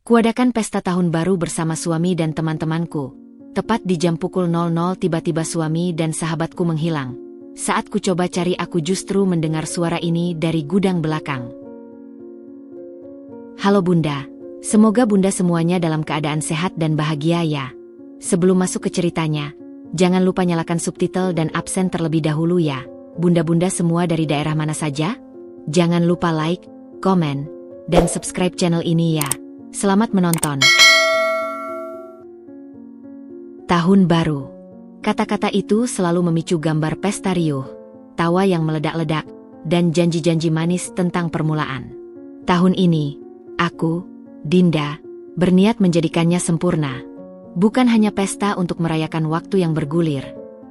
Kuadakan pesta tahun baru bersama suami dan teman-temanku. Tepat di jam pukul 00 tiba-tiba suami dan sahabatku menghilang. Saat ku coba cari aku justru mendengar suara ini dari gudang belakang. Halo Bunda, semoga Bunda semuanya dalam keadaan sehat dan bahagia ya. Sebelum masuk ke ceritanya, jangan lupa nyalakan subtitle dan absen terlebih dahulu ya. Bunda-bunda semua dari daerah mana saja? Jangan lupa like, komen, dan subscribe channel ini ya. Selamat menonton. Tahun baru. Kata-kata itu selalu memicu gambar pesta riuh, tawa yang meledak-ledak, dan janji-janji manis tentang permulaan. Tahun ini, aku, Dinda, berniat menjadikannya sempurna. Bukan hanya pesta untuk merayakan waktu yang bergulir,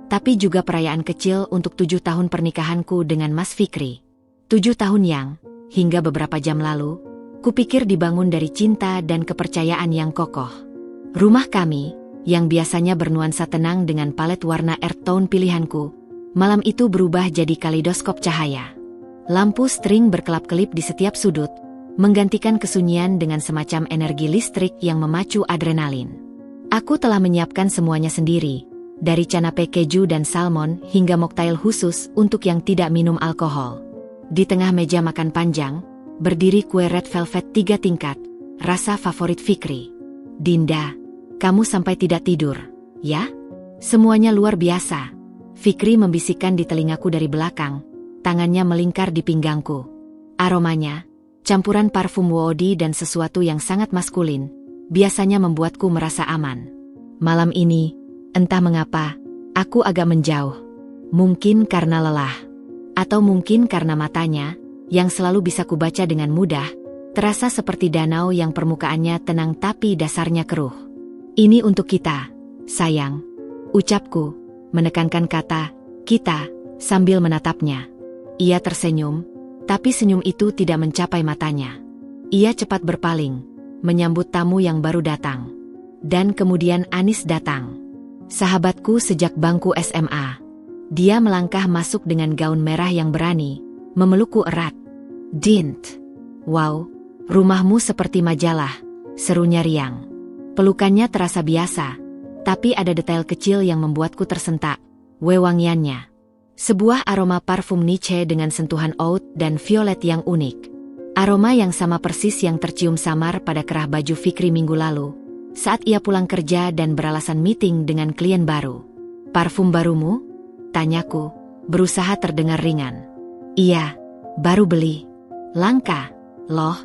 tapi juga perayaan kecil untuk 7 tahun pernikahanku dengan Mas Fikri. 7 tahun yang, hingga beberapa jam lalu, kupikir dibangun dari cinta dan kepercayaan yang kokoh. Rumah kami, yang biasanya bernuansa tenang dengan palet warna earth tone pilihanku, malam itu berubah jadi kaleidoskop cahaya. Lampu string berkelap-kelip di setiap sudut, menggantikan kesunyian dengan semacam energi listrik yang memacu adrenalin. Aku telah menyiapkan semuanya sendiri, dari canapé keju dan salmon hingga mocktail khusus untuk yang tidak minum alkohol. Di tengah meja makan panjang, berdiri kue red velvet 3 tingkat, rasa favorit Fikri. Dinda, kamu sampai tidak tidur, ya? Semuanya luar biasa. Fikri membisikkan di telingaku dari belakang, tangannya melingkar di pinggangku. Aromanya, campuran parfum Woody dan sesuatu yang sangat maskulin, biasanya membuatku merasa aman. Malam ini, entah mengapa, aku agak menjauh. Mungkin karena lelah, atau mungkin karena matanya, yang selalu bisa kubaca dengan mudah, terasa seperti danau yang permukaannya tenang tapi dasarnya keruh. Ini untuk kita, sayang, ucapku, menekankan kata, kita, sambil menatapnya. Ia tersenyum, tapi senyum itu tidak mencapai matanya. Ia cepat berpaling, menyambut tamu yang baru datang. Dan kemudian Anis datang. Sahabatku sejak bangku SMA. Dia melangkah masuk dengan gaun merah yang berani, memelukku erat. Dint, wow, rumahmu seperti majalah, serunya riang. Pelukannya terasa biasa, tapi ada detail kecil yang membuatku tersentak, wewangiannya. Sebuah aroma parfum Niche dengan sentuhan oud dan violet yang unik. Aroma yang sama persis yang tercium samar pada kerah baju Fikri minggu lalu, saat ia pulang kerja dan beralasan meeting dengan klien baru. Parfum barumu? Tanyaku, berusaha terdengar ringan. Iya, baru beli. Langka, loh,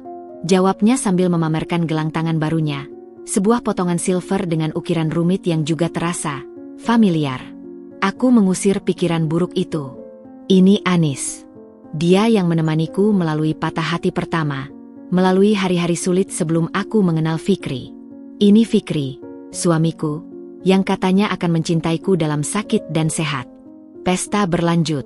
jawabnya sambil memamerkan gelang tangan barunya. Sebuah potongan silver dengan ukiran rumit yang juga terasa familiar. Aku mengusir pikiran buruk itu. Ini Anis. Dia yang menemaniku melalui patah hati pertama, melalui hari-hari sulit sebelum aku mengenal Fikri. Ini Fikri, suamiku, yang katanya akan mencintaiku dalam sakit dan sehat. Pesta berlanjut.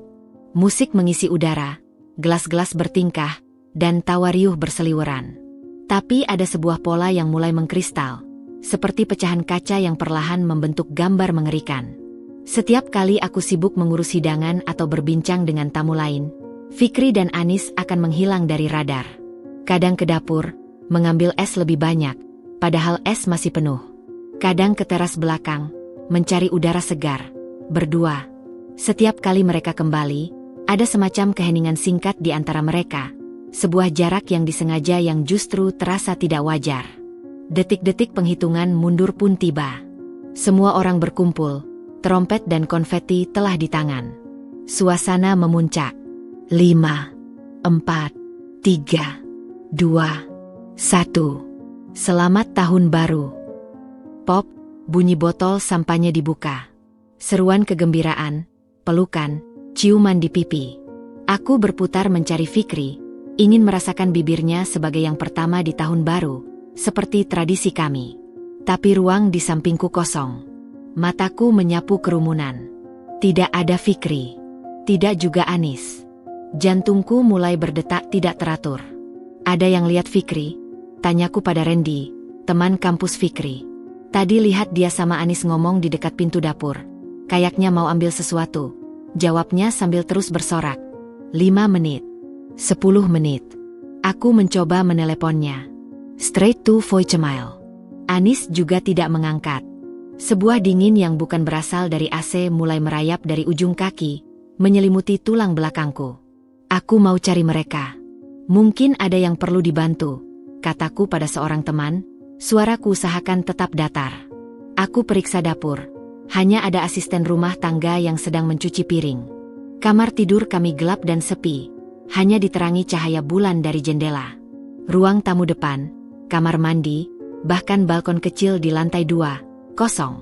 Musik mengisi udara, gelas-gelas bertingkah, dan tawa riuh berseliweran. Tapi ada sebuah pola yang mulai mengkristal, seperti pecahan kaca yang perlahan membentuk gambar mengerikan. Setiap kali aku sibuk mengurus hidangan atau berbincang dengan tamu lain, Fikri dan Anis akan menghilang dari radar. Kadang ke dapur, mengambil es lebih banyak, padahal es masih penuh. Kadang ke teras belakang, mencari udara segar, berdua. Setiap kali mereka kembali, ada semacam keheningan singkat di antara mereka. Sebuah jarak yang disengaja yang justru terasa tidak wajar. Detik-detik penghitungan mundur pun tiba. Semua orang berkumpul, trompet dan konfeti telah di tangan. Suasana memuncak. 5, 4, 3, 2, 1. Selamat Tahun Baru. Pop, bunyi botol sampahnya dibuka. Seruan kegembiraan, pelukan, ciuman di pipi. Aku berputar mencari Fikri, ingin merasakan bibirnya sebagai yang pertama di tahun baru, seperti tradisi kami. Tapi ruang di sampingku kosong. Mataku menyapu kerumunan. Tidak ada Fikri. Tidak juga Anis. Jantungku mulai berdetak tidak teratur. Ada yang lihat Fikri? Tanyaku pada Randy, teman kampus Fikri. Tadi lihat dia sama Anis ngomong di dekat pintu dapur. Kayaknya mau ambil sesuatu. Jawabnya sambil terus bersorak. 5 menit. 10 menit. Aku mencoba meneleponnya. Straight to voicemail. Anis juga tidak mengangkat. Sebuah dingin yang bukan berasal dari AC mulai merayap dari ujung kaki, menyelimuti tulang belakangku. Aku mau cari mereka. Mungkin ada yang perlu dibantu, kataku pada seorang teman. Suaraku usahakan tetap datar. Aku periksa dapur. Hanya ada asisten rumah tangga yang sedang mencuci piring. Kamar tidur kami gelap dan sepi. Hanya diterangi cahaya bulan dari jendela. Ruang tamu depan, kamar mandi, bahkan balkon kecil di lantai 2, kosong.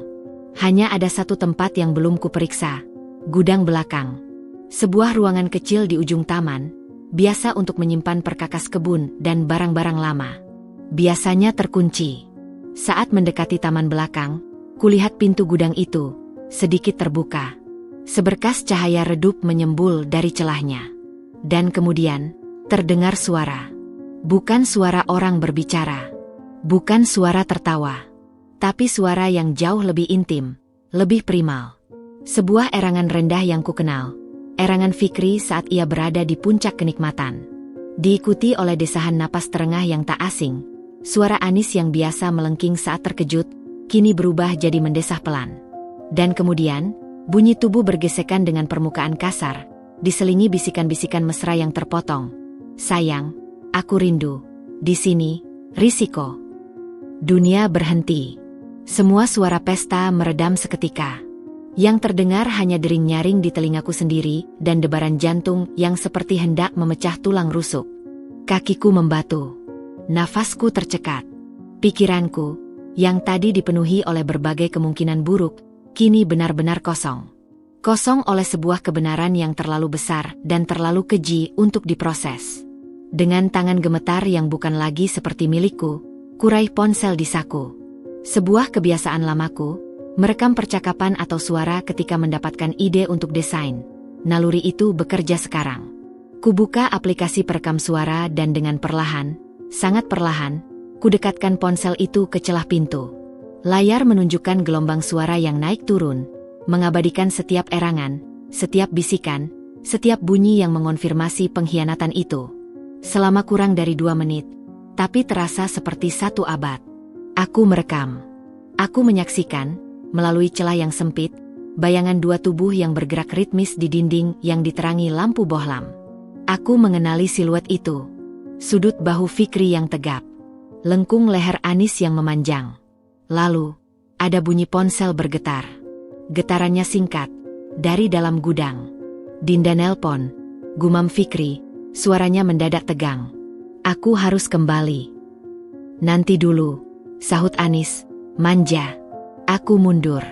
Hanya ada satu tempat yang belum kuperiksa, gudang belakang. Sebuah ruangan kecil di ujung taman, biasa untuk menyimpan perkakas kebun dan barang-barang lama. Biasanya terkunci. Saat mendekati taman belakang, kulihat pintu gudang itu, sedikit terbuka. Seberkas cahaya redup menyembul dari celahnya. Dan kemudian, terdengar suara. Bukan suara orang berbicara. Bukan suara tertawa. Tapi suara yang jauh lebih intim, lebih primal. Sebuah erangan rendah yang kukenal. Erangan Fikri saat ia berada di puncak kenikmatan. Diikuti oleh desahan napas terengah yang tak asing. Suara Anis yang biasa melengking saat terkejut, kini berubah jadi mendesah pelan. Dan kemudian, bunyi tubuh bergesekan dengan permukaan kasar, diselingi bisikan-bisikan mesra yang terpotong. Sayang, aku rindu. Di sini, risiko. Dunia berhenti. Semua suara pesta meredam seketika. Yang terdengar hanya dering-nyaring di telingaku sendiri dan debaran jantung yang seperti hendak memecah tulang rusuk. Kakiku membatu. Nafasku tercekat. Pikiranku, yang tadi dipenuhi oleh berbagai kemungkinan buruk, kini benar-benar kosong. Kosong oleh sebuah kebenaran yang terlalu besar dan terlalu keji untuk diproses. Dengan tangan gemetar yang bukan lagi seperti milikku, kurai ponsel di saku. Sebuah kebiasaan lamaku, merekam percakapan atau suara ketika mendapatkan ide untuk desain. Naluri itu bekerja sekarang. Kubuka aplikasi perekam suara dan dengan perlahan, sangat perlahan, kudekatkan ponsel itu ke celah pintu. Layar menunjukkan gelombang suara yang naik turun, mengabadikan setiap erangan, setiap bisikan, setiap bunyi yang mengonfirmasi pengkhianatan itu. Selama kurang dari 2 menit, tapi terasa seperti 1 abad. Aku merekam. Aku menyaksikan, melalui celah yang sempit, bayangan 2 tubuh yang bergerak ritmis di dinding yang diterangi lampu bohlam. Aku mengenali siluet itu. Sudut bahu Fikri yang tegap. Lengkung leher Anis yang memanjang. Lalu, ada bunyi ponsel bergetar. Getarannya singkat, dari dalam gudang. Dinda nelpon, gumam Fikri, suaranya mendadak tegang. Aku harus kembali. Nanti dulu, sahut Anis, manja. Aku mundur.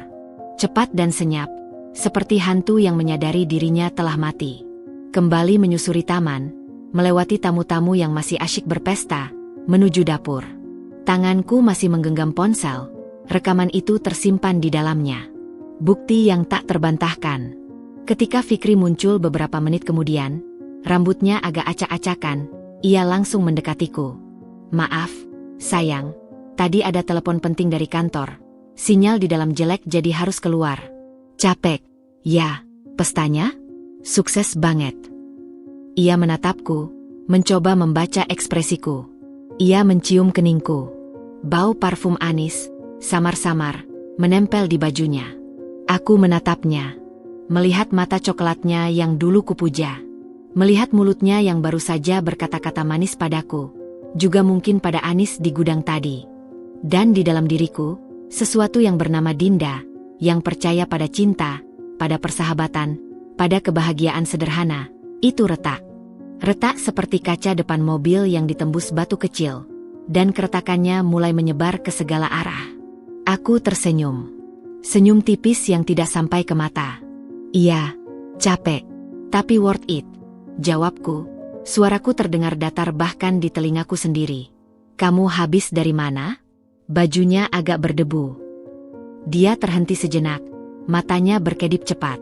Cepat dan senyap, seperti hantu yang menyadari dirinya telah mati. Kembali menyusuri taman, melewati tamu-tamu yang masih asyik berpesta, menuju dapur. Tanganku masih menggenggam ponsel, rekaman itu tersimpan di dalamnya. Bukti yang tak terbantahkan. Ketika Fikri muncul beberapa menit kemudian, rambutnya agak acak-acakan, ia langsung mendekatiku. Maaf, sayang, tadi ada telepon penting dari kantor. Sinyal di dalam jelek jadi harus keluar. Capek. Ya, pestanya? Sukses banget. Ia menatapku, mencoba membaca ekspresiku. Ia mencium keningku. Bau parfum Anis, samar-samar, menempel di bajunya. Aku menatapnya. Melihat mata coklatnya yang dulu kupuja. Melihat mulutnya yang baru saja berkata-kata manis padaku. Juga mungkin pada Anis di gudang tadi. Dan di dalam diriku, sesuatu yang bernama Dinda, yang percaya pada cinta, pada persahabatan, pada kebahagiaan sederhana, itu retak. Retak seperti kaca depan mobil yang ditembus batu kecil, dan keretakannya mulai menyebar ke segala arah. Aku tersenyum. Senyum tipis yang tidak sampai ke mata. Iya, capek, tapi worth it, jawabku. Suaraku terdengar datar bahkan di telingaku sendiri. Kamu habis dari mana? Bajunya agak berdebu. Dia terhenti sejenak, matanya berkedip cepat.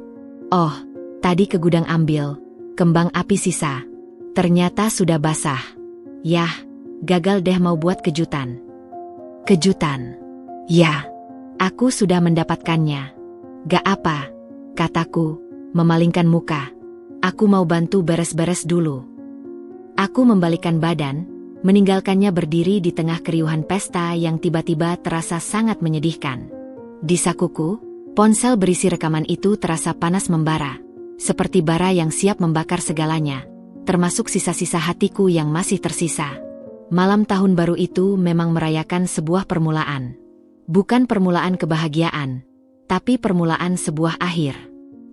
Oh, tadi ke gudang ambil kembang api sisa. Ternyata sudah basah. Yah, gagal deh mau buat kejutan. Kejutan? Ya, aku sudah mendapatkannya. Gak apa, kataku, memalingkan muka. Aku mau bantu beres-beres dulu. Aku membalikkan badan, meninggalkannya berdiri di tengah keriuhan pesta yang tiba-tiba terasa sangat menyedihkan. Di sakuku, ponsel berisi rekaman itu terasa panas membara, seperti bara yang siap membakar segalanya, termasuk sisa-sisa hatiku yang masih tersisa. Malam tahun baru itu memang merayakan sebuah permulaan. Bukan permulaan kebahagiaan, tapi permulaan sebuah akhir.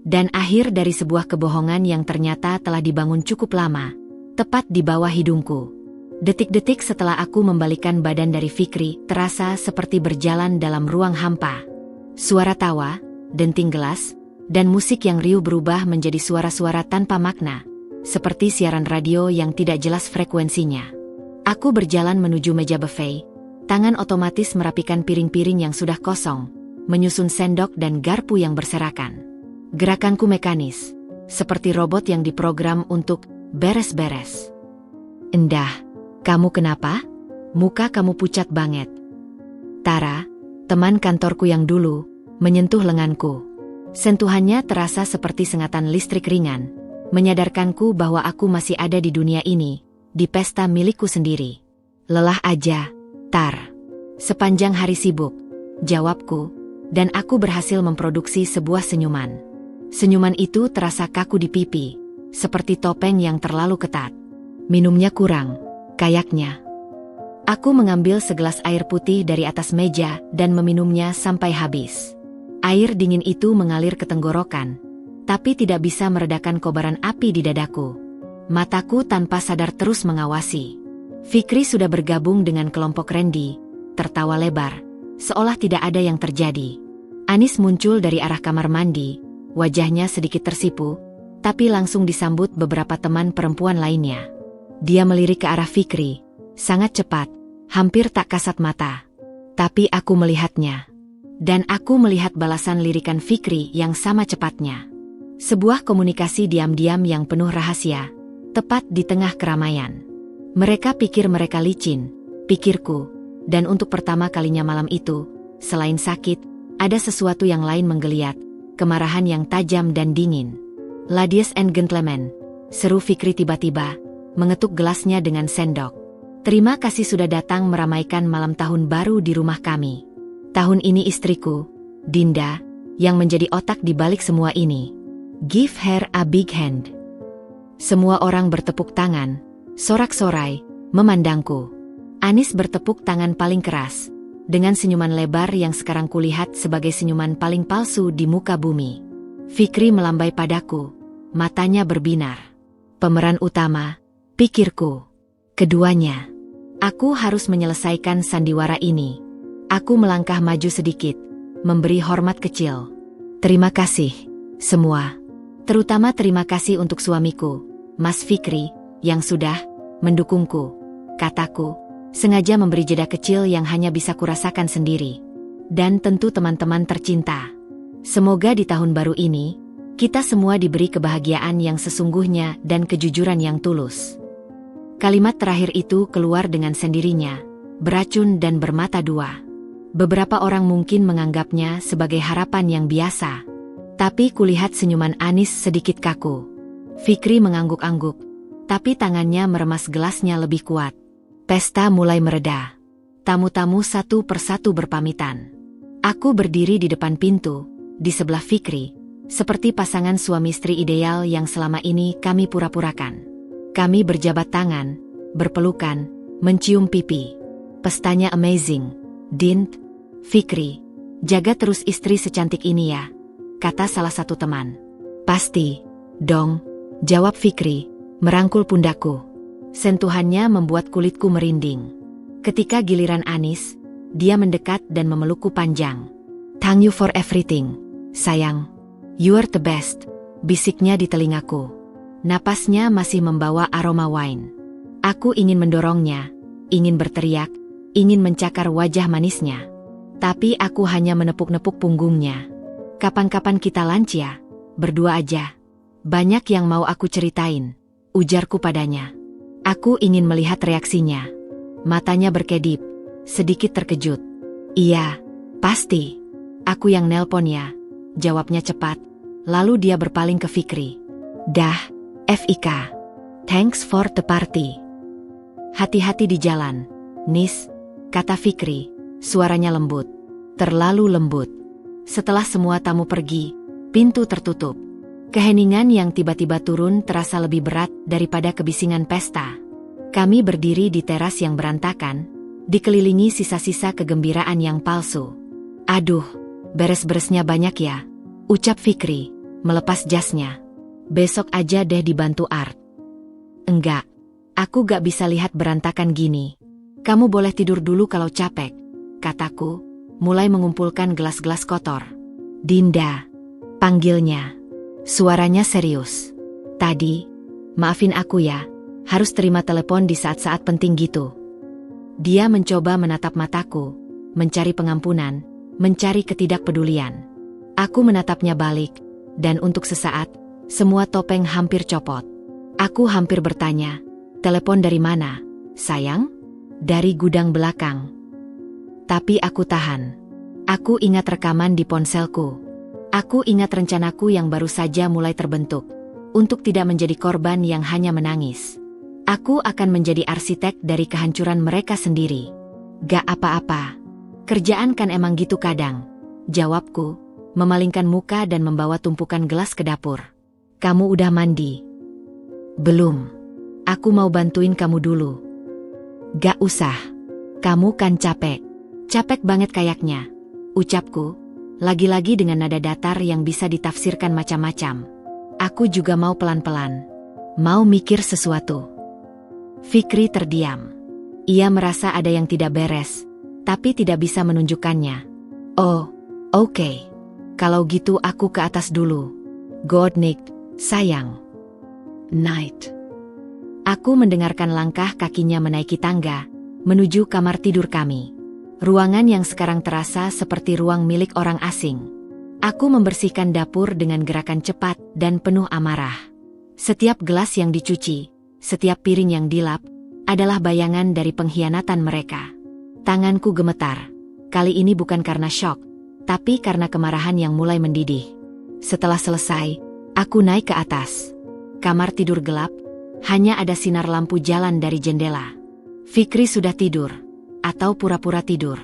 Dan akhir dari sebuah kebohongan yang ternyata telah dibangun cukup lama, tepat di bawah hidungku. Detik-detik setelah aku membalikkan badan dari Fikri, terasa seperti berjalan dalam ruang hampa. Suara tawa, denting gelas, dan musik yang riuh berubah menjadi suara-suara tanpa makna, seperti siaran radio yang tidak jelas frekuensinya. Aku berjalan menuju meja buffet, tangan otomatis merapikan piring-piring yang sudah kosong, menyusun sendok dan garpu yang berserakan. Gerakanku mekanis, seperti robot yang diprogram untuk beres-beres. "Endah, kamu kenapa? Muka kamu pucat banget." Tara, teman kantorku yang dulu, menyentuh lenganku. Sentuhannya terasa seperti sengatan listrik ringan, menyadarkanku bahwa aku masih ada di dunia ini, di pesta milikku sendiri. "Lelah aja, Tar." "Sepanjang hari sibuk," jawabku, dan aku berhasil memproduksi sebuah senyuman. Senyuman itu terasa kaku di pipi, seperti topeng yang terlalu ketat. "Minumnya kurang, kayaknya." Aku mengambil segelas air putih dari atas meja dan meminumnya sampai habis. Air dingin itu mengalir ke tenggorokan, tapi tidak bisa meredakan kobaran api di dadaku. Mataku tanpa sadar terus mengawasi. Fikri sudah bergabung dengan kelompok Randy, tertawa lebar, seolah tidak ada yang terjadi. Anis muncul dari arah kamar mandi, wajahnya sedikit tersipu, tapi langsung disambut beberapa teman perempuan lainnya. Dia melirik ke arah Fikri, sangat cepat, hampir tak kasat mata. Tapi aku melihatnya. Dan aku melihat balasan lirikan Fikri yang sama cepatnya. Sebuah komunikasi diam-diam yang penuh rahasia, tepat di tengah keramaian. Mereka pikir mereka licin, pikirku, dan untuk pertama kalinya malam itu, selain sakit, ada sesuatu yang lain menggeliat, kemarahan yang tajam dan dingin. "Ladies and gentlemen," seru Fikri tiba-tiba, mengetuk gelasnya dengan sendok. "Terima kasih sudah datang meramaikan malam tahun baru di rumah kami. Tahun ini istriku, Dinda, yang menjadi otak di balik semua ini. Give her a big hand." Semua orang bertepuk tangan, sorak-sorai, memandangku. Anis bertepuk tangan paling keras, dengan senyuman lebar yang sekarang kulihat sebagai senyuman paling palsu di muka bumi. Fikri melambai padaku, matanya berbinar. Pemeran utama, pikirku. Keduanya. Aku harus menyelesaikan sandiwara ini. Aku melangkah maju sedikit, memberi hormat kecil. "Terima kasih, semua. Terutama terima kasih untuk suamiku, Mas Fikri, yang sudah mendukungku," kataku, sengaja memberi jeda kecil yang hanya bisa kurasakan sendiri. "Dan tentu teman-teman tercinta. Semoga di tahun baru ini, kita semua diberi kebahagiaan yang sesungguhnya dan kejujuran yang tulus." Kalimat terakhir itu keluar dengan sendirinya, beracun dan bermata dua. Beberapa orang mungkin menganggapnya sebagai harapan yang biasa. Tapi kulihat senyuman Anis sedikit kaku. Fikri mengangguk-angguk, tapi tangannya meremas gelasnya lebih kuat. Pesta mulai mereda. Tamu-tamu satu persatu berpamitan. Aku berdiri di depan pintu, di sebelah Fikri, seperti pasangan suami istri ideal yang selama ini kami pura-purakan. Kami berjabat tangan, berpelukan, mencium pipi. "Pestanya amazing, Din." "Fikri, jaga terus istri secantik ini ya," kata salah satu teman. "Pasti, dong," jawab Fikri, merangkul pundakku. Sentuhannya membuat kulitku merinding. Ketika giliran Anis, dia mendekat dan memelukku panjang. "Thank you for everything, sayang. You are the best," bisiknya di telingaku. Napasnya masih membawa aroma wine. Aku ingin mendorongnya, ingin berteriak, ingin mencakar wajah manisnya. Tapi aku hanya menepuk-nepuk punggungnya. "Kapan-kapan kita lunch ya? Berdua aja. Banyak yang mau aku ceritain," ujarku padanya. Aku ingin melihat reaksinya. Matanya berkedip, sedikit terkejut. "Iya, pasti. Aku yang nelpon ya," jawabnya cepat. Lalu dia berpaling ke Fikri. "Dah, Fik. Thanks for the party." Hati-hati di jalan, Nis, kata Fikri, suaranya lembut. Terlalu lembut. Setelah semua tamu pergi, pintu tertutup. Keheningan yang tiba-tiba turun terasa lebih berat daripada kebisingan pesta. Kami berdiri di teras yang berantakan, dikelilingi sisa-sisa kegembiraan yang palsu. Aduh, beres-beresnya banyak ya, ucap Fikri, melepas jasnya. Besok aja deh dibantu Art. Enggak, aku gak bisa lihat berantakan gini. Kamu boleh tidur dulu kalau capek, kataku, mulai mengumpulkan gelas-gelas kotor. Dinda, panggilnya. Suaranya serius. Tadi, maafin aku ya, harus terima telepon di saat-saat penting gitu. Dia mencoba menatap mataku, mencari pengampunan, mencari ketidakpedulian. Aku menatapnya balik, dan untuk sesaat, semua topeng hampir copot. Aku hampir bertanya, telepon dari mana, sayang? Dari gudang belakang. Tapi aku tahan. Aku ingat rekaman di ponselku. Aku ingat rencanaku yang baru saja mulai terbentuk. Untuk tidak menjadi korban yang hanya menangis. Aku akan menjadi arsitek dari kehancuran mereka sendiri. Gak apa-apa. Kerjaan kan emang gitu kadang. Jawabku, memalingkan muka dan membawa tumpukan gelas ke dapur. Kamu udah mandi? Belum. Aku mau bantuin kamu dulu. Gak usah. Kamu kan capek. Capek banget kayaknya, ucapku, lagi-lagi dengan nada datar yang bisa ditafsirkan macam-macam. Aku juga mau pelan-pelan. Mau mikir sesuatu. Fikri terdiam. Ia merasa ada yang tidak beres, tapi tidak bisa menunjukkannya. Oh, oke. Kalau gitu aku ke atas dulu. Good night, sayang. Night. Aku mendengarkan langkah kakinya menaiki tangga, menuju kamar tidur kami. Ruangan yang sekarang terasa seperti ruang milik orang asing. Aku membersihkan dapur dengan gerakan cepat dan penuh amarah. Setiap gelas yang dicuci, setiap piring yang dilap, adalah bayangan dari pengkhianatan mereka. Tanganku gemetar. Kali ini bukan karena syok, tapi karena kemarahan yang mulai mendidih. Setelah selesai, aku naik ke atas. Kamar tidur gelap, hanya ada sinar lampu jalan dari jendela. Fikri sudah tidur. Atau pura-pura tidur.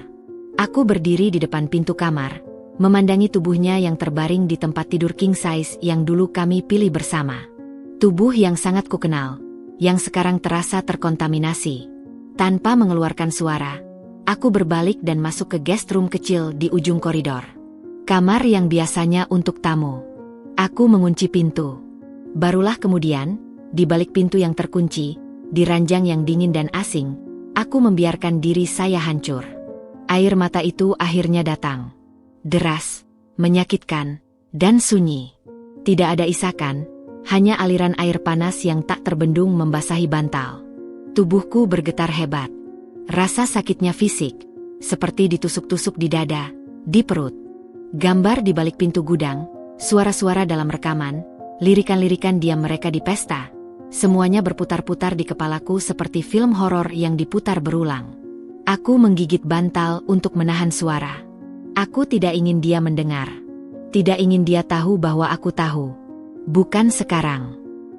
Aku berdiri di depan pintu kamar, memandangi tubuhnya yang terbaring di tempat tidur king size yang dulu kami pilih bersama. Tubuh yang sangat kukenal, yang sekarang terasa terkontaminasi. Tanpa mengeluarkan suara, aku berbalik dan masuk ke guest room kecil di ujung koridor. Kamar yang biasanya untuk tamu. Aku mengunci pintu. Barulah kemudian, di balik pintu yang terkunci, di ranjang yang dingin dan asing, aku membiarkan diri saya hancur. Air mata itu akhirnya datang. Deras, menyakitkan, dan sunyi. Tidak ada isakan, hanya aliran air panas yang tak terbendung membasahi bantal. Tubuhku bergetar hebat. Rasa sakitnya fisik, seperti ditusuk-tusuk di dada, di perut. Gambar di balik pintu gudang, suara-suara dalam rekaman, lirikan-lirikan diam mereka di pesta. Semuanya berputar-putar di kepalaku seperti film horor yang diputar berulang. Aku menggigit bantal untuk menahan suara. Aku tidak ingin dia mendengar. Tidak ingin dia tahu bahwa aku tahu. Bukan sekarang.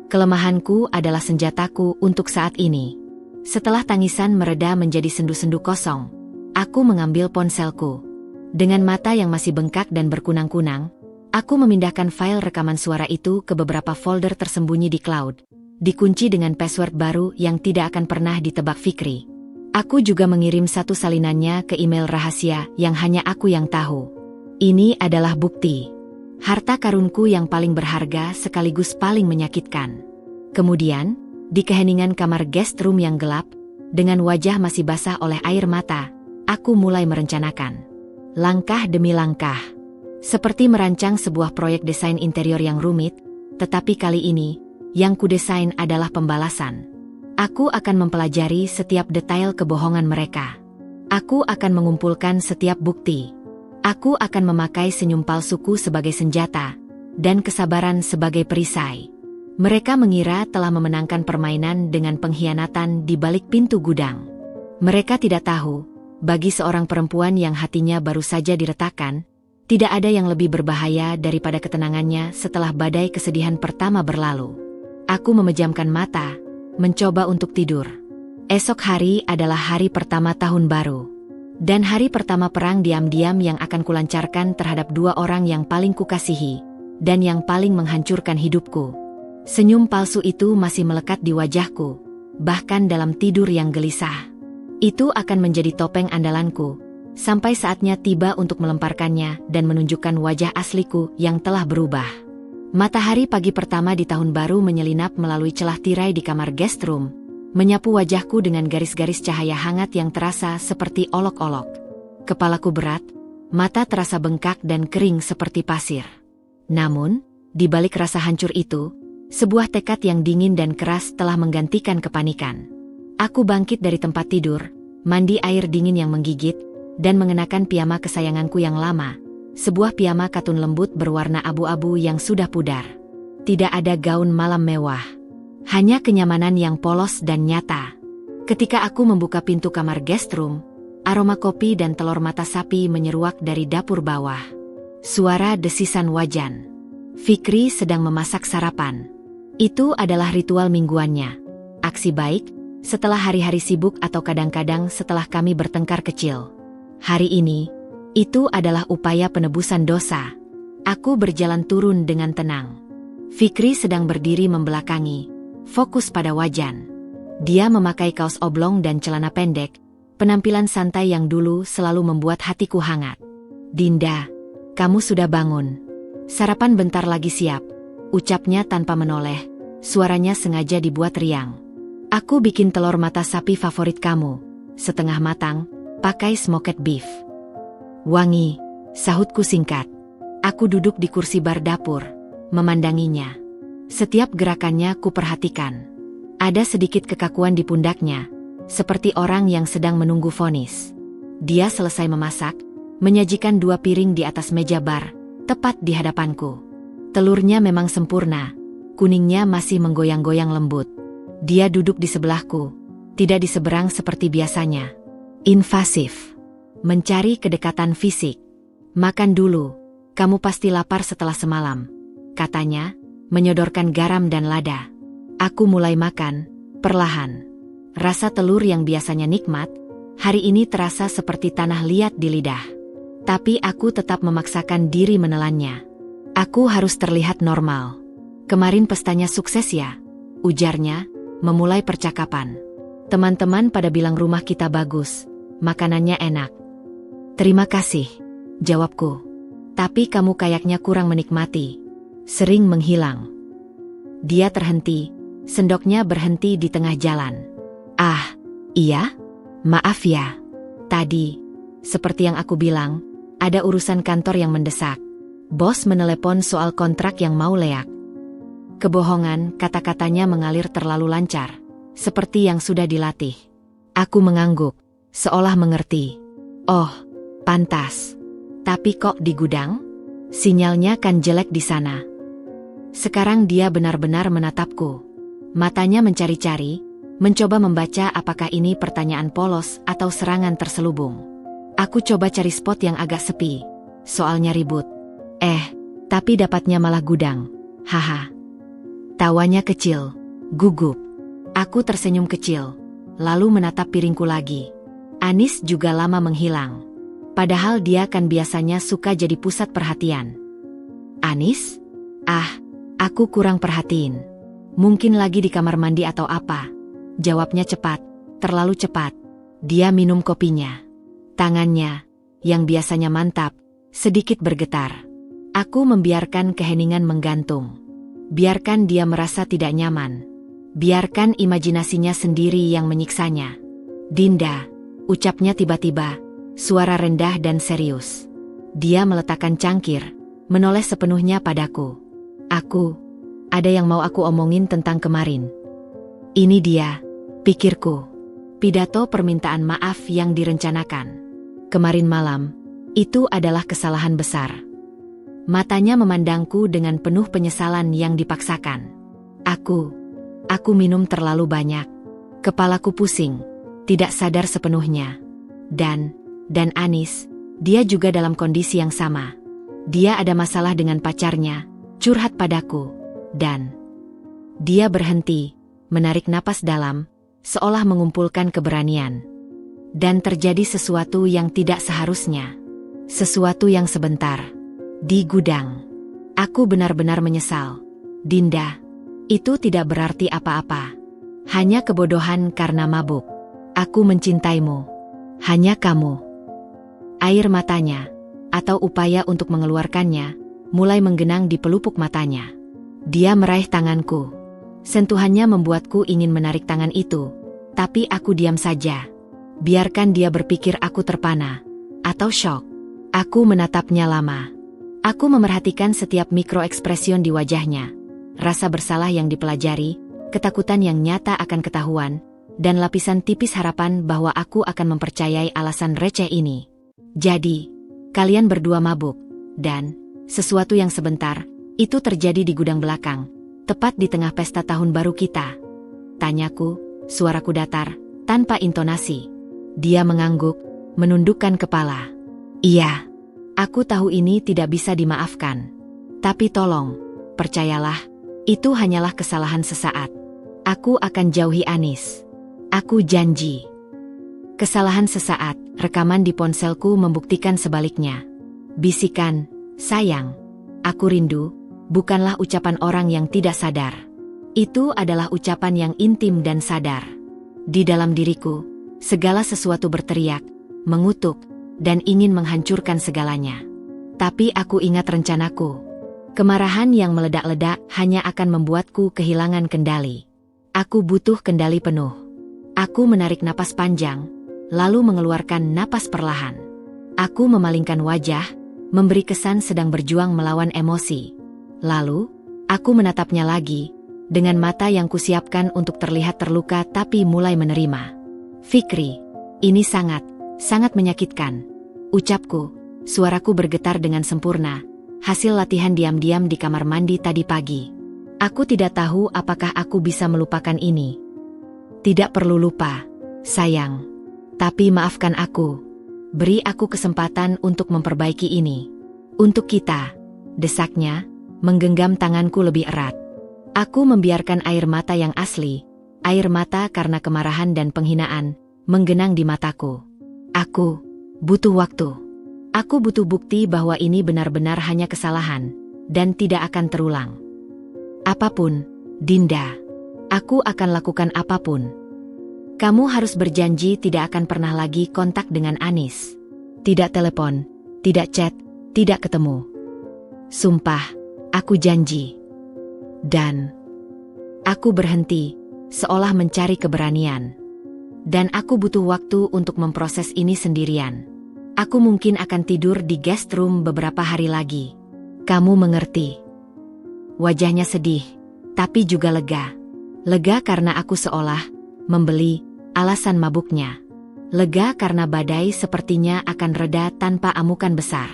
Kelemahanku adalah senjataku untuk saat ini. Setelah tangisan mereda menjadi sendu-sendu kosong, aku mengambil ponselku. Dengan mata yang masih bengkak dan berkunang-kunang, aku memindahkan file rekaman suara itu ke beberapa folder tersembunyi di cloud. Dikunci dengan password baru yang tidak akan pernah ditebak Fikri. Aku juga mengirim satu salinannya ke email rahasia yang hanya aku yang tahu. Ini adalah bukti. Harta karunku yang paling berharga sekaligus paling menyakitkan. Kemudian, di keheningan kamar guest room yang gelap, dengan wajah masih basah oleh air mata, aku mulai merencanakan. Langkah demi langkah. Seperti merancang sebuah proyek desain interior yang rumit, tetapi kali ini, yang kudesain adalah pembalasan. Aku akan mempelajari setiap detail kebohongan mereka. Aku akan mengumpulkan setiap bukti. Aku akan memakai senyum palsuku sebagai senjata, dan kesabaran sebagai perisai. Mereka mengira telah memenangkan permainan dengan pengkhianatan di balik pintu gudang. Mereka tidak tahu, bagi seorang perempuan yang hatinya baru saja diretakkan, tidak ada yang lebih berbahaya daripada ketenangannya setelah badai kesedihan pertama berlalu. Aku memejamkan mata, mencoba untuk tidur. Esok hari adalah hari pertama tahun baru. Dan hari pertama perang diam-diam yang akan kulancarkan terhadap dua orang yang paling kukasihi, dan yang paling menghancurkan hidupku. Senyum palsu itu masih melekat di wajahku, bahkan dalam tidur yang gelisah. Itu akan menjadi topeng andalanku, sampai saatnya tiba untuk melemparkannya dan menunjukkan wajah asliku yang telah berubah. Matahari pagi pertama di tahun baru menyelinap melalui celah tirai di kamar guest room, menyapu wajahku dengan garis-garis cahaya hangat yang terasa seperti olok-olok. Kepalaku berat, mata terasa bengkak dan kering seperti pasir. Namun, di balik rasa hancur itu, sebuah tekad yang dingin dan keras telah menggantikan kepanikan. Aku bangkit dari tempat tidur, mandi air dingin yang menggigit, dan mengenakan piyama kesayanganku yang lama, sebuah piyama katun lembut berwarna abu-abu yang sudah pudar. Tidak ada gaun malam mewah. Hanya kenyamanan yang polos dan nyata. Ketika aku membuka pintu kamar guest room, aroma kopi dan telur mata sapi menyeruak dari dapur bawah. Suara desisan wajan. Fikri sedang memasak sarapan. Itu adalah ritual mingguannya. Aksi baik, setelah hari-hari sibuk atau kadang-kadang setelah kami bertengkar kecil. Hari ini, itu adalah upaya penebusan dosa. Aku berjalan turun dengan tenang. Fikri sedang berdiri membelakangi, fokus pada wajan. Dia memakai kaos oblong dan celana pendek, penampilan santai yang dulu selalu membuat hatiku hangat. "Dinda, kamu sudah bangun. Sarapan bentar lagi siap," ucapnya tanpa menoleh, suaranya sengaja dibuat riang. "Aku bikin telur mata sapi favorit kamu, setengah matang, pakai smoked beef." "Wangi," sahutku singkat. Aku duduk di kursi bar dapur, memandanginya. Setiap gerakannya kuperhatikan. Ada sedikit kekakuan di pundaknya, seperti orang yang sedang menunggu vonis. Dia selesai memasak, menyajikan 2 piring di atas meja bar, tepat di hadapanku. Telurnya memang sempurna, kuningnya masih menggoyang-goyang lembut. Dia duduk di sebelahku, tidak di seberang seperti biasanya. Invasif. Mencari kedekatan fisik. "Makan dulu, kamu pasti lapar setelah semalam," katanya, menyodorkan garam dan lada. Aku mulai makan, perlahan. Rasa telur yang biasanya nikmat, hari ini terasa seperti tanah liat di lidah. Tapi aku tetap memaksakan diri menelannya. Aku harus terlihat normal. "Kemarin pestanya sukses ya?" ujarnya, memulai percakapan. "Teman-teman pada bilang rumah kita bagus, makanannya enak." "Terima kasih," jawabku. "Tapi kamu kayaknya kurang menikmati. Sering menghilang." Dia terhenti, sendoknya berhenti di tengah jalan. "Ah, iya? Maaf ya. Tadi, seperti yang aku bilang, ada urusan kantor yang mendesak. Bos menelepon soal kontrak yang mau leak." Kebohongan, kata-katanya mengalir terlalu lancar, seperti yang sudah dilatih. Aku mengangguk, seolah mengerti. "Oh, pantas. Tapi kok di gudang? Sinyalnya kan jelek di sana." Sekarang dia benar-benar menatapku. Matanya mencari-cari, mencoba membaca apakah ini pertanyaan polos atau serangan terselubung. Aku coba cari spot yang agak sepi, soalnya ribut. Tapi dapatnya malah gudang. Haha. Tawanya kecil, gugup. Aku tersenyum kecil, lalu menatap piringku lagi. Anis juga lama menghilang. Padahal dia kan biasanya suka jadi pusat perhatian. "Anis? Aku kurang perhatiin. Mungkin lagi di kamar mandi atau apa." Jawabnya cepat, terlalu cepat. Dia minum kopinya. Tangannya, yang biasanya mantap, sedikit bergetar. Aku membiarkan keheningan menggantung. Biarkan dia merasa tidak nyaman. Biarkan imajinasinya sendiri yang menyiksanya. "Dinda," ucapnya tiba-tiba, suara rendah dan serius. Dia meletakkan cangkir, menoleh sepenuhnya padaku. Ada yang mau aku omongin tentang kemarin." Ini dia, pikirku. Pidato permintaan maaf yang direncanakan. Kemarin malam, itu adalah kesalahan besar. Matanya memandangku dengan penuh penyesalan yang dipaksakan. Aku minum terlalu banyak. Kepalaku pusing, tidak sadar sepenuhnya. Dan Anis, dia juga dalam kondisi yang sama. Dia ada masalah dengan pacarnya, curhat padaku. Dan dia berhenti, menarik napas dalam, seolah mengumpulkan keberanian. Dan terjadi sesuatu yang tidak seharusnya. Sesuatu yang sebentar. Di gudang. Aku benar-benar menyesal. Dinda, itu tidak berarti apa-apa. Hanya kebodohan karena mabuk. Aku mencintaimu. Hanya kamu. Air matanya, atau upaya untuk mengeluarkannya, mulai menggenang di pelupuk matanya. Dia meraih tanganku. Sentuhannya membuatku ingin menarik tangan itu, tapi aku diam saja. Biarkan dia berpikir aku terpana, atau syok. Aku menatapnya lama. Aku memerhatikan setiap mikroekspresion di wajahnya. Rasa bersalah yang dipelajari, ketakutan yang nyata akan ketahuan, dan lapisan tipis harapan bahwa aku akan mempercayai alasan receh ini. Jadi, kalian berdua mabuk, dan sesuatu yang sebentar, itu terjadi di gudang belakang, tepat di tengah pesta tahun baru kita. Tanyaku, suaraku datar, tanpa intonasi. Dia mengangguk, menundukkan kepala. Iya, aku tahu ini tidak bisa dimaafkan. Tapi tolong, percayalah, itu hanyalah kesalahan sesaat. Aku akan jauhi Anis. Aku janji. Kesalahan sesaat, rekaman di ponselku membuktikan sebaliknya. Bisikan, sayang, aku rindu, bukanlah ucapan orang yang tidak sadar. Itu adalah ucapan yang intim dan sadar. Di dalam diriku, segala sesuatu berteriak, mengutuk, dan ingin menghancurkan segalanya. Tapi aku ingat rencanaku. Kemarahan yang meledak-ledak hanya akan membuatku kehilangan kendali. Aku butuh kendali penuh. Aku menarik napas panjang, lalu mengeluarkan napas perlahan. Aku memalingkan wajah, memberi kesan sedang berjuang melawan emosi. Lalu, aku menatapnya lagi, dengan mata yang kusiapkan untuk terlihat terluka tapi mulai menerima. Fikri, ini sangat menyakitkan. Ucapku, suaraku bergetar dengan sempurna, hasil latihan diam-diam di kamar mandi tadi pagi. Aku tidak tahu apakah aku bisa melupakan ini. Tidak perlu lupa, sayang. Tapi maafkan aku. Beri aku kesempatan untuk memperbaiki ini. Untuk kita, desaknya, menggenggam tanganku lebih erat. Aku membiarkan air mata yang asli, air mata karena kemarahan dan penghinaan, menggenang di mataku. Aku butuh waktu. Aku butuh bukti bahwa ini benar-benar hanya kesalahan, dan tidak akan terulang. Apapun, Dinda, aku akan lakukan apapun. Kamu harus berjanji tidak akan pernah lagi kontak dengan Anis. Tidak telepon, tidak chat, tidak ketemu. Sumpah, aku janji. Dan aku berhenti, seolah mencari keberanian. Dan aku butuh waktu untuk memproses ini sendirian. Aku mungkin akan tidur di guest room beberapa hari lagi. Kamu mengerti. Wajahnya sedih, tapi juga lega. Lega karena aku seolah membeli alasan mabuknya. Lega karena badai sepertinya akan reda tanpa amukan besar.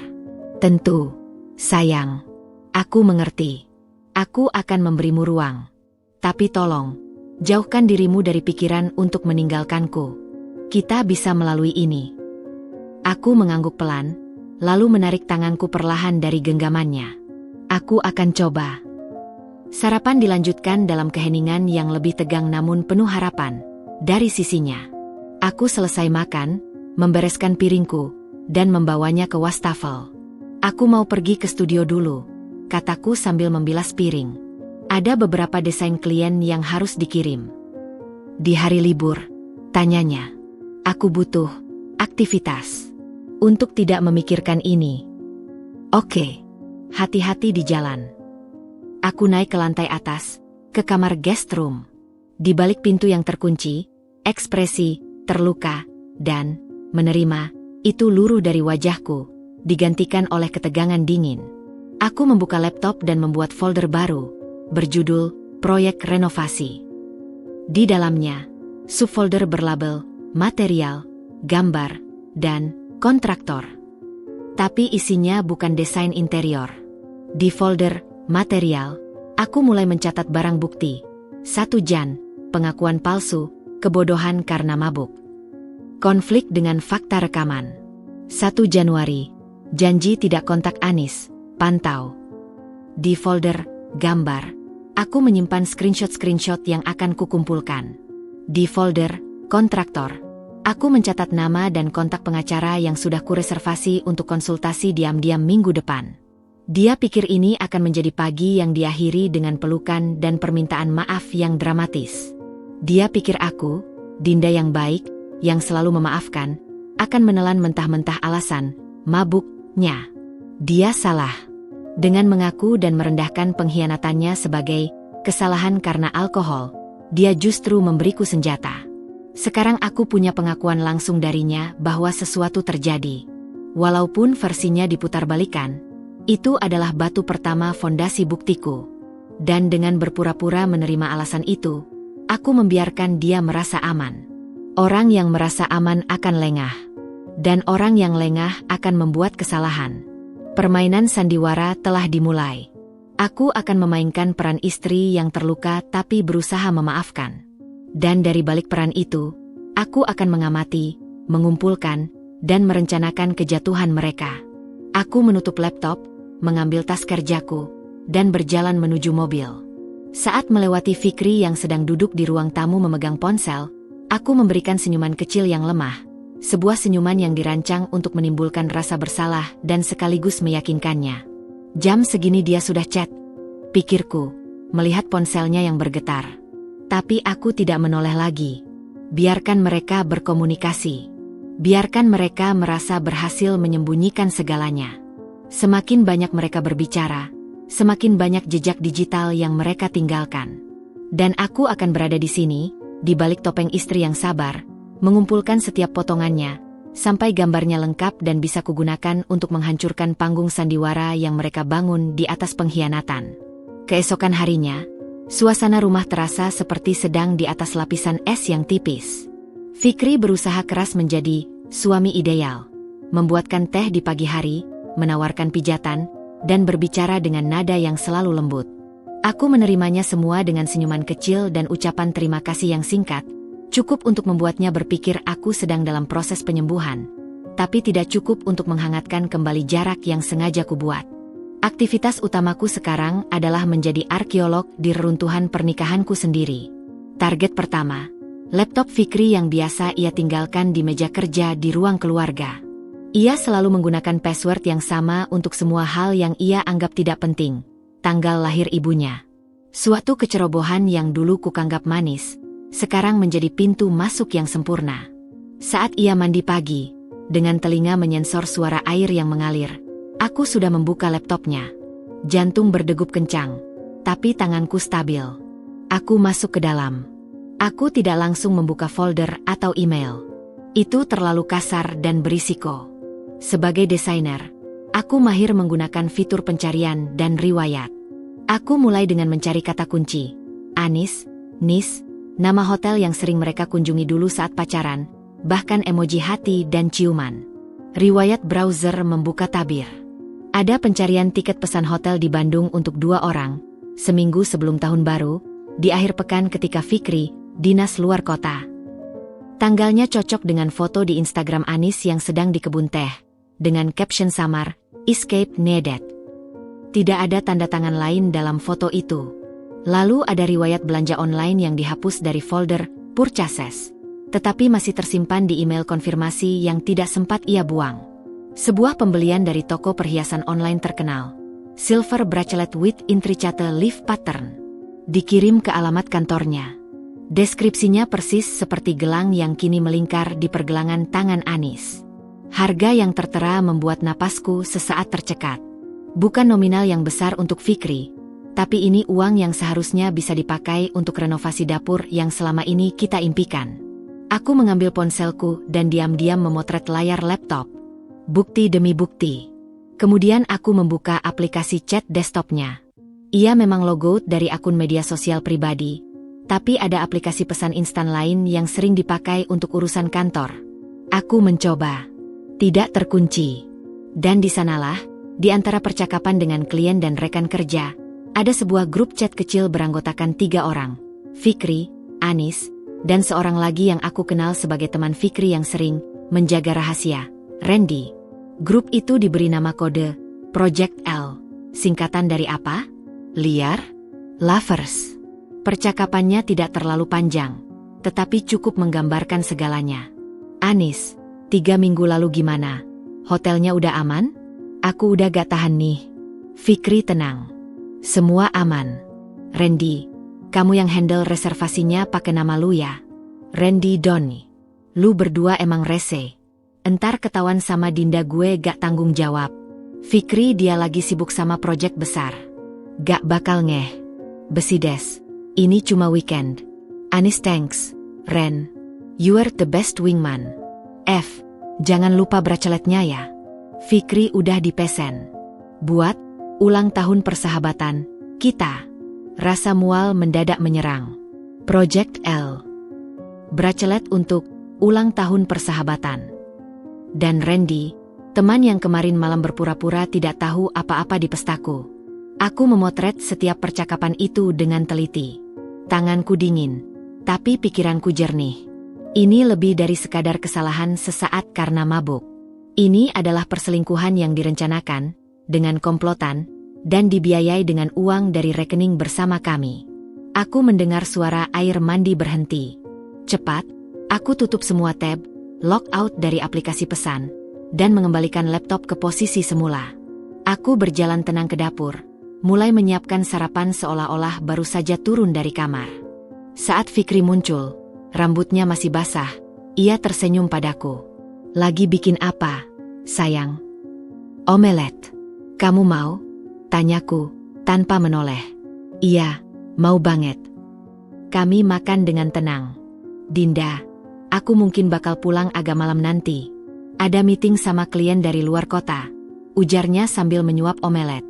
Tentu, sayang. Aku mengerti. Aku akan memberimu ruang. Tapi tolong, jauhkan dirimu dari pikiran untuk meninggalkanku. Kita bisa melalui ini. Aku mengangguk pelan, lalu menarik tanganku perlahan dari genggamannya. Aku akan coba. Sarapan dilanjutkan dalam keheningan yang lebih tegang namun penuh harapan. Dari sisinya, aku selesai makan, membereskan piringku, dan membawanya ke wastafel. Aku mau pergi ke studio dulu, kataku sambil membilas piring. Ada beberapa desain klien yang harus dikirim. Di hari libur, tanyanya. Aku butuh aktivitas. Untuk tidak memikirkan ini. Oke, hati-hati di jalan. Aku naik ke lantai atas, ke kamar guest room. Di balik pintu yang terkunci, ekspresi, terluka, dan menerima, itu luruh dari wajahku, digantikan oleh ketegangan dingin. Aku membuka laptop dan membuat folder baru, berjudul Proyek Renovasi. Di dalamnya, subfolder berlabel Material, Gambar, dan Kontraktor. Tapi isinya bukan desain interior. Di folder Material, aku mulai mencatat barang bukti. 1 Jan, pengakuan palsu, kebodohan karena mabuk. Konflik dengan fakta rekaman. 1 Januari, janji tidak kontak Anis, pantau. Di folder Gambar, aku menyimpan screenshot-screenshot yang akan kukumpulkan. Di folder kontraktor, aku mencatat nama dan kontak pengacara yang sudah kureservasi untuk konsultasi diam-diam minggu depan. Dia pikir ini akan menjadi pagi yang diakhiri dengan pelukan dan permintaan maaf yang dramatis. Dia pikir aku, Dinda yang baik, yang selalu memaafkan, akan menelan mentah-mentah alasan mabuknya. Dia salah. Dengan mengaku dan merendahkan pengkhianatannya sebagai kesalahan karena alkohol, dia justru memberiku senjata. Sekarang aku punya pengakuan langsung darinya bahwa sesuatu terjadi. Walaupun versinya diputarbalikan, itu adalah batu pertama fondasi buktiku. Dan dengan berpura-pura menerima alasan itu, aku membiarkan dia merasa aman. Orang yang merasa aman akan lengah. Dan orang yang lengah akan membuat kesalahan. Permainan sandiwara telah dimulai. Aku akan memainkan peran istri yang terluka tapi berusaha memaafkan. Dan dari balik peran itu, aku akan mengamati, mengumpulkan, dan merencanakan kejatuhan mereka. Aku menutup laptop, mengambil tas kerjaku, dan berjalan menuju mobil. Saat melewati Fikri yang sedang duduk di ruang tamu memegang ponsel, aku memberikan senyuman kecil yang lemah. Sebuah senyuman yang dirancang untuk menimbulkan rasa bersalah dan sekaligus meyakinkannya. Jam segini dia sudah chat, pikirku, melihat ponselnya yang bergetar. Tapi aku tidak menoleh lagi. Biarkan mereka berkomunikasi. Biarkan mereka merasa berhasil menyembunyikan segalanya. Semakin banyak mereka berbicara, semakin banyak jejak digital yang mereka tinggalkan. Dan aku akan berada di sini, di balik topeng istri yang sabar, mengumpulkan setiap potongannya, sampai gambarnya lengkap dan bisa kugunakan untuk menghancurkan panggung sandiwara yang mereka bangun di atas pengkhianatan. Keesokan harinya, suasana rumah terasa seperti sedang di atas lapisan es yang tipis. Fikri berusaha keras menjadi suami ideal, membuatkan teh di pagi hari, menawarkan pijatan, dan berbicara dengan nada yang selalu lembut. Aku menerimanya semua dengan senyuman kecil dan ucapan terima kasih yang singkat, cukup untuk membuatnya berpikir aku sedang dalam proses penyembuhan, tapi tidak cukup untuk menghangatkan kembali jarak yang sengaja kubuat. Aktivitas utamaku sekarang adalah menjadi arkeolog di reruntuhan pernikahanku sendiri. Target pertama, laptop Fikri yang biasa ia tinggalkan di meja kerja di ruang keluarga. Ia selalu menggunakan password yang sama untuk semua hal yang ia anggap tidak penting. Tanggal lahir ibunya. Suatu kecerobohan yang dulu kuanggap manis, sekarang menjadi pintu masuk yang sempurna. Saat ia mandi pagi, dengan telinga menyensor suara air yang mengalir, aku sudah membuka laptopnya. Jantung berdegup kencang, tapi tanganku stabil. Aku masuk ke dalam. Aku tidak langsung membuka folder atau email. Itu terlalu kasar dan berisiko. Sebagai desainer, aku mahir menggunakan fitur pencarian dan riwayat. Aku mulai dengan mencari kata kunci. Anis, Nis, nama hotel yang sering mereka kunjungi dulu saat pacaran, bahkan emoji hati dan ciuman. Riwayat browser membuka tabir. Ada pencarian tiket pesan hotel di Bandung untuk 2 orang, seminggu sebelum tahun baru, di akhir pekan ketika Fikri, dinas luar kota. Tanggalnya cocok dengan foto di Instagram Anis yang sedang di kebun teh, dengan caption samar, escape needed. Tidak ada tanda tangan lain dalam foto itu. Lalu ada riwayat belanja online yang dihapus dari folder purchases, tetapi masih tersimpan di email konfirmasi yang tidak sempat ia buang. Sebuah pembelian dari toko perhiasan online terkenal, silver bracelet with intricate leaf pattern, dikirim ke alamat kantornya. Deskripsinya persis seperti gelang yang kini melingkar di pergelangan tangan Anis. Harga yang tertera membuat napasku sesaat tercekat. Bukan nominal yang besar untuk Fikri, tapi ini uang yang seharusnya bisa dipakai untuk renovasi dapur yang selama ini kita impikan. Aku mengambil ponselku dan diam-diam memotret layar laptop. Bukti demi bukti. Kemudian aku membuka aplikasi chat desktopnya. Ia memang logout dari akun media sosial pribadi, tapi ada aplikasi pesan instan lain yang sering dipakai untuk urusan kantor. Aku mencoba. Tidak terkunci. Dan di sanalah, di antara percakapan dengan klien dan rekan kerja, ada sebuah grup chat kecil beranggotakan 3 orang. Fikri, Anis, dan seorang lagi yang aku kenal sebagai teman Fikri yang sering menjaga rahasia, Randy. Grup itu diberi nama kode Project L. Singkatan dari apa? Liar? Lovers. Percakapannya tidak terlalu panjang. tetapi cukup menggambarkan segalanya. Anis, 3 minggu lalu gimana? Hotelnya udah aman? Aku udah gak tahan nih. Fikri tenang. Semua aman. Randy, kamu yang handle reservasinya pakai nama lu ya? Randy Doni. Lu berdua emang rese. Entar ketahuan sama Dinda gue gak tanggung jawab. Fikri dia lagi sibuk sama proyek besar. Gak bakal ngeh. Besides, ini cuma weekend. Anis thanks, Ren. You are the best wingman. F, jangan lupa braceletnya ya. Fikri udah dipesen. Buat ulang tahun persahabatan kita. Rasa mual mendadak menyerang. Project L. Bracelet untuk ulang tahun persahabatan. Dan Randy, teman yang kemarin malam berpura-pura tidak tahu apa-apa di pestaku. Aku memotret setiap percakapan itu dengan teliti. Tanganku dingin, tapi pikiranku jernih. Ini lebih dari sekadar kesalahan sesaat karena mabuk. Ini adalah perselingkuhan yang direncanakan, dengan komplotan, dan dibiayai dengan uang dari rekening bersama kami. Aku mendengar suara air mandi berhenti. Cepat, aku tutup semua tab, log out dari aplikasi pesan, dan mengembalikan laptop ke posisi semula. Aku berjalan tenang ke dapur, mulai menyiapkan sarapan seolah-olah baru saja turun dari kamar. Saat Fikri muncul, rambutnya masih basah, ia tersenyum padaku. Lagi bikin apa, sayang? Omelet. Kamu mau? Tanyaku, tanpa menoleh. Iya, mau banget. Kami makan dengan tenang. Dinda, aku mungkin bakal pulang agak malam nanti. Ada meeting sama klien dari luar kota, ujarnya sambil menyuap omelet.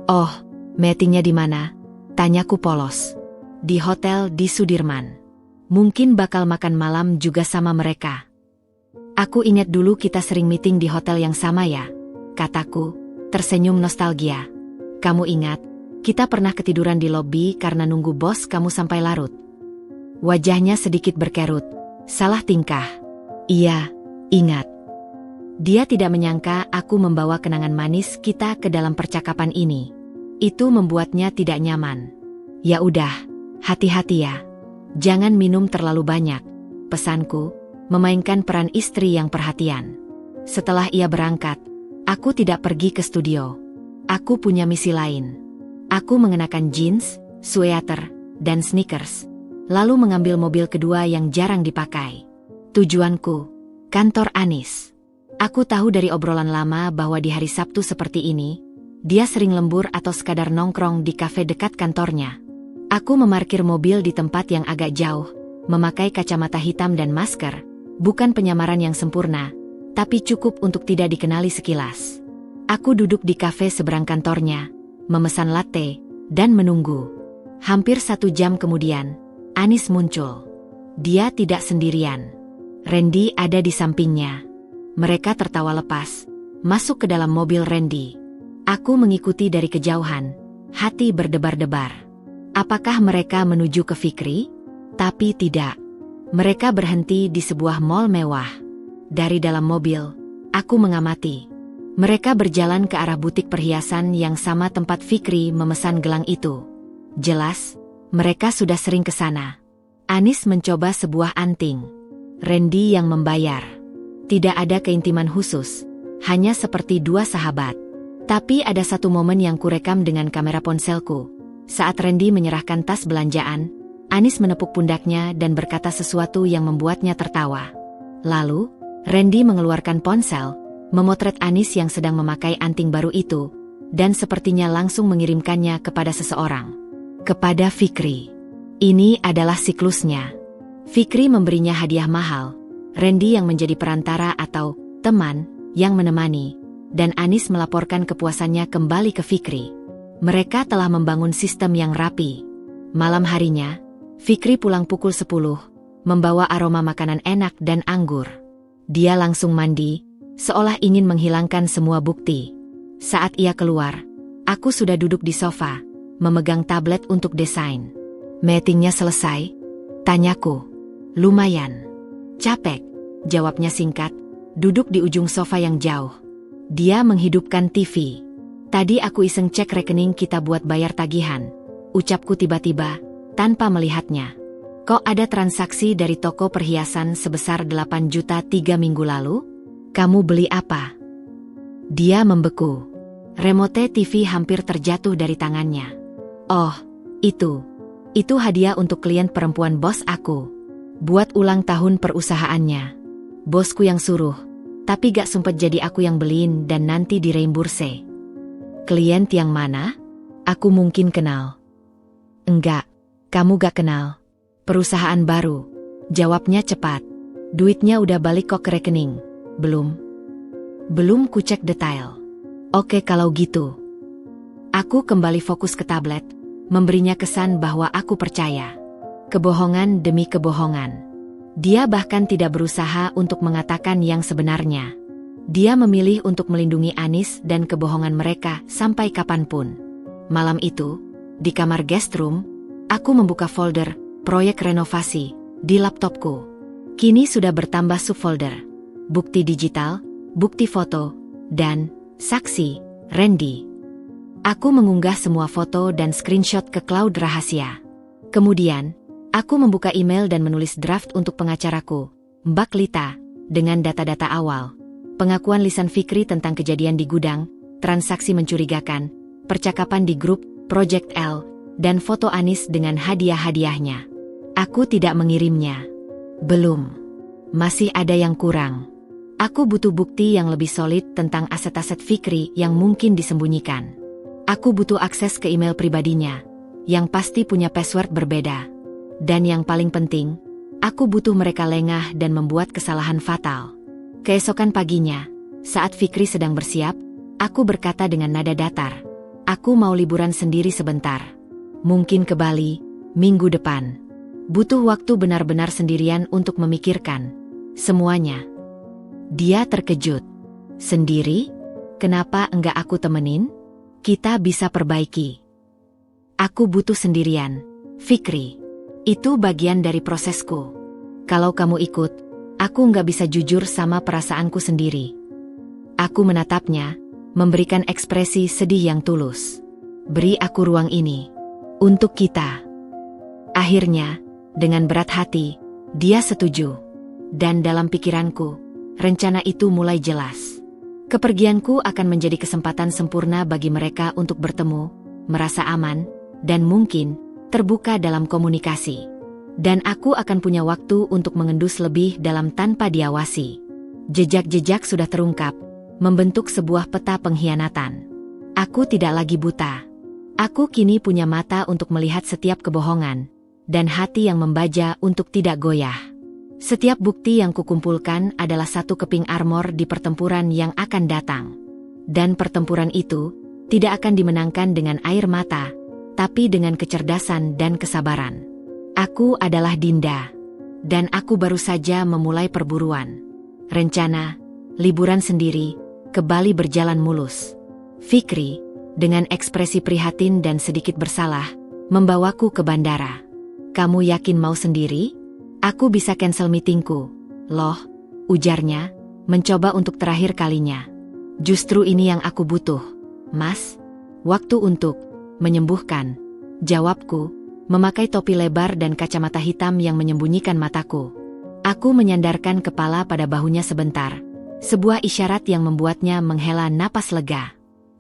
Oh, meetingnya di mana? Tanyaku polos. Di hotel di Sudirman. Mungkin bakal makan malam juga sama mereka. Aku ingat dulu kita sering meeting di hotel yang sama ya, kataku, tersenyum nostalgia. Kamu ingat, kita pernah ketiduran di lobi karena nunggu bos kamu sampai larut. Wajahnya sedikit berkerut. Salah tingkah. Iya, ingat. Dia tidak menyangka aku membawa kenangan manis kita ke dalam percakapan ini. Itu membuatnya tidak nyaman. Ya udah, hati-hati ya. Jangan minum terlalu banyak, pesanku, memainkan peran istri yang perhatian. Setelah ia berangkat, aku tidak pergi ke studio. Aku punya misi lain. Aku mengenakan jeans, sweater, dan sneakers, lalu mengambil mobil kedua yang jarang dipakai. Tujuanku, kantor Anis. Aku tahu dari obrolan lama bahwa di hari Sabtu seperti ini, dia sering lembur atau sekadar nongkrong di kafe dekat kantornya. Aku memarkir mobil di tempat yang agak jauh, memakai kacamata hitam dan masker, bukan penyamaran yang sempurna, tapi cukup untuk tidak dikenali sekilas. Aku duduk di kafe seberang kantornya, memesan latte, dan menunggu. Hampir 1 jam kemudian, Anis muncul. Dia tidak sendirian. Randy ada di sampingnya. Mereka tertawa lepas, masuk ke dalam mobil Randy. Aku mengikuti dari kejauhan, hati berdebar-debar. Apakah mereka menuju ke Fikri? Tapi tidak. Mereka berhenti di sebuah mall mewah. Dari dalam mobil, aku mengamati. Mereka berjalan ke arah butik perhiasan yang sama tempat Fikri memesan gelang itu. Jelas, mereka sudah sering ke sana. Anis mencoba sebuah anting. Randy yang membayar. Tidak ada keintiman khusus, hanya seperti dua sahabat. Tapi ada satu momen yang kurekam dengan kamera ponselku. Saat Randy menyerahkan tas belanjaan, Anis menepuk pundaknya dan berkata sesuatu yang membuatnya tertawa. Lalu, Randy mengeluarkan ponsel, memotret Anis yang sedang memakai anting baru itu, dan sepertinya langsung mengirimkannya kepada seseorang. Kepada Fikri. Ini adalah siklusnya. Fikri memberinya hadiah mahal, Randy yang menjadi perantara atau teman yang menemani, dan Anis melaporkan kepuasannya kembali ke Fikri. Mereka telah membangun sistem yang rapi. Malam harinya, Fikri pulang pukul 10, membawa aroma makanan enak dan anggur. Dia langsung mandi, seolah ingin menghilangkan semua bukti. Saat ia keluar, aku sudah duduk di sofa, memegang tablet untuk desain. Meetingnya selesai? Tanyaku. Lumayan. Capek, jawabnya singkat, duduk di ujung sofa yang jauh. Dia menghidupkan TV. Tadi aku iseng cek rekening kita buat bayar tagihan, ucapku tiba-tiba, tanpa melihatnya. Kok ada transaksi dari toko perhiasan sebesar 8 juta 3 minggu lalu? Kamu beli apa? Dia membeku. Remote TV hampir terjatuh dari tangannya. Oh, itu hadiah untuk klien perempuan bos aku. Buat ulang tahun perusahaannya. Bosku yang suruh, tapi gak sempet jadi aku yang beliin dan nanti direimburse. Klien yang mana? Aku mungkin kenal. Enggak, kamu gak kenal. Perusahaan baru. Jawabnya cepat. Duitnya udah balik kok ke rekening. Belum? Belum ku cek detail. Oke kalau gitu. Aku kembali fokus ke tablet, memberinya kesan bahwa aku percaya. Kebohongan demi kebohongan. Dia bahkan tidak berusaha untuk mengatakan yang sebenarnya. Dia memilih untuk melindungi Anis dan kebohongan mereka sampai kapanpun. Malam itu, di kamar guest room, aku membuka folder proyek renovasi di laptopku. Kini sudah bertambah subfolder. Bukti digital, bukti foto, dan saksi, Randy. Aku mengunggah semua foto dan screenshot ke cloud rahasia. Kemudian, aku membuka email dan menulis draft untuk pengacaraku, Mbak Lita, dengan data-data awal. Pengakuan lisan Fikri tentang kejadian di gudang, transaksi mencurigakan, percakapan di grup, Project L, dan foto Anis dengan hadiah-hadiahnya. Aku tidak mengirimnya. Belum. Masih ada yang kurang. Aku butuh bukti yang lebih solid tentang aset-aset Fikri yang mungkin disembunyikan. Aku butuh akses ke email pribadinya, yang pasti punya password berbeda. Dan yang paling penting, aku butuh mereka lengah dan membuat kesalahan fatal. Keesokan paginya, saat Fikri sedang bersiap, aku berkata dengan nada datar, aku mau liburan sendiri sebentar. Mungkin ke Bali, minggu depan. Butuh waktu benar-benar sendirian untuk memikirkan semuanya. Dia terkejut. Sendiri? Kenapa enggak aku temenin? Kita bisa perbaiki. Aku butuh sendirian, Fikri. Itu bagian dari prosesku. Kalau kamu ikut, aku enggak bisa jujur sama perasaanku sendiri. Aku menatapnya, memberikan ekspresi sedih yang tulus. Beri aku ruang ini. Untuk kita. Akhirnya, dengan berat hati, dia setuju. Dan dalam pikiranku, rencana itu mulai jelas. Kepergianku akan menjadi kesempatan sempurna bagi mereka untuk bertemu, merasa aman, dan mungkin terbuka dalam komunikasi. Dan aku akan punya waktu untuk mengendus lebih dalam tanpa diawasi. Jejak-jejak sudah terungkap, membentuk sebuah peta pengkhianatan. Aku tidak lagi buta. Aku kini punya mata untuk melihat setiap kebohongan, dan hati yang membaja untuk tidak goyah. Setiap bukti yang kukumpulkan adalah satu keping armor di pertempuran yang akan datang. Dan pertempuran itu tidak akan dimenangkan dengan air mata, tapi dengan kecerdasan dan kesabaran. Aku adalah Dinda. Dan aku baru saja memulai perburuan. Rencana, liburan sendiri, ke Bali berjalan mulus. Fikri, dengan ekspresi prihatin dan sedikit bersalah, membawaku ke bandara. Kamu yakin mau sendiri? Aku bisa cancel meetingku. Loh, ujarnya, mencoba untuk terakhir kalinya. Justru ini yang aku butuh, Mas. Waktu untuk menyembuhkan. Jawabku, memakai topi lebar dan kacamata hitam yang menyembunyikan mataku. Aku menyandarkan kepala pada bahunya sebentar. Sebuah isyarat yang membuatnya menghela napas lega.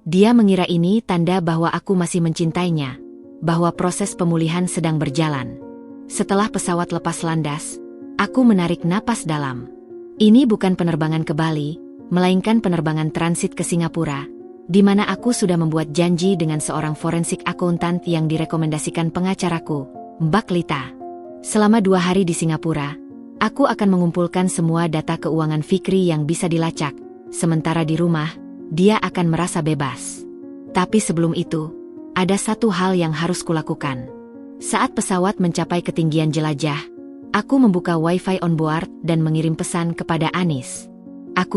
Dia mengira ini tanda bahwa aku masih mencintainya, bahwa proses pemulihan sedang berjalan. Setelah pesawat lepas landas, aku menarik napas dalam. Ini bukan penerbangan ke Bali, melainkan penerbangan transit ke Singapura, di mana aku sudah membuat janji dengan seorang forensik akuntan yang direkomendasikan pengacaraku, Mbak Lita. Selama 2 hari di Singapura, aku akan mengumpulkan semua data keuangan Fikri yang bisa dilacak, sementara di rumah, dia akan merasa bebas. Tapi sebelum itu, ada satu hal yang harus kulakukan. Saat pesawat mencapai ketinggian jelajah, aku membuka wifi on board dan mengirim pesan kepada Anis.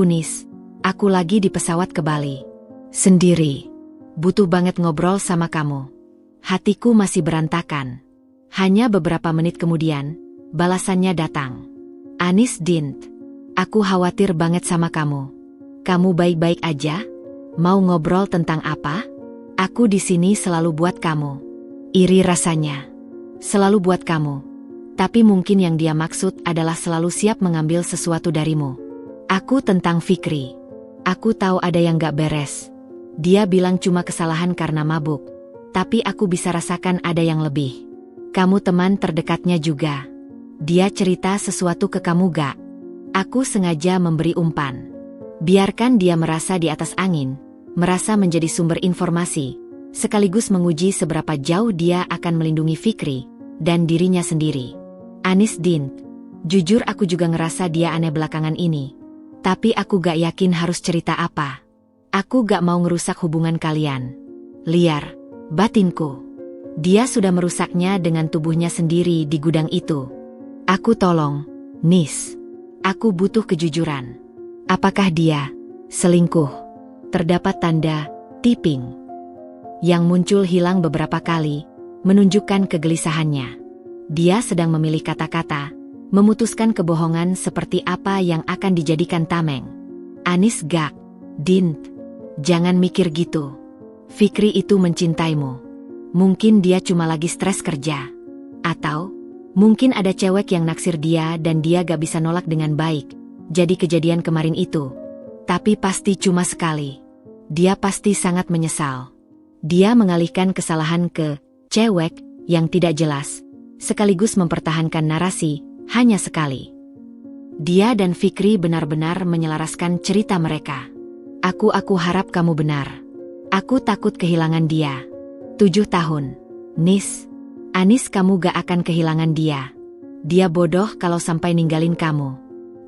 Nis, aku lagi di pesawat ke Bali. Sendiri. Butuh banget ngobrol sama kamu. Hatiku masih berantakan. Hanya beberapa menit kemudian, balasannya datang. Anis Dint, aku khawatir banget sama kamu. Kamu baik-baik aja? Mau ngobrol tentang apa? Aku di sini selalu buat kamu. Iri rasanya. Selalu buat kamu. Tapi mungkin yang dia maksud adalah selalu siap mengambil sesuatu darimu. Aku tentang Fikri. Aku tahu ada yang gak beres. Dia bilang cuma kesalahan karena mabuk. Tapi aku bisa rasakan ada yang lebih. Kamu teman terdekatnya juga. Dia cerita sesuatu ke kamu gak? Aku sengaja memberi umpan. Biarkan dia merasa di atas angin, merasa menjadi sumber informasi, sekaligus menguji seberapa jauh dia akan melindungi Fikri dan dirinya sendiri. Anis Dint, jujur aku juga ngerasa dia aneh belakangan ini. Tapi aku gak yakin harus cerita apa. Aku gak mau ngerusak hubungan kalian. Liar, batinku. Dia sudah merusaknya dengan tubuhnya sendiri di gudang itu. Aku tolong, Nis. Aku butuh kejujuran. Apakah dia selingkuh? Terdapat tanda tipping yang muncul hilang beberapa kali, menunjukkan kegelisahannya. Dia sedang memilih kata-kata, memutuskan kebohongan seperti apa yang akan dijadikan tameng. Anis gak, Dint, jangan mikir gitu. Fikri itu mencintaimu. Mungkin dia cuma lagi stres kerja. Atau, mungkin ada cewek yang naksir dia dan dia gak bisa nolak dengan baik. Jadi kejadian kemarin itu. Tapi pasti cuma sekali. Dia pasti sangat menyesal. Dia mengalihkan kesalahan ke cewek yang tidak jelas, sekaligus mempertahankan narasi hanya sekali. Dia dan Fikri benar-benar menyelaraskan cerita mereka. Aku harap kamu benar. Aku takut kehilangan dia. 7 tahun. Nis. Anis, kamu gak akan kehilangan dia. Dia bodoh kalau sampai ninggalin kamu.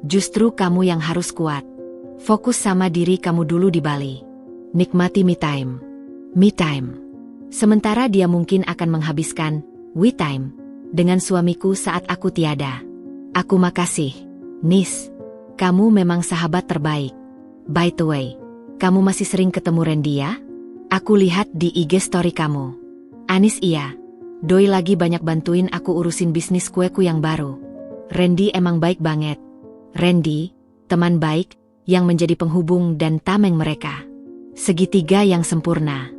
Justru kamu yang harus kuat. Fokus sama diri kamu dulu di Bali. Nikmati me time. Me time. Sementara dia mungkin akan menghabiskan we time dengan suamiku saat aku tiada. Aku makasih, Nis. Kamu memang sahabat terbaik. By the way, kamu masih sering ketemu Randy ya? Aku lihat di IG story kamu. Anis, iya. Doi lagi banyak bantuin aku urusin bisnis kueku yang baru. Randy emang baik banget. Randy, teman baik, yang menjadi penghubung dan tameng mereka. Segitiga yang sempurna.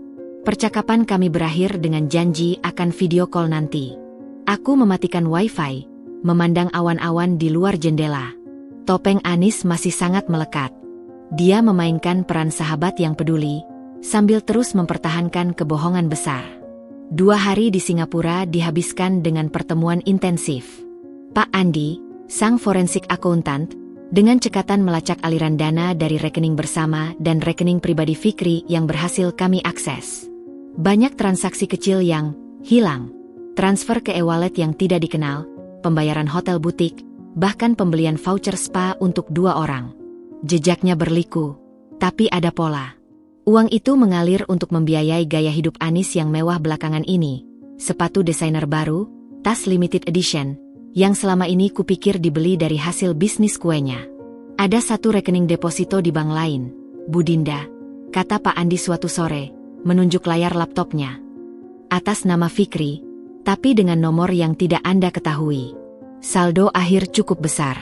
Percakapan kami berakhir dengan janji akan video call nanti. Aku mematikan wifi, memandang awan-awan di luar jendela. Topeng Anis masih sangat melekat. Dia memainkan peran sahabat yang peduli, sambil terus mempertahankan kebohongan besar. 2 hari di Singapura dihabiskan dengan pertemuan intensif. Pak Andi, sang forensik akuntan, dengan cekatan melacak aliran dana dari rekening bersama dan rekening pribadi Fikri yang berhasil kami akses. Banyak transaksi kecil yang hilang, transfer ke e-wallet yang tidak dikenal, pembayaran hotel butik, bahkan pembelian voucher spa untuk 2 orang. Jejaknya berliku, tapi ada pola. Uang itu mengalir untuk membiayai gaya hidup Anis yang mewah belakangan ini, sepatu desainer baru, tas limited edition, yang selama ini kupikir dibeli dari hasil bisnis kuenya. Ada 1 rekening deposito di bank lain, Bu Dinda, kata Pak Andi suatu sore, menunjuk layar laptopnya. Atas nama Fikri, tapi dengan nomor yang tidak Anda ketahui. Saldo akhir cukup besar.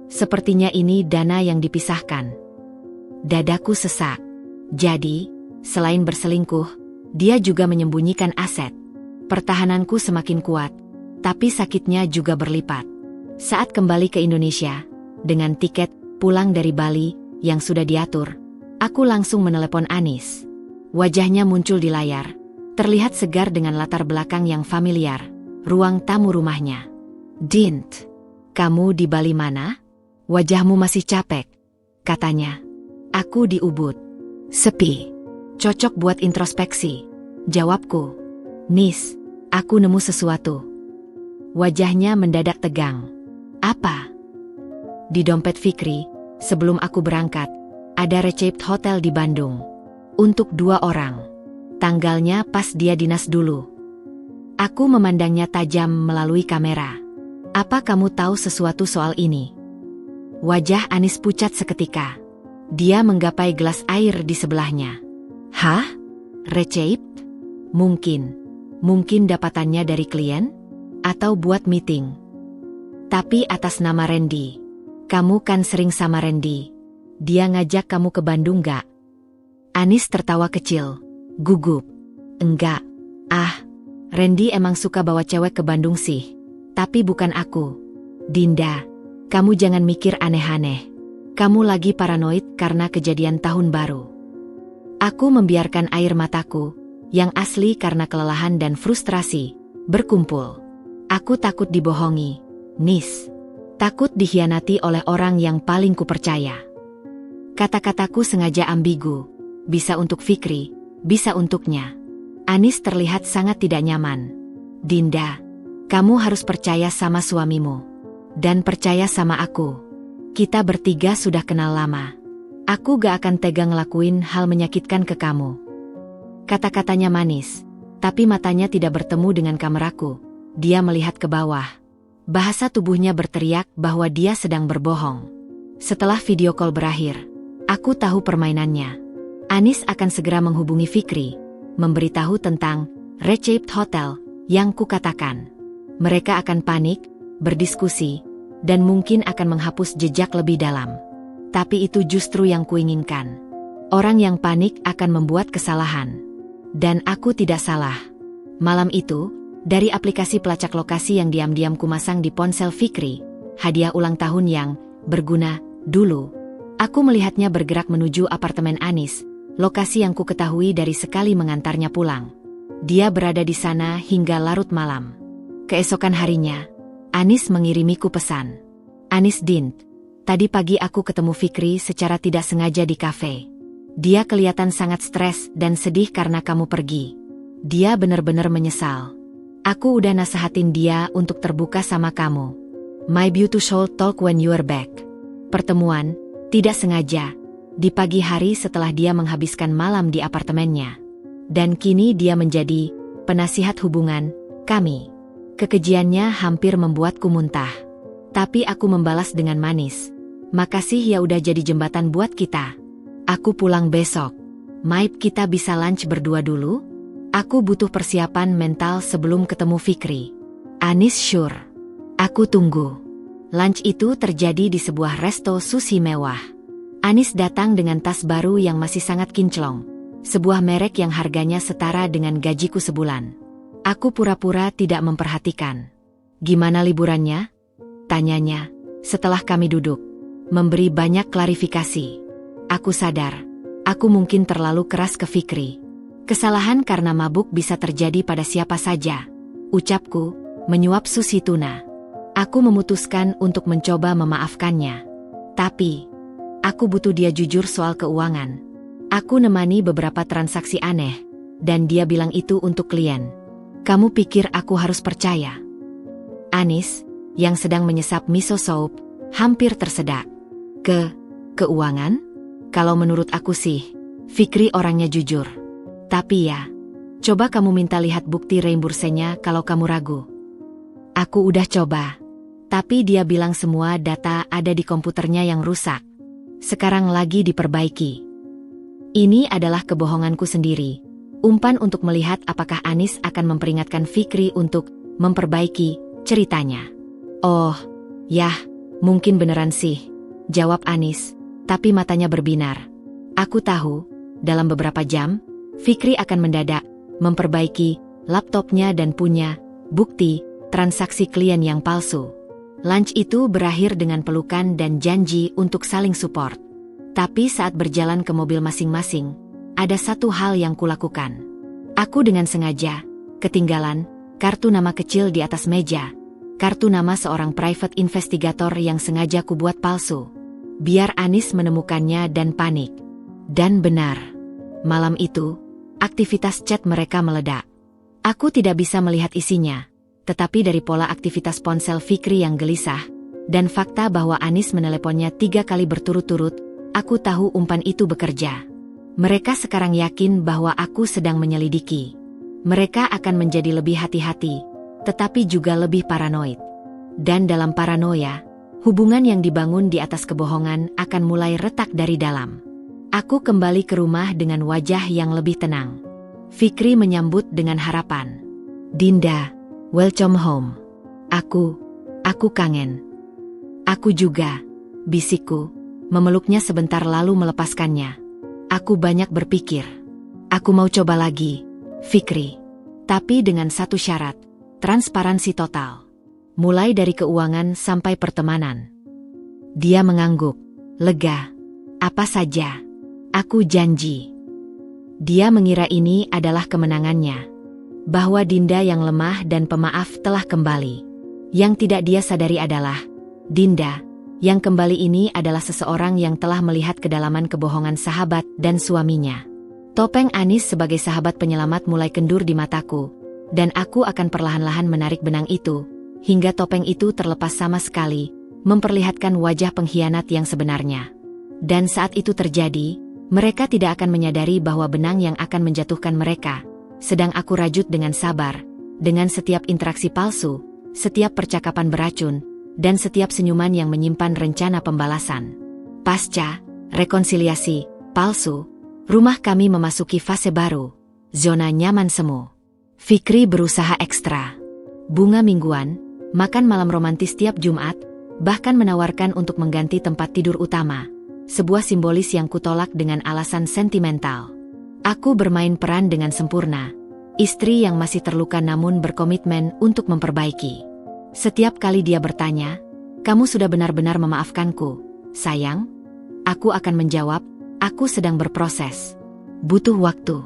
Sepertinya ini dana yang dipisahkan. Dadaku sesak. Jadi, selain berselingkuh, dia juga menyembunyikan aset. Pertahananku semakin kuat, tapi sakitnya juga berlipat. Saat kembali ke Indonesia, dengan tiket pulang dari Bali yang sudah diatur, aku langsung menelepon Anis. Wajahnya muncul di layar, terlihat segar dengan latar belakang yang familiar, ruang tamu rumahnya. Dint, kamu di Bali mana? Wajahmu masih capek, katanya. Aku di Ubud. Sepi. Cocok buat introspeksi. Jawabku. Nis, aku nemu sesuatu. Wajahnya mendadak tegang. Apa? Di dompet Fikri, sebelum aku berangkat, ada receipt hotel di Bandung. Untuk 2 orang. Tanggalnya pas dia dinas dulu. Aku memandangnya tajam melalui kamera. Apa kamu tahu sesuatu soal ini? Wajah Anis pucat seketika. Dia menggapai gelas air di sebelahnya. Hah? Receipt? Mungkin dapatannya dari klien? Atau buat meeting? Tapi atas nama Randy. Kamu kan sering sama Randy. Dia ngajak kamu ke Bandung gak? Anis tertawa kecil. Gugup. Enggak. Randy emang suka bawa cewek ke Bandung sih. Tapi bukan aku. Dinda, kamu jangan mikir aneh-aneh. Kamu lagi paranoid karena kejadian tahun baru. Aku membiarkan air mataku, yang asli karena kelelahan dan frustrasi, berkumpul. Aku takut dibohongi, Nis. Takut dikhianati oleh orang yang paling kupercaya. Kata-kataku sengaja ambigu. Bisa untuk Fikri, bisa untuknya. Anis terlihat sangat tidak nyaman. Dinda, kamu harus percaya sama suamimu. Dan percaya sama aku. Kita bertiga sudah kenal lama. Aku gak akan tega ngelakuin hal menyakitkan ke kamu. Kata-katanya manis, tapi matanya tidak bertemu dengan kameraku. Dia melihat ke bawah. Bahasa tubuhnya berteriak bahwa dia sedang berbohong. Setelah video call berakhir, aku tahu permainannya. Anis akan segera menghubungi Fikri, memberitahu tentang Received Hotel yang kukatakan. Mereka akan panik, berdiskusi, dan mungkin akan menghapus jejak lebih dalam. Tapi itu justru yang kuinginkan. Orang yang panik akan membuat kesalahan. Dan aku tidak salah. Malam itu, dari aplikasi pelacak lokasi yang diam-diam kumasang di ponsel Fikri, hadiah ulang tahun yang berguna dulu. Aku melihatnya bergerak menuju apartemen Anis, lokasi yang ku ketahui dari sekali mengantarnya pulang. Dia berada di sana hingga larut malam. Keesokan harinya, Anis mengirimiku pesan. Anis Dint, tadi pagi aku ketemu Fikri secara tidak sengaja di kafe. Dia kelihatan sangat stres dan sedih karena kamu pergi. Dia benar-benar menyesal. Aku udah nasehatin dia untuk terbuka sama kamu. My beautiful talk when you're back. Pertemuan, tidak sengaja, di pagi hari setelah dia menghabiskan malam di apartemennya. Dan kini dia menjadi penasihat hubungan kami. Kekejiannya hampir membuatku muntah. Tapi aku membalas dengan manis. Makasih ya udah jadi jembatan buat kita. Aku pulang besok. Maip kita bisa lunch berdua dulu? Aku butuh persiapan mental sebelum ketemu Fikri. Anis sure. Aku tunggu. Lunch itu terjadi di sebuah resto sushi mewah. Anis datang dengan tas baru yang masih sangat kinclong. Sebuah merek yang harganya setara dengan gajiku sebulan. Aku pura-pura tidak memperhatikan. Gimana liburannya? Tanyanya, setelah kami duduk. Memberi banyak klarifikasi. Aku sadar, aku mungkin terlalu keras ke Fikri. Kesalahan karena mabuk bisa terjadi pada siapa saja. Ucapku, menyuap sushi tuna. Aku memutuskan untuk mencoba memaafkannya. Tapi, aku butuh dia jujur soal keuangan. Aku nemani beberapa transaksi aneh, dan dia bilang itu untuk klien. Kamu pikir aku harus percaya? Anis, yang sedang menyesap miso soup, hampir tersedak. Keuangan? Kalau menurut aku sih, Fikri orangnya jujur. Tapi ya, coba kamu minta lihat bukti reimbursenya kalau kamu ragu. Aku udah coba. Tapi dia bilang semua data ada di komputernya yang rusak. Sekarang lagi diperbaiki. Ini adalah kebohonganku sendiri. Umpan untuk melihat apakah Anis akan memperingatkan Fikri untuk memperbaiki ceritanya. Oh, yah, mungkin beneran sih. Jawab Anis, tapi matanya berbinar. Aku tahu, dalam beberapa jam, Fikri akan mendadak memperbaiki laptopnya dan punya bukti transaksi klien yang palsu. Lunch itu berakhir dengan pelukan dan janji untuk saling support. Tapi saat berjalan ke mobil masing-masing, ada satu hal yang kulakukan. Aku dengan sengaja ketinggalan kartu nama kecil di atas meja. Kartu nama seorang private investigator yang sengaja kubuat palsu. Biar Anis menemukannya dan panik. Dan benar. Malam itu, aktivitas chat mereka meledak. Aku tidak bisa melihat isinya. Tetapi dari pola aktivitas ponsel Fikri yang gelisah, dan fakta bahwa Anis meneleponnya 3 kali berturut-turut, aku tahu umpan itu bekerja. Mereka sekarang yakin bahwa aku sedang menyelidiki. Mereka akan menjadi lebih hati-hati, tetapi juga lebih paranoid. Dan dalam paranoia, hubungan yang dibangun di atas kebohongan akan mulai retak dari dalam. Aku kembali ke rumah dengan wajah yang lebih tenang. Fikri menyambut dengan harapan. Dinda, welcome home. Aku kangen. Aku juga, bisikku, memeluknya sebentar lalu melepaskannya. Aku banyak berpikir. Aku mau coba lagi, Fikri. Tapi dengan satu syarat. Transparansi total. mulai dari keuangan sampai pertemanan. Dia mengangguk, lega. Apa saja. Aku janji. Dia mengira ini adalah kemenangannya. Bahwa Dinda yang lemah dan pemaaf telah kembali. Yang tidak dia sadari adalah, Dinda, yang kembali ini adalah seseorang yang telah melihat kedalaman kebohongan sahabat dan suaminya. Topeng Anis sebagai sahabat penyelamat mulai kendur di mataku, dan aku akan perlahan-lahan menarik benang itu, hingga topeng itu terlepas sama sekali, memperlihatkan wajah pengkhianat yang sebenarnya. Dan saat itu terjadi, mereka tidak akan menyadari bahwa benang yang akan menjatuhkan mereka, sedang aku rajut dengan sabar, dengan setiap interaksi palsu, setiap percakapan beracun, dan setiap senyuman yang menyimpan rencana pembalasan. Pasca rekonsiliasi palsu, rumah kami memasuki fase baru, zona nyaman semu. Fikri berusaha ekstra. Bunga mingguan, makan malam romantis tiap Jumat, bahkan menawarkan untuk mengganti tempat tidur utama. Sebuah simbolis yang kutolak dengan alasan sentimental. Aku bermain peran dengan sempurna. Istri yang masih terluka namun berkomitmen untuk memperbaiki. Setiap kali dia bertanya, "Kamu sudah benar-benar memaafkanku, sayang?" Aku akan menjawab, "Aku sedang berproses. Butuh waktu."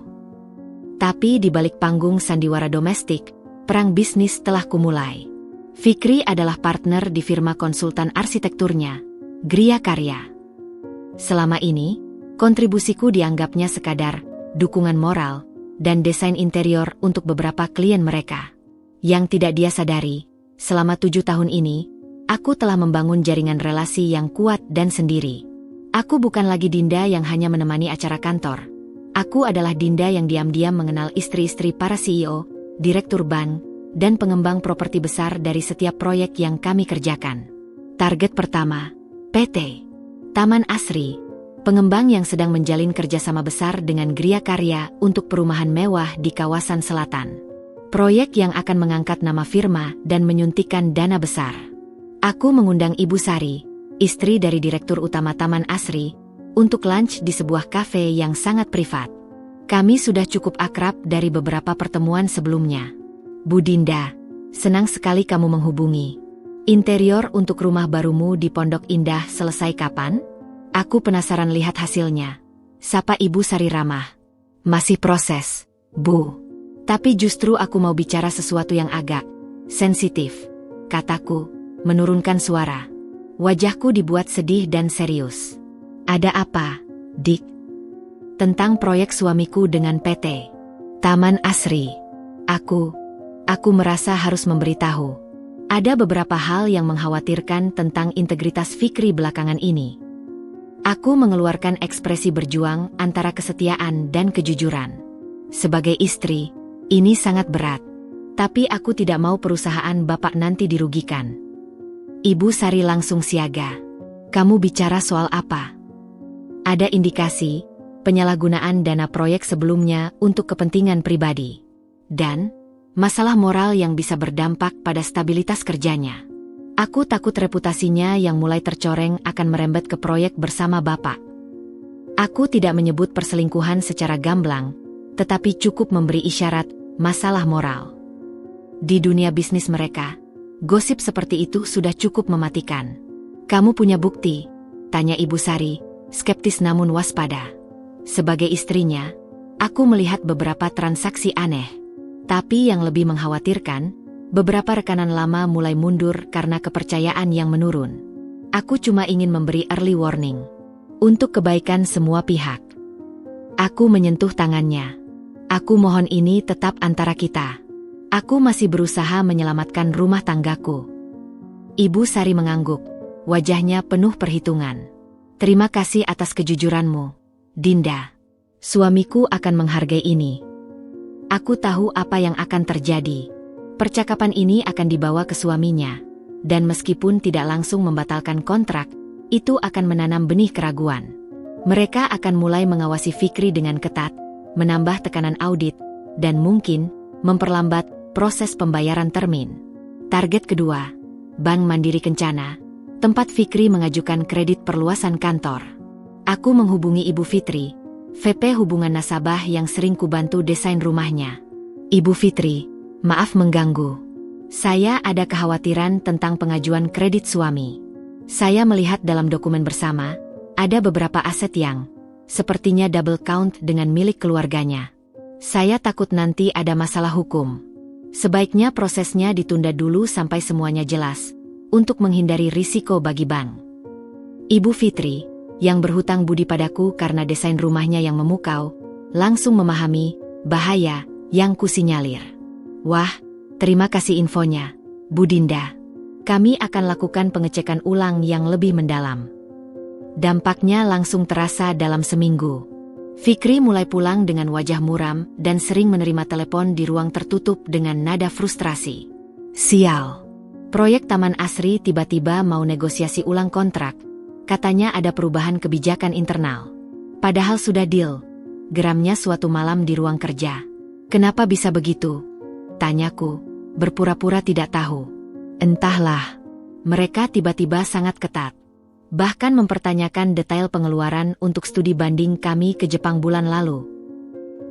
Tapi di balik panggung sandiwara domestik, perang bisnis telah kumulai. Fikri adalah partner di firma konsultan arsitekturnya, Gria Karya. Selama ini, kontribusiku dianggapnya sekadar dukungan moral dan desain interior untuk beberapa klien mereka. Yang tidak dia sadari, selama 7 tahun ini, aku telah membangun jaringan relasi yang kuat dan sendiri. Aku bukan lagi Dinda yang hanya menemani acara kantor. Aku adalah Dinda yang diam-diam mengenal istri-istri para CEO, direktur bank, dan pengembang properti besar dari setiap proyek yang kami kerjakan. Target pertama, PT Taman Asri, pengembang yang sedang menjalin kerjasama besar dengan Gria Karya untuk perumahan mewah di kawasan selatan. Proyek yang akan mengangkat nama firma dan menyuntikkan dana besar. Aku mengundang Ibu Sari, istri dari Direktur Utama Taman Asri, untuk lunch di sebuah kafe yang sangat privat. Kami sudah cukup akrab dari beberapa pertemuan sebelumnya. Bu Dinda, senang sekali kamu menghubungi. Interior untuk rumah barumu di Pondok Indah selesai kapan? Aku penasaran lihat hasilnya. Sapa Ibu Sari ramah. Masih proses, Bu. Tapi justru aku mau bicara sesuatu yang agak sensitif, kataku, menurunkan suara. Wajahku dibuat sedih dan serius. Ada apa, Dik? Tentang proyek suamiku dengan PT Taman Asri. Aku merasa harus memberitahu. Ada beberapa hal yang mengkhawatirkan tentang integritas Fikri belakangan ini. Aku mengeluarkan ekspresi berjuang antara kesetiaan dan kejujuran. Sebagai istri, ini sangat berat. Tapi aku tidak mau perusahaan Bapak nanti dirugikan. Ibu Sari langsung siaga. Kamu bicara soal apa? Ada indikasi penyalahgunaan dana proyek sebelumnya untuk kepentingan pribadi. Dan masalah moral yang bisa berdampak pada stabilitas kerjanya. Aku takut reputasinya yang mulai tercoreng akan merembet ke proyek bersama Bapak. Aku tidak menyebut perselingkuhan secara gamblang, tetapi cukup memberi isyarat masalah moral. Di dunia bisnis mereka, gosip seperti itu sudah cukup mematikan. Kamu punya bukti? Tanya Ibu Sari, skeptis namun waspada. Sebagai istrinya, aku melihat beberapa transaksi aneh. Tapi yang lebih mengkhawatirkan, beberapa rekanan lama mulai mundur karena kepercayaan yang menurun. Aku cuma ingin memberi early warning. Untuk kebaikan semua pihak. Aku menyentuh tangannya. Aku mohon ini tetap antara kita. Aku masih berusaha menyelamatkan rumah tanggaku. Ibu Sari mengangguk. Wajahnya penuh perhitungan. Terima kasih atas kejujuranmu, Dinda. Suamiku akan menghargai ini. Aku tahu apa yang akan terjadi. Percakapan ini akan dibawa ke suaminya. Dan meskipun tidak langsung membatalkan kontrak, itu akan menanam benih keraguan. Mereka akan mulai mengawasi Fikri dengan ketat, menambah tekanan audit, dan mungkin memperlambat proses pembayaran termin. Target kedua, Bank Mandiri Kencana, tempat Fikri mengajukan kredit perluasan kantor. Aku menghubungi Ibu Fitri, VP Hubungan Nasabah yang sering kubantu desain rumahnya. Ibu Fitri, maaf mengganggu. Saya ada kekhawatiran tentang pengajuan kredit suami. Saya melihat dalam dokumen bersama, ada beberapa aset yang sepertinya double count dengan milik keluarganya. Saya takut nanti ada masalah hukum. Sebaiknya prosesnya ditunda dulu sampai semuanya jelas, untuk menghindari risiko bagi bank. Ibu Fitri, yang berhutang budi padaku karena desain rumahnya yang memukau, langsung memahami bahaya yang kusinyalir. Wah, terima kasih infonya, Bu Dinda. Kami akan lakukan pengecekan ulang yang lebih mendalam. Dampaknya langsung terasa dalam seminggu. Fikri mulai pulang dengan wajah muram dan sering menerima telepon di ruang tertutup dengan nada frustrasi. Sial. Proyek Taman Asri tiba-tiba mau negosiasi ulang kontrak. Katanya ada perubahan kebijakan internal. Padahal sudah deal. Geramnya suatu malam di ruang kerja. Kenapa bisa begitu? Tanyaku, berpura-pura tidak tahu. Entahlah. Mereka tiba-tiba sangat ketat. Bahkan mempertanyakan detail pengeluaran untuk studi banding kami ke Jepang bulan lalu.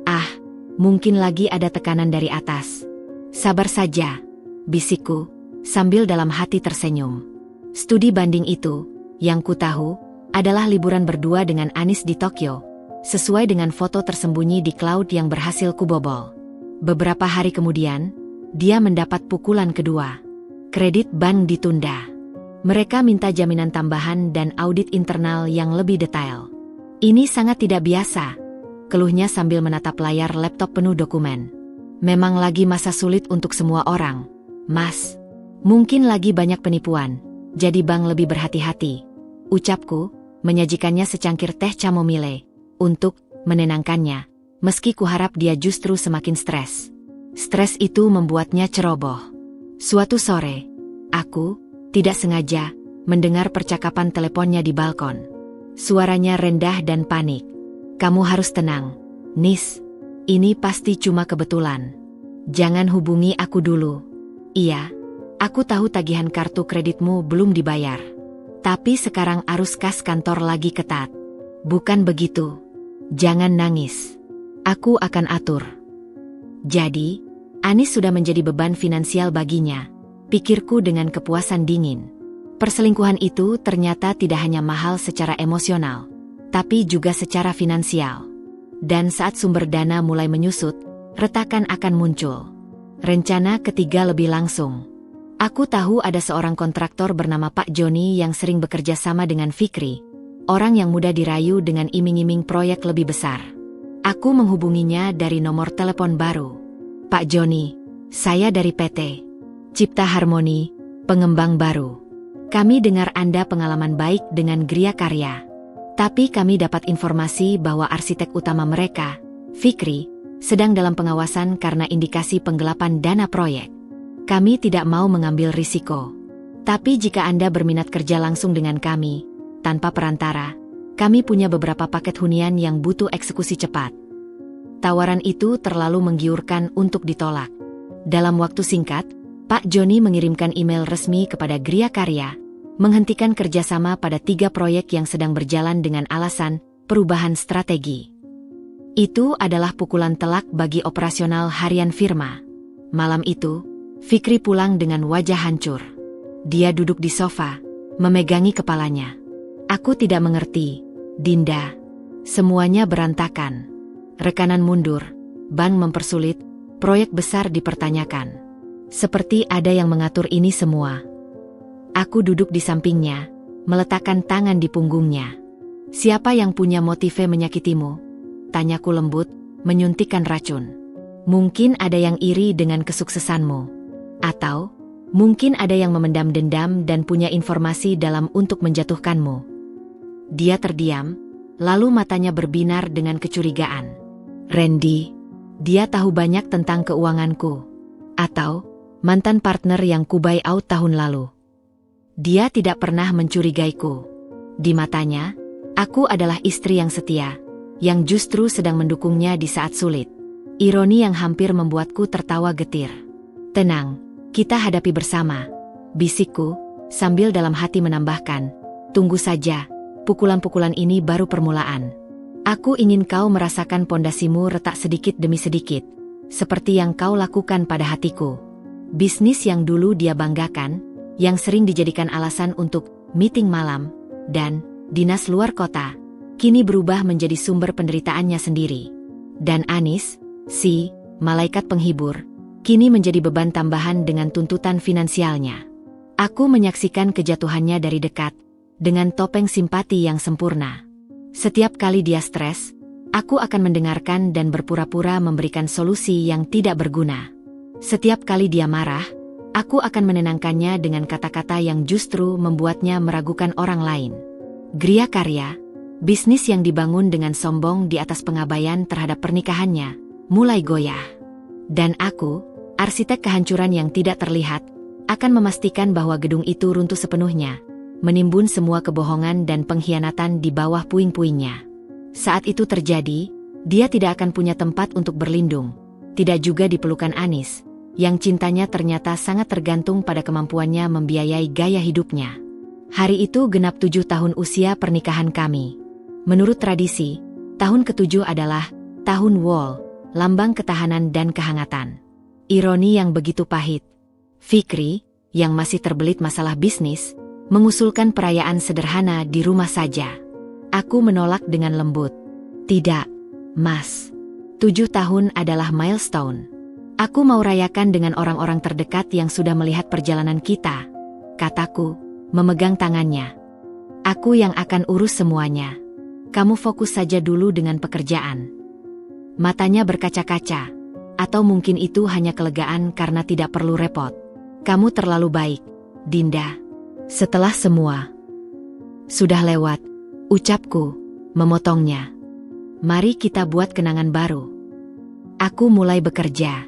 Ah, mungkin lagi ada tekanan dari atas. Sabar saja, bisikku, sambil dalam hati tersenyum. Studi banding itu, yang ku tahu, adalah liburan berdua dengan Anis di Tokyo, sesuai dengan foto tersembunyi di cloud yang berhasil kubobol. Beberapa hari kemudian, dia mendapat pukulan kedua. Kredit bank ditunda. Mereka minta jaminan tambahan dan audit internal yang lebih detail. Ini sangat tidak biasa, keluhnya sambil menatap layar laptop penuh dokumen. Memang lagi masa sulit untuk semua orang, Mas. Mungkin lagi banyak penipuan, jadi bank lebih berhati-hati. Ucapku, menyajikannya secangkir teh chamomile, untuk menenangkannya, meski kuharap dia justru semakin stres. Stres itu membuatnya ceroboh. Suatu sore, aku tidak sengaja mendengar percakapan teleponnya di balkon. Suaranya rendah dan panik. Kamu harus tenang, Nis. Ini pasti cuma kebetulan. Jangan hubungi aku dulu. Iya, aku tahu tagihan kartu kreditmu belum dibayar. Tapi sekarang arus kas kantor lagi ketat. Bukan begitu. Jangan nangis. Aku akan atur. Jadi, Anis sudah menjadi beban finansial baginya. Pikirku dengan kepuasan dingin. Perselingkuhan itu ternyata tidak hanya mahal secara emosional, tapi juga secara finansial. Dan saat sumber dana mulai menyusut, retakan akan muncul. Rencana ketiga lebih langsung. Aku tahu ada seorang kontraktor bernama Pak Joni yang sering bekerja sama dengan Fikri, orang yang mudah dirayu dengan iming-iming proyek lebih besar. Aku menghubunginya dari nomor telepon baru. Pak Joni, saya dari PT Cipta Harmoni, pengembang baru. Kami dengar Anda pengalaman baik dengan Gria Karya. Tapi kami dapat informasi bahwa arsitek utama mereka, Fikri, sedang dalam pengawasan karena indikasi penggelapan dana proyek. Kami tidak mau mengambil risiko. Tapi jika Anda berminat kerja langsung dengan kami, tanpa perantara, kami punya beberapa paket hunian yang butuh eksekusi cepat. Tawaran itu terlalu menggiurkan untuk ditolak. Dalam waktu singkat, Pak Joni mengirimkan email resmi kepada Gria Karya, menghentikan kerjasama pada 3 proyek yang sedang berjalan dengan alasan perubahan strategi. Itu adalah pukulan telak bagi operasional harian firma. Malam itu, Fikri pulang dengan wajah hancur. Dia duduk di sofa, memegangi kepalanya. Aku tidak mengerti, Dinda. Semuanya berantakan. Rekanan mundur, bank mempersulit, proyek besar dipertanyakan. Seperti ada yang mengatur ini semua. Aku duduk di sampingnya, meletakkan tangan di punggungnya. Siapa yang punya motive menyakitimu? Tanyaku lembut, menyuntikkan racun. Mungkin ada yang iri dengan kesuksesanmu. Atau, mungkin ada yang memendam dendam dan punya informasi dalam untuk menjatuhkanmu. Dia terdiam, lalu matanya berbinar dengan kecurigaan. Randy, dia tahu banyak tentang keuanganku. Atau, mantan partner yang ku buy out tahun lalu. Dia tidak pernah mencurigaiku. Di matanya, aku adalah istri yang setia, yang justru sedang mendukungnya di saat sulit. Ironi yang hampir membuatku tertawa getir. Tenang, kita hadapi bersama, bisikku, sambil dalam hati menambahkan, tunggu saja, pukulan-pukulan ini baru permulaan. Aku ingin kau merasakan pondasimu retak sedikit demi sedikit, seperti yang kau lakukan pada hatiku. Bisnis yang dulu dia banggakan, yang sering dijadikan alasan untuk meeting malam dan dinas luar kota, kini berubah menjadi sumber penderitaannya sendiri. Dan Anis, si malaikat penghibur, kini menjadi beban tambahan dengan tuntutan finansialnya. Aku menyaksikan kejatuhannya dari dekat, dengan topeng simpati yang sempurna. Setiap kali dia stres, aku akan mendengarkan dan berpura-pura memberikan solusi yang tidak berguna. Setiap kali dia marah, aku akan menenangkannya dengan kata-kata yang justru membuatnya meragukan orang lain. Gria Karya, bisnis yang dibangun dengan sombong di atas pengabaian terhadap pernikahannya, mulai goyah. Dan aku, arsitek kehancuran yang tidak terlihat, akan memastikan bahwa gedung itu runtuh sepenuhnya, menimbun semua kebohongan dan pengkhianatan di bawah puing-puingnya. Saat itu terjadi, dia tidak akan punya tempat untuk berlindung, tidak juga di pelukan Anis, yang cintanya ternyata sangat tergantung pada kemampuannya membiayai gaya hidupnya. Hari itu genap 7 tahun usia pernikahan kami. Menurut tradisi, tahun ke-7 adalah tahun Wol, lambang ketahanan dan kehangatan. Ironi yang begitu pahit. Fikri, yang masih terbelit masalah bisnis, mengusulkan perayaan sederhana di rumah saja. Aku menolak dengan lembut. Tidak, Mas. 7 tahun adalah milestone. Aku mau rayakan dengan orang-orang terdekat yang sudah melihat perjalanan kita, kataku, memegang tangannya. Aku yang akan urus semuanya. Kamu fokus saja dulu dengan pekerjaan. Matanya berkaca-kaca, atau mungkin itu hanya kelegaan karena tidak perlu repot. Kamu terlalu baik, Dinda. Setelah semua sudah lewat, ucapku, memotongnya. Mari kita buat kenangan baru. Aku mulai bekerja.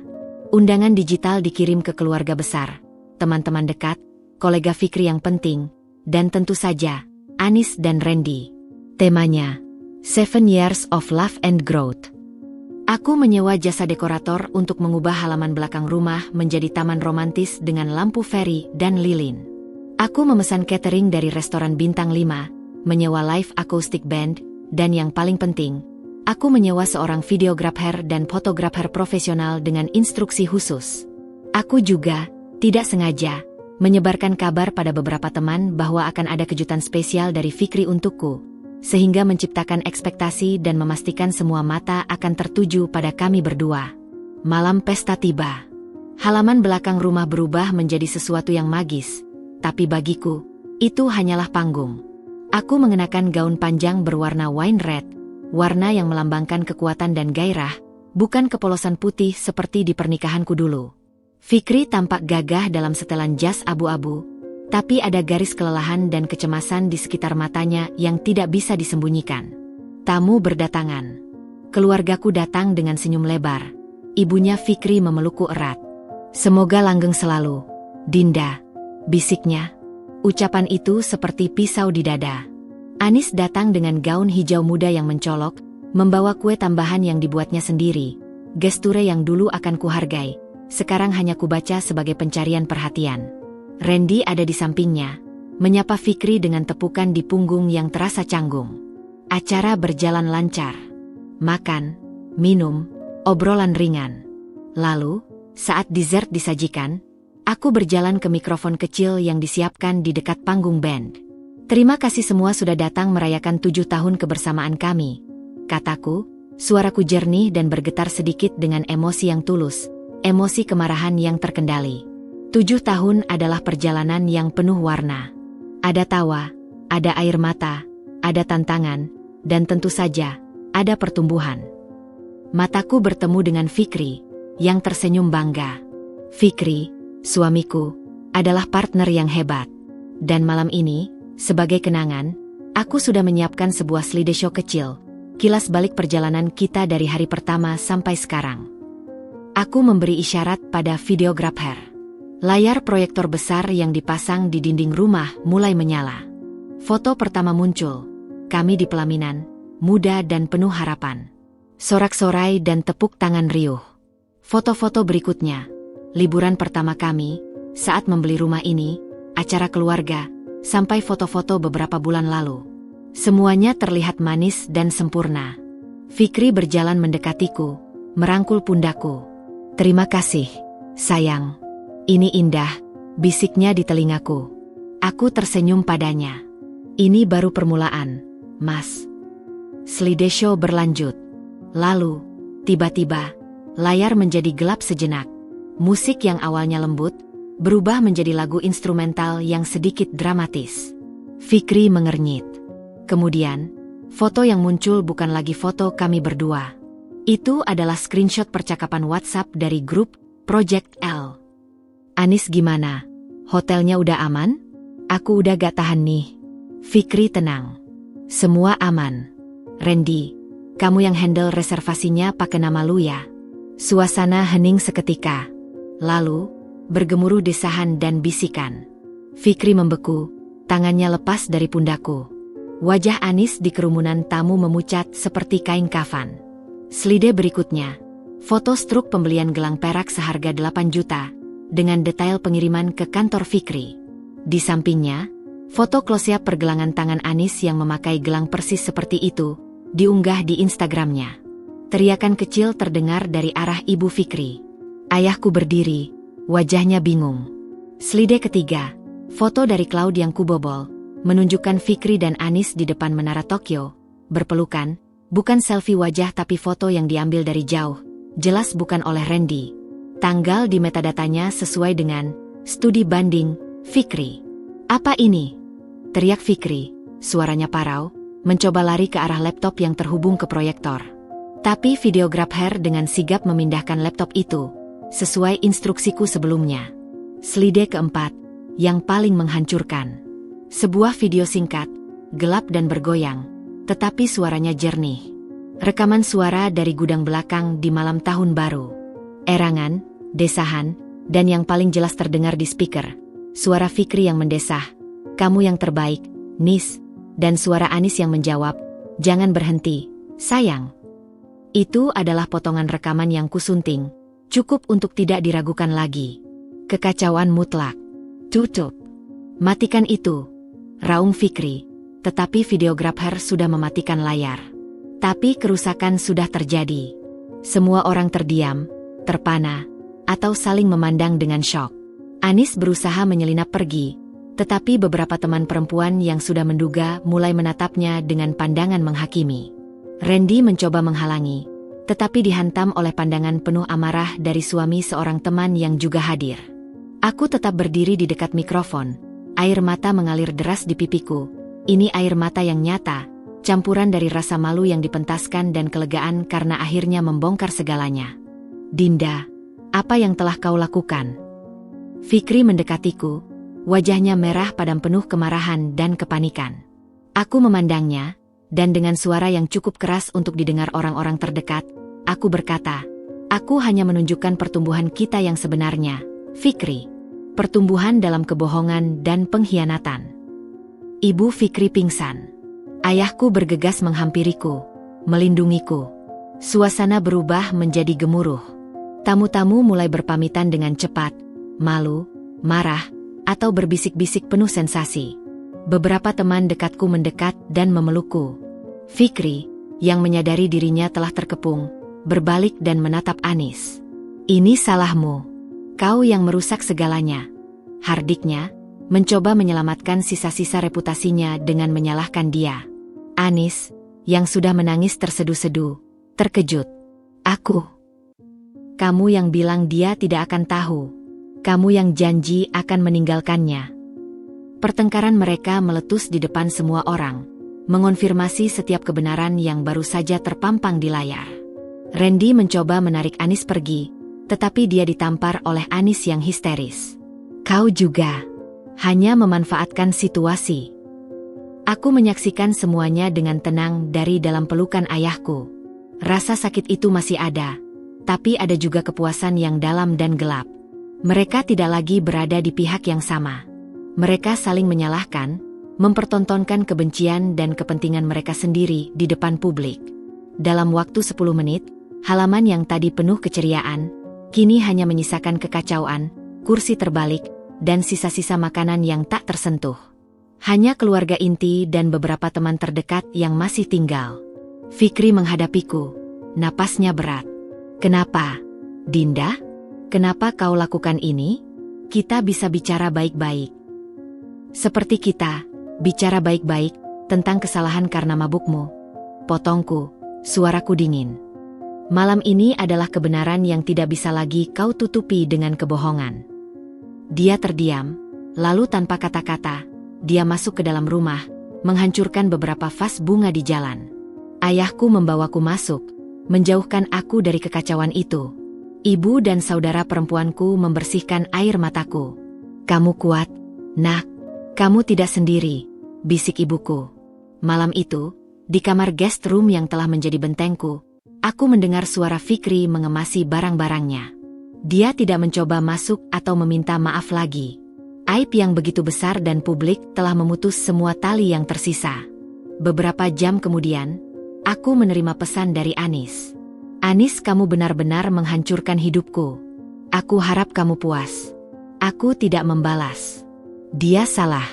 Undangan digital dikirim ke keluarga besar, teman-teman dekat, kolega Fikri yang penting, dan tentu saja, Anis dan Randy. Temanya, 7 Years of Love and Growth. Aku menyewa jasa dekorator untuk mengubah halaman belakang rumah menjadi taman romantis dengan lampu fairy dan lilin. Aku memesan catering dari restoran bintang 5, menyewa live acoustic band, dan yang paling penting, aku menyewa seorang videographer dan fotografer profesional dengan instruksi khusus. Aku juga, tidak sengaja, menyebarkan kabar pada beberapa teman bahwa akan ada kejutan spesial dari Fikri untukku, sehingga menciptakan ekspektasi dan memastikan semua mata akan tertuju pada kami berdua. Malam pesta tiba. Halaman belakang rumah berubah menjadi sesuatu yang magis, tapi bagiku, itu hanyalah panggung. Aku mengenakan gaun panjang berwarna wine red, warna yang melambangkan kekuatan dan gairah, bukan kepolosan putih seperti di pernikahanku dulu. Fikri tampak gagah dalam setelan jas abu-abu, tapi ada garis kelelahan dan kecemasan di sekitar matanya yang tidak bisa disembunyikan. Tamu berdatangan. Keluargaku datang dengan senyum lebar. Ibunya Fikri memelukku erat. Semoga langgeng selalu, Dinda, bisiknya. Ucapan itu seperti pisau di dada. Anis datang dengan gaun hijau muda yang mencolok, membawa kue tambahan yang dibuatnya sendiri. Gesture yang dulu akan kuhargai, sekarang hanya kubaca sebagai pencarian perhatian. Randy ada di sampingnya, menyapa Fikri dengan tepukan di punggung yang terasa canggung. Acara berjalan lancar. Makan, minum, obrolan ringan. Lalu, saat dessert disajikan, aku berjalan ke mikrofon kecil yang disiapkan di dekat panggung band. Terima kasih semua sudah datang merayakan 7 tahun kebersamaan kami, kataku, suaraku jernih dan bergetar sedikit dengan emosi yang tulus, emosi kemarahan yang terkendali. 7 tahun adalah perjalanan yang penuh warna. Ada tawa, ada air mata, ada tantangan, dan tentu saja, ada pertumbuhan. Mataku bertemu dengan Fikri, yang tersenyum bangga. Fikri, suamiku, adalah partner yang hebat. Dan malam ini, sebagai kenangan, aku sudah menyiapkan sebuah slideshow kecil, kilas balik perjalanan kita dari hari pertama sampai sekarang. Aku memberi isyarat pada videographer. Layar proyektor besar yang dipasang di dinding rumah mulai menyala. Foto pertama muncul, kami di pelaminan, muda dan penuh harapan. Sorak-sorai dan tepuk tangan riuh. Foto-foto berikutnya, liburan pertama kami, saat membeli rumah ini, acara keluarga, sampai foto-foto beberapa bulan lalu. Semuanya terlihat manis dan sempurna. Fikri berjalan mendekatiku, merangkul pundakku. Terima kasih, sayang. Ini indah, bisiknya di telingaku. Aku tersenyum padanya. Ini baru permulaan, Mas. Slideshow berlanjut. Lalu, tiba-tiba, layar menjadi gelap sejenak. Musik yang awalnya lembut, berubah menjadi lagu instrumental yang sedikit dramatis. Fikri mengernyit. Kemudian, foto yang muncul bukan lagi foto kami berdua. Itu adalah screenshot percakapan WhatsApp dari grup Project L. Anis gimana? Hotelnya udah aman? Aku udah gak tahan nih. Fikri tenang. Semua aman. Randy, kamu yang handle reservasinya pakai nama lu ya. Suasana hening seketika. Lalu, bergemuruh desahan dan bisikan. Fikri membeku, tangannya lepas dari pundaku. Wajah Anis di kerumunan tamu memucat seperti kain kafan. Slide berikutnya, foto struk pembelian gelang perak seharga 8 juta, dengan detail pengiriman ke kantor Fikri. Di sampingnya, foto close-up pergelangan tangan Anis yang memakai gelang persis seperti itu, diunggah di Instagramnya. Teriakan kecil terdengar dari arah ibu Fikri. Ayahku berdiri, wajahnya bingung. Slide ketiga, foto dari cloud yang kubobol, menunjukkan Fikri dan Anis di depan Menara Tokyo, berpelukan, bukan selfie wajah tapi foto yang diambil dari jauh, jelas bukan oleh Randy. Tanggal di metadatanya sesuai dengan studi banding Fikri. Apa ini? Teriak Fikri, suaranya parau, mencoba lari ke arah laptop yang terhubung ke proyektor. Tapi videographer dengan sigap memindahkan laptop itu, sesuai instruksiku sebelumnya. Slide keempat, yang paling menghancurkan. Sebuah video singkat, gelap dan bergoyang, tetapi suaranya jernih. Rekaman suara dari gudang belakang di malam tahun baru. Erangan, desahan, dan yang paling jelas terdengar di speaker. Suara Fikri yang mendesah, "Kamu yang terbaik, Nis," dan suara Anis yang menjawab, "Jangan berhenti, sayang." Itu adalah potongan rekaman yang kusunting, cukup untuk tidak diragukan lagi. Kekacauan mutlak. Tutup. Matikan itu, raung Fikri, tetapi videographer sudah mematikan layar. Tapi kerusakan sudah terjadi. Semua orang terdiam, terpana, atau saling memandang dengan syok. Anis berusaha menyelinap pergi, tetapi beberapa teman perempuan yang sudah menduga mulai menatapnya dengan pandangan menghakimi. Randy mencoba menghalangi, tetapi dihantam oleh pandangan penuh amarah dari suami seorang teman yang juga hadir. Aku tetap berdiri di dekat mikrofon, air mata mengalir deras di pipiku. Ini air mata yang nyata, campuran dari rasa malu yang dipentaskan dan kelegaan karena akhirnya membongkar segalanya. "Dinda, apa yang telah kau lakukan?" Fikri mendekatiku, wajahnya merah padam penuh kemarahan dan kepanikan. Aku memandangnya, dan dengan suara yang cukup keras untuk didengar orang-orang terdekat, aku berkata, "Aku hanya menunjukkan pertumbuhan kita yang sebenarnya, Fikri. Pertumbuhan dalam kebohongan dan pengkhianatan." Ibu Fikri pingsan. Ayahku bergegas menghampiriku, melindungiku. Suasana berubah menjadi gemuruh. Tamu-tamu mulai berpamitan dengan cepat, malu, marah, atau berbisik-bisik penuh sensasi. Beberapa teman dekatku mendekat dan memelukku. Fikri, yang menyadari dirinya telah terkepung, berbalik dan menatap Anis. "Ini salahmu. Kau yang merusak segalanya." Hardiknya, mencoba menyelamatkan sisa-sisa reputasinya dengan menyalahkan dia. Anis, yang sudah menangis terseduh-seduh, terkejut. "Aku. Kamu yang bilang dia tidak akan tahu. Kamu yang janji akan meninggalkannya." Pertengkaran mereka meletus di depan semua orang, mengonfirmasi setiap kebenaran yang baru saja terpampang di layar. Randy mencoba menarik Anis pergi, tetapi dia ditampar oleh Anis yang histeris. "Kau juga hanya memanfaatkan situasi." Aku menyaksikan semuanya dengan tenang dari dalam pelukan ayahku. Rasa sakit itu masih ada, tapi ada juga kepuasan yang dalam dan gelap. Mereka tidak lagi berada di pihak yang sama. Mereka saling menyalahkan, mempertontonkan kebencian dan kepentingan mereka sendiri di depan publik. Dalam waktu 10 menit, halaman yang tadi penuh keceriaan, kini hanya menyisakan kekacauan, kursi terbalik, dan sisa-sisa makanan yang tak tersentuh. Hanya keluarga inti dan beberapa teman terdekat yang masih tinggal. Fikri menghadapiku, napasnya berat. "Kenapa, Dinda? Kenapa kau lakukan ini?" Kita bisa bicara baik-baik. Seperti kita, bicara baik-baik, tentang kesalahan karena mabukmu. Potongku, suaraku dingin. Malam ini adalah kebenaran yang tidak bisa lagi kau tutupi dengan kebohongan. Dia terdiam, lalu tanpa kata-kata, dia masuk ke dalam rumah, menghancurkan beberapa vas bunga di jalan. Ayahku membawaku masuk, menjauhkan aku dari kekacauan itu. Ibu dan saudara perempuanku membersihkan air mataku. Kamu kuat, nak. Kamu tidak sendiri, bisik ibuku. Malam itu, di kamar guest room yang telah menjadi bentengku, aku mendengar suara Fikri mengemasi barang-barangnya. Dia tidak mencoba masuk atau meminta maaf lagi. Aib yang begitu besar dan publik telah memutus semua tali yang tersisa. Beberapa jam kemudian, aku menerima pesan dari Anis. Anis, kamu benar-benar menghancurkan hidupku. Aku harap kamu puas. Aku tidak membalas. Dia salah.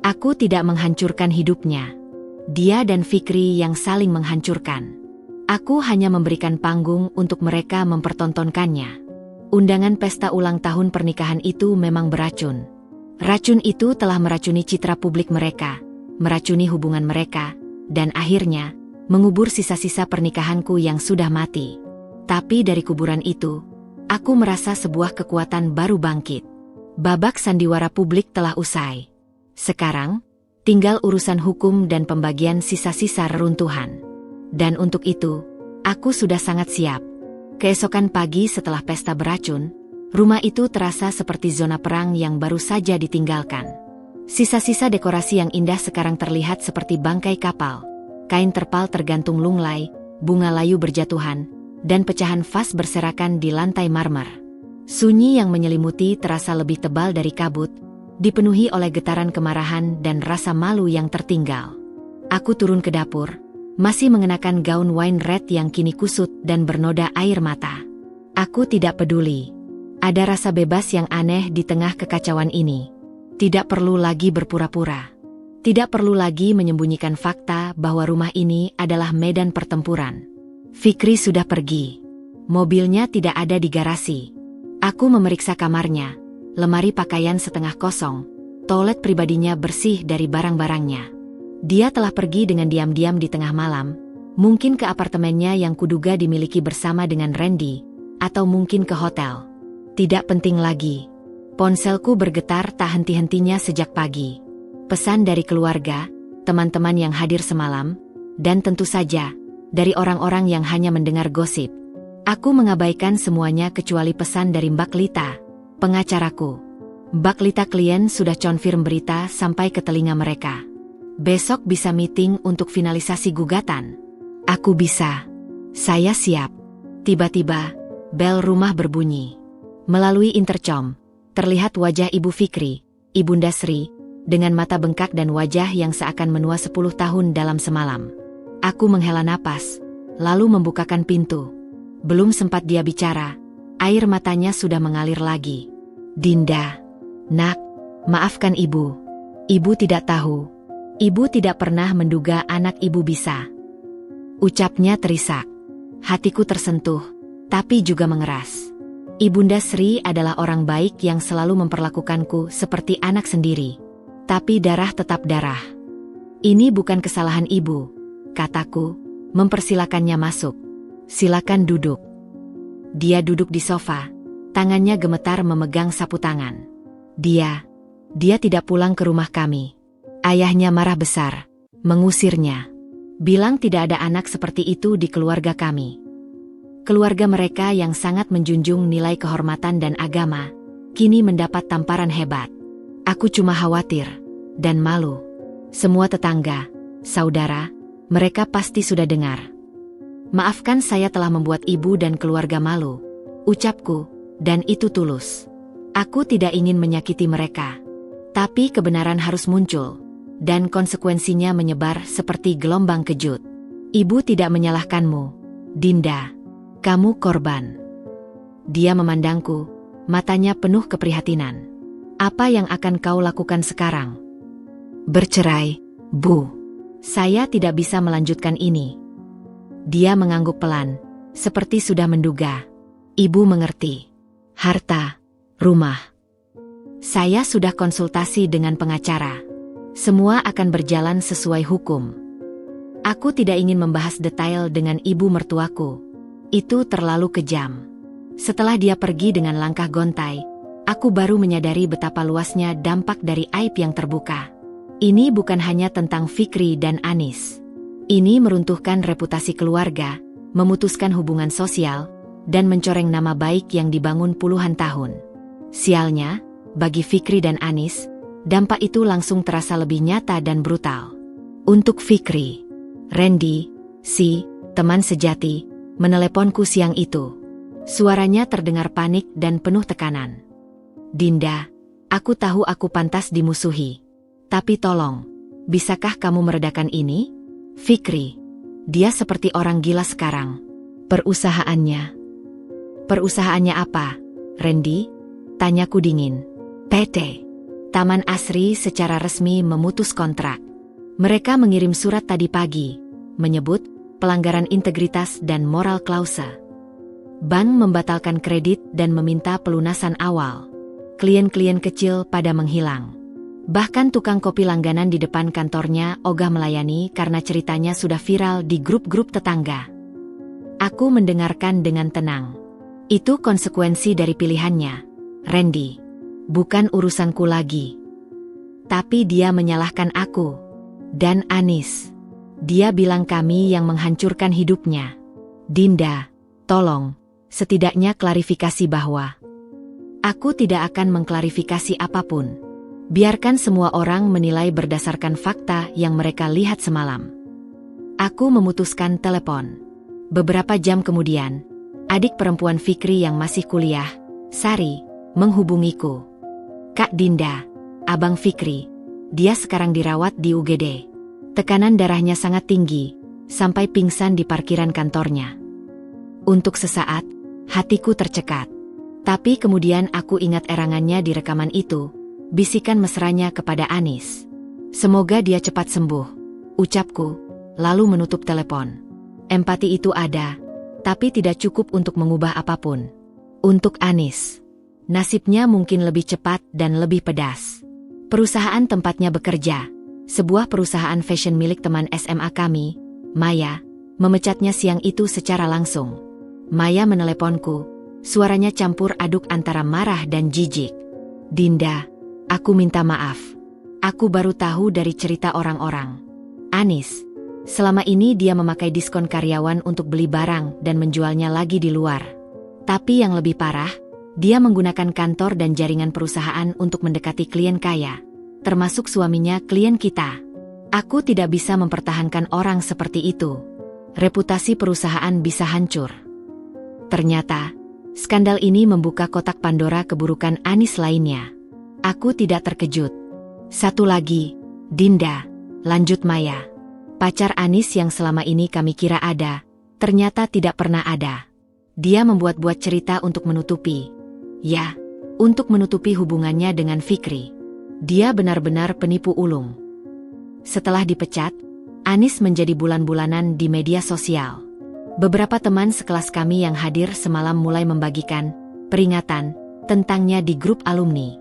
Aku tidak menghancurkan hidupnya. Dia dan Fikri yang saling menghancurkan. Aku hanya memberikan panggung untuk mereka mempertontonkannya. Undangan pesta ulang tahun pernikahan itu memang beracun. Racun itu telah meracuni citra publik mereka, meracuni hubungan mereka, dan akhirnya mengubur sisa-sisa pernikahanku yang sudah mati. Tapi dari kuburan itu, aku merasa sebuah kekuatan baru bangkit. Babak sandiwara publik telah usai. Sekarang, tinggal urusan hukum dan pembagian sisa-sisa reruntuhan. Dan untuk itu, aku sudah sangat siap. Keesokan pagi setelah pesta beracun, rumah itu terasa seperti zona perang yang baru saja ditinggalkan. Sisa-sisa dekorasi yang indah sekarang terlihat seperti bangkai kapal. Kain terpal tergantung lunglai, bunga layu berjatuhan, dan pecahan vas berserakan di lantai marmer. Sunyi yang menyelimuti terasa lebih tebal dari kabut, dipenuhi oleh getaran kemarahan dan rasa malu yang tertinggal. Aku turun ke dapur, masih mengenakan gaun wine red yang kini kusut dan bernoda air mata. Aku tidak peduli. Ada rasa bebas yang aneh di tengah kekacauan ini. Tidak perlu lagi berpura-pura. Tidak perlu lagi menyembunyikan fakta bahwa rumah ini adalah medan pertempuran. Fikri sudah pergi. Mobilnya tidak ada di garasi. Aku memeriksa kamarnya, lemari pakaian setengah kosong, toilet pribadinya bersih dari barang-barangnya. Dia telah pergi dengan diam-diam di tengah malam, mungkin ke apartemennya yang kuduga dimiliki bersama dengan Randy, atau mungkin ke hotel. Tidak penting lagi. Ponselku bergetar tak henti-hentinya sejak pagi. Pesan dari keluarga, teman-teman yang hadir semalam, dan tentu saja, dari orang-orang yang hanya mendengar gosip. Aku mengabaikan semuanya kecuali pesan dari Mbak Lita, pengacaraku. Mbak Lita klien sudah confirm berita sampai ke telinga mereka. Besok bisa meeting untuk finalisasi gugatan. Aku bisa. Saya siap. Tiba-tiba, bel rumah berbunyi. Melalui intercom, terlihat wajah Ibu Fikri, Ibunda Sri, dengan mata bengkak dan wajah yang seakan menua 10 tahun dalam semalam. Aku menghela napas, lalu membukakan pintu. Belum sempat dia bicara, air matanya sudah mengalir lagi. Dinda, nak, maafkan ibu. Ibu tidak tahu. Ibu tidak pernah menduga anak ibu bisa. Ucapnya terisak. Hatiku tersentuh, tapi juga mengeras. Ibunda Sri adalah orang baik yang selalu memperlakukanku seperti anak sendiri. Tapi darah tetap darah. Ini bukan kesalahan ibu, kataku, mempersilakannya masuk. Silakan duduk. Dia duduk di sofa, tangannya gemetar memegang sapu tangan. Dia tidak pulang ke rumah kami. Ayahnya marah besar, mengusirnya. Bilang tidak ada anak seperti itu di keluarga kami. Keluarga mereka yang sangat menjunjung nilai kehormatan dan agama, kini mendapat tamparan hebat. Aku cuma khawatir dan malu. Semua tetangga, saudara, mereka pasti sudah dengar. Maafkan saya telah membuat ibu dan keluarga malu, ucapku, dan itu tulus. Aku tidak ingin menyakiti mereka. Tapi kebenaran harus muncul, dan konsekuensinya menyebar seperti gelombang kejut. Ibu tidak menyalahkanmu, Dinda. Kamu korban. Dia memandangku, matanya penuh keprihatinan. Apa yang akan kau lakukan sekarang? Bercerai, Bu. Saya tidak bisa melanjutkan ini. Dia mengangguk pelan, seperti sudah menduga. Ibu mengerti. Harta, rumah, Saya sudah konsultasi dengan pengacara. Semua akan berjalan sesuai hukum. Aku tidak ingin membahas detail dengan ibu mertuaku. Itu terlalu kejam. Setelah dia pergi dengan langkah gontai, aku baru menyadari betapa luasnya dampak dari aib yang terbuka. Ini bukan hanya tentang Fikri dan Anis. Ini meruntuhkan reputasi keluarga, memutuskan hubungan sosial, dan mencoreng nama baik yang dibangun puluhan tahun. Sialnya, bagi Fikri dan Anis, dampak itu langsung terasa lebih nyata dan brutal. Untuk Fikri, Randy, si teman sejati, meneleponku siang itu. Suaranya terdengar panik dan penuh tekanan. Dinda, aku tahu aku pantas dimusuhi. Tapi tolong, bisakah kamu meredakan ini? Fikri, dia seperti orang gila sekarang. Perusahaannya apa, Randy? Tanyaku dingin. PT Taman Asri secara resmi memutus kontrak. Mereka mengirim surat tadi pagi, menyebut pelanggaran integritas dan moral klause. Bank membatalkan kredit dan meminta pelunasan awal. Klien-klien kecil pada menghilang. Bahkan tukang kopi langganan di depan kantornya ogah melayani karena ceritanya sudah viral di grup-grup tetangga. Aku mendengarkan dengan tenang. Itu konsekuensi dari pilihannya, Randy. Bukan urusanku lagi. Tapi dia menyalahkan aku. Dan Anis. Dia bilang kami yang menghancurkan hidupnya. Dinda, tolong, setidaknya klarifikasi bahwa aku tidak akan mengklarifikasi apapun. Biarkan semua orang menilai berdasarkan fakta yang mereka lihat semalam. Aku memutuskan telepon. Beberapa jam kemudian, adik perempuan Fikri yang masih kuliah, Sari, menghubungiku. Kak Dinda, Abang Fikri, dia sekarang dirawat di UGD. Tekanan darahnya sangat tinggi, sampai pingsan di parkiran kantornya. Untuk sesaat, hatiku tercekat. Tapi kemudian aku ingat erangannya di rekaman itu, bisikan mesranya kepada Anis. Semoga dia cepat sembuh, ucapku, lalu menutup telepon. Empati itu ada, tapi tidak cukup untuk mengubah apapun. Untuk Anis, nasibnya mungkin lebih cepat dan lebih pedas. Perusahaan tempatnya bekerja, sebuah perusahaan fashion milik teman SMA kami, Maya, memecatnya siang itu secara langsung. Maya meneleponku, suaranya campur aduk antara marah dan jijik. Dinda, aku minta maaf. Aku baru tahu dari cerita orang-orang. Anis, selama ini dia memakai diskon karyawan untuk beli barang dan menjualnya lagi di luar. Tapi yang lebih parah, dia menggunakan kantor dan jaringan perusahaan untuk mendekati klien kaya, termasuk suaminya klien kita. Aku tidak bisa mempertahankan orang seperti itu. Reputasi perusahaan bisa hancur. Ternyata, skandal ini membuka kotak Pandora keburukan Anis lainnya. Aku tidak terkejut. Satu lagi, Dinda, lanjut Maya. Pacar Anis yang selama ini kami kira ada, ternyata tidak pernah ada. Dia membuat-buat cerita untuk menutupi. Ya, untuk menutupi hubungannya dengan Fikri. Dia benar-benar penipu ulung. Setelah dipecat, Anis menjadi bulan-bulanan di media sosial. Beberapa teman sekelas kami yang hadir semalam mulai membagikan peringatan tentangnya di grup alumni.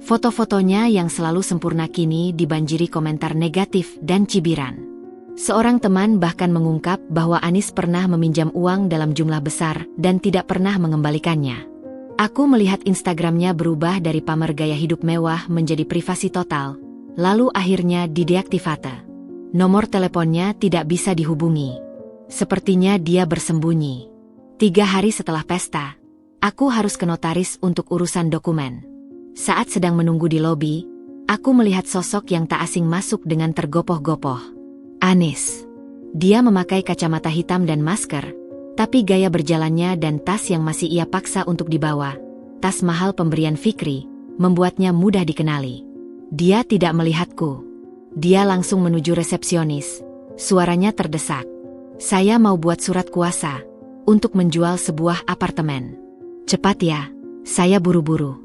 Foto-fotonya yang selalu sempurna kini dibanjiri komentar negatif dan cibiran. Seorang teman bahkan mengungkap bahwa Anis pernah meminjam uang dalam jumlah besar dan tidak pernah mengembalikannya. Aku melihat Instagramnya berubah dari pamer gaya hidup mewah menjadi privasi total, lalu akhirnya dideaktivate. Nomor teleponnya tidak bisa dihubungi. Sepertinya dia bersembunyi. 3 hari setelah pesta, aku harus ke notaris untuk urusan dokumen. Saat sedang menunggu di lobi, aku melihat sosok yang tak asing masuk dengan tergopoh-gopoh. Anis. Dia memakai kacamata hitam dan masker, tapi gaya berjalannya dan tas yang masih ia paksa untuk dibawa, tas mahal pemberian Fikri, membuatnya mudah dikenali. Dia tidak melihatku. Dia langsung menuju resepsionis. Suaranya terdesak. Saya mau buat surat kuasa untuk menjual sebuah apartemen. Cepat ya, saya buru-buru.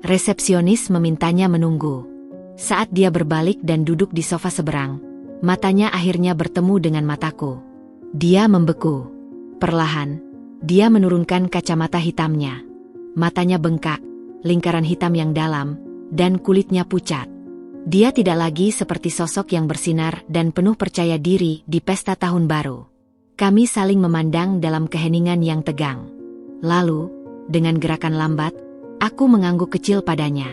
Resepsionis memintanya menunggu. Saat dia berbalik dan duduk di sofa seberang, matanya akhirnya bertemu dengan mataku. Dia membeku. Perlahan, dia menurunkan kacamata hitamnya. Matanya bengkak, lingkaran hitam yang dalam, dan kulitnya pucat. Dia tidak lagi seperti sosok yang bersinar dan penuh percaya diri di pesta tahun baru. Kami saling memandang dalam keheningan yang tegang. Lalu, dengan gerakan lambat, aku mengangguk kecil padanya.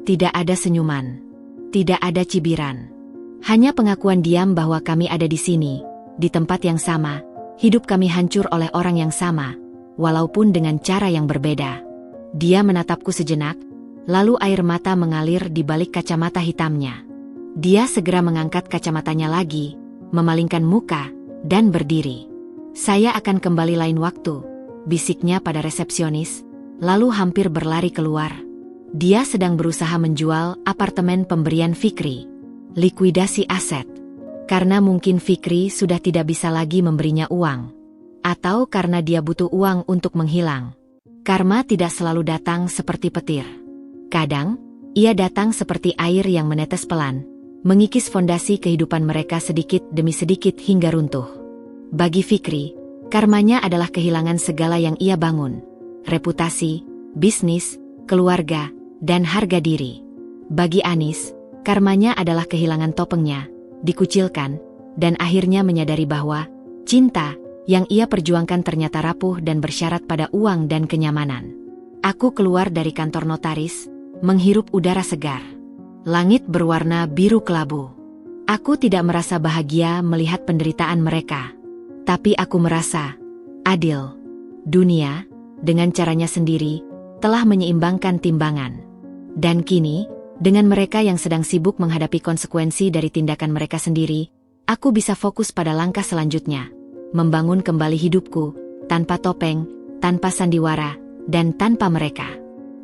Tidak ada senyuman. Tidak ada cibiran. Hanya pengakuan diam bahwa kami ada di sini, di tempat yang sama, hidup kami hancur oleh orang yang sama, walaupun dengan cara yang berbeda. Dia menatapku sejenak, lalu air mata mengalir di balik kacamata hitamnya. Dia segera mengangkat kacamatanya lagi, memalingkan muka, dan berdiri. Saya akan kembali lain waktu, bisiknya pada resepsionis, lalu hampir berlari keluar. Dia sedang berusaha menjual apartemen pemberian Fikri. Likuidasi aset. Karena mungkin Fikri sudah tidak bisa lagi memberinya uang. Atau karena dia butuh uang untuk menghilang. Karma tidak selalu datang seperti petir. Kadang, ia datang seperti air yang menetes pelan, mengikis fondasi kehidupan mereka sedikit demi sedikit hingga runtuh. Bagi Fikri, karmanya adalah kehilangan segala yang ia bangun. Reputasi, bisnis, keluarga, dan harga diri. Bagi Anis, karmanya adalah kehilangan topengnya, dikucilkan, dan akhirnya menyadari bahwa cinta yang ia perjuangkan ternyata rapuh dan bersyarat pada uang dan kenyamanan. Aku keluar dari kantor notaris, menghirup udara segar. Langit berwarna biru kelabu. Aku tidak merasa bahagia melihat penderitaan mereka. Tapi aku merasa adil. Dunia, dengan caranya sendiri, telah menyeimbangkan timbangan. Dan kini, dengan mereka yang sedang sibuk menghadapi konsekuensi dari tindakan mereka sendiri, aku bisa fokus pada langkah selanjutnya. Membangun kembali hidupku, tanpa topeng, tanpa sandiwara, dan tanpa mereka.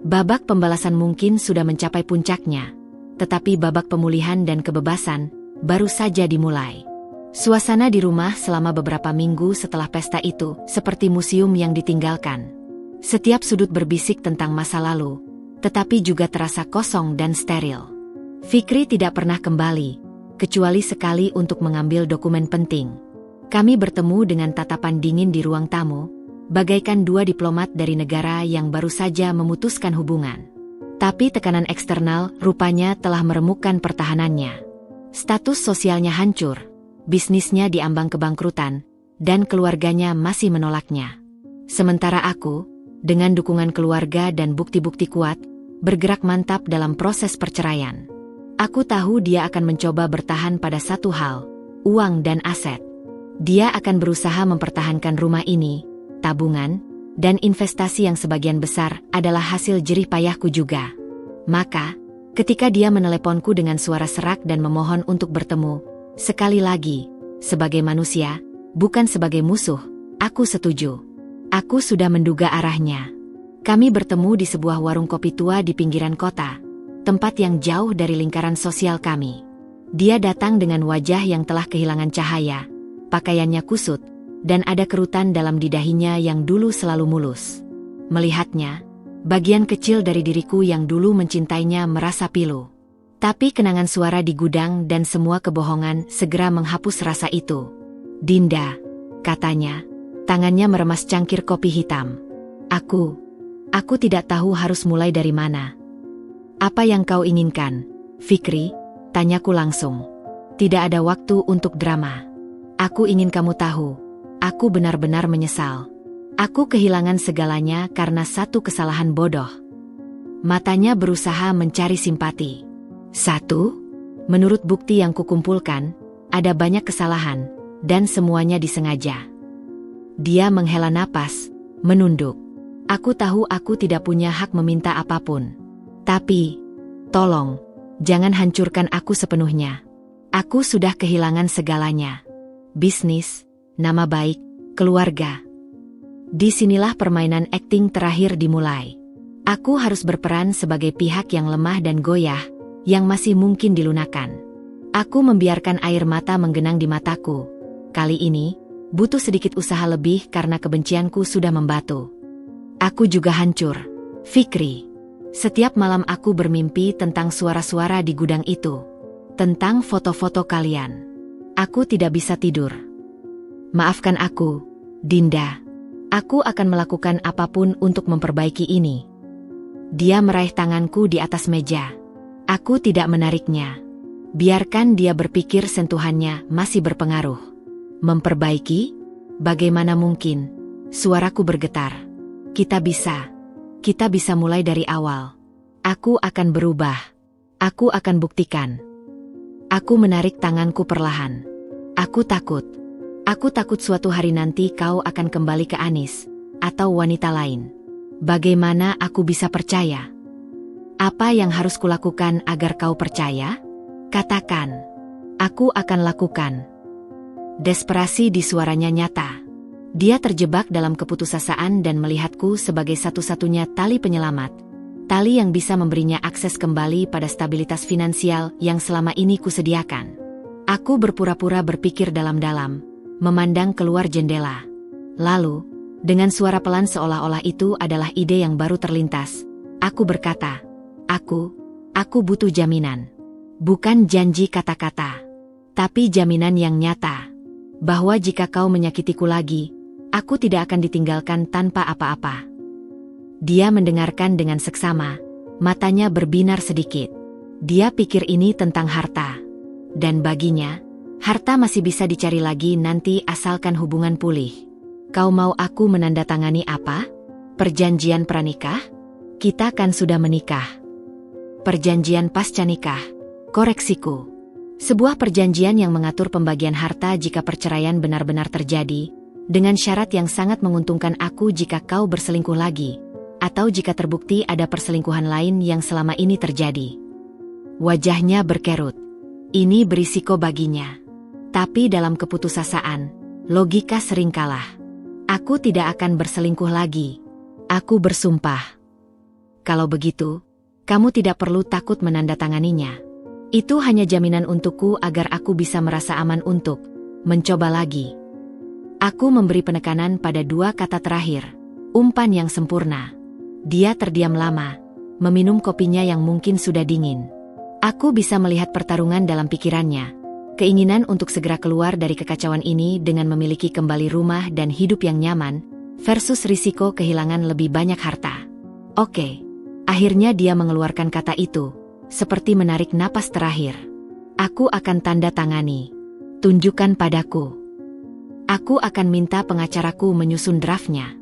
Babak pembalasan mungkin sudah mencapai puncaknya, tetapi babak pemulihan dan kebebasan baru saja dimulai. Suasana di rumah selama beberapa minggu setelah pesta itu seperti museum yang ditinggalkan. Setiap sudut berbisik tentang masa lalu, tetapi juga terasa kosong dan steril. Fikri tidak pernah kembali, kecuali sekali untuk mengambil dokumen penting. Kami bertemu dengan tatapan dingin di ruang tamu, bagaikan dua diplomat dari negara yang baru saja memutuskan hubungan. Tapi tekanan eksternal rupanya telah meremukkan pertahanannya. Status sosialnya hancur, bisnisnya diambang kebangkrutan, dan keluarganya masih menolaknya. Sementara aku, dengan dukungan keluarga dan bukti-bukti kuat, bergerak mantap dalam proses perceraian. Aku tahu dia akan mencoba bertahan pada satu hal, uang dan aset. Dia akan berusaha mempertahankan rumah ini, tabungan, dan investasi yang sebagian besar adalah hasil jerih payahku juga. Maka, ketika dia meneleponku dengan suara serak dan memohon untuk bertemu, sekali lagi, sebagai manusia, bukan sebagai musuh, aku setuju. Aku sudah menduga arahnya. Kami bertemu di sebuah warung kopi tua di pinggiran kota, tempat yang jauh dari lingkaran sosial kami. Dia datang dengan wajah yang telah kehilangan cahaya, pakaiannya kusut, dan ada kerutan dalam didahinya yang dulu selalu mulus. Melihatnya, bagian kecil dari diriku yang dulu mencintainya merasa pilu. Tapi kenangan suara di gudang dan semua kebohongan segera menghapus rasa itu. "Dinda," katanya, tangannya meremas cangkir kopi hitam. Aku tidak tahu harus mulai dari mana." "Apa yang kau inginkan, Fikri?" tanyaku langsung. "Tidak ada waktu untuk drama. Aku ingin kamu tahu, aku benar-benar menyesal. Aku kehilangan segalanya karena satu kesalahan bodoh." Matanya berusaha mencari simpati. "Satu? Menurut bukti yang kukumpulkan, ada banyak kesalahan, dan semuanya disengaja." Dia menghela napas, menunduk. "Aku tahu aku tidak punya hak meminta apapun. Tapi, tolong, jangan hancurkan aku sepenuhnya. Aku sudah kehilangan segalanya. Bisnis, nama baik, keluarga. Disinilah permainan akting terakhir dimulai. Aku harus berperan sebagai pihak yang lemah dan goyah, yang masih mungkin dilunakan." Aku membiarkan air mata menggenang di mataku. Kali ini, butuh sedikit usaha lebih karena kebencianku sudah membatu. Aku juga hancur, Fikri. Setiap malam aku bermimpi tentang suara-suara di gudang itu. Tentang foto-foto kalian. Aku tidak bisa tidur. Maafkan aku, Dinda. Aku akan melakukan apapun untuk memperbaiki ini. Dia meraih tanganku di atas meja. Aku tidak menariknya. Biarkan dia berpikir sentuhannya masih berpengaruh. Memperbaiki? Bagaimana mungkin? Suaraku bergetar. Kita bisa mulai dari awal. Aku akan berubah. Aku akan buktikan. Aku menarik tanganku perlahan. Aku takut. Aku takut suatu hari nanti kau akan kembali ke Anis, atau wanita lain. Bagaimana aku bisa percaya? Apa yang harus kulakukan agar kau percaya? Katakan. Aku akan lakukan. Desperasi di suaranya nyata. Dia terjebak dalam keputusasaan dan melihatku sebagai satu-satunya tali penyelamat. Tali yang bisa memberinya akses kembali pada stabilitas finansial yang selama ini kusediakan. Aku berpura-pura berpikir dalam-dalam, memandang keluar jendela. Lalu, dengan suara pelan seolah-olah itu adalah ide yang baru terlintas, aku berkata, Aku butuh jaminan. Bukan janji kata-kata, tapi jaminan yang nyata. Bahwa jika kau menyakitiku lagi, aku tidak akan ditinggalkan tanpa apa-apa. Dia mendengarkan dengan seksama, matanya berbinar sedikit. Dia pikir ini tentang harta. Dan baginya, harta masih bisa dicari lagi nanti asalkan hubungan pulih. Kau mau aku menandatangani apa? Perjanjian pranikah? Kita kan sudah menikah. Perjanjian pasca nikah. Koreksiku. Sebuah perjanjian yang mengatur pembagian harta jika perceraian benar-benar terjadi, dengan syarat yang sangat menguntungkan aku jika kau berselingkuh lagi, atau jika terbukti ada perselingkuhan lain yang selama ini terjadi. Wajahnya berkerut. Ini berisiko baginya. Tapi dalam keputusasaan, logika sering kalah. Aku tidak akan berselingkuh lagi. Aku bersumpah. Kalau begitu, kamu tidak perlu takut menandatanganinya. Itu hanya jaminan untukku agar aku bisa merasa aman untuk mencoba lagi. Aku memberi penekanan pada dua kata terakhir. Umpan yang sempurna. Dia terdiam lama, meminum kopinya yang mungkin sudah dingin. Aku bisa melihat pertarungan dalam pikirannya. Keinginan untuk segera keluar dari kekacauan ini dengan memiliki kembali rumah dan hidup yang nyaman, versus risiko kehilangan lebih banyak harta. Oke. Akhirnya dia mengeluarkan kata itu. Seperti menarik napas terakhir. Aku akan tanda tangani. Tunjukkan padaku. Aku akan minta pengacaraku menyusun draftnya.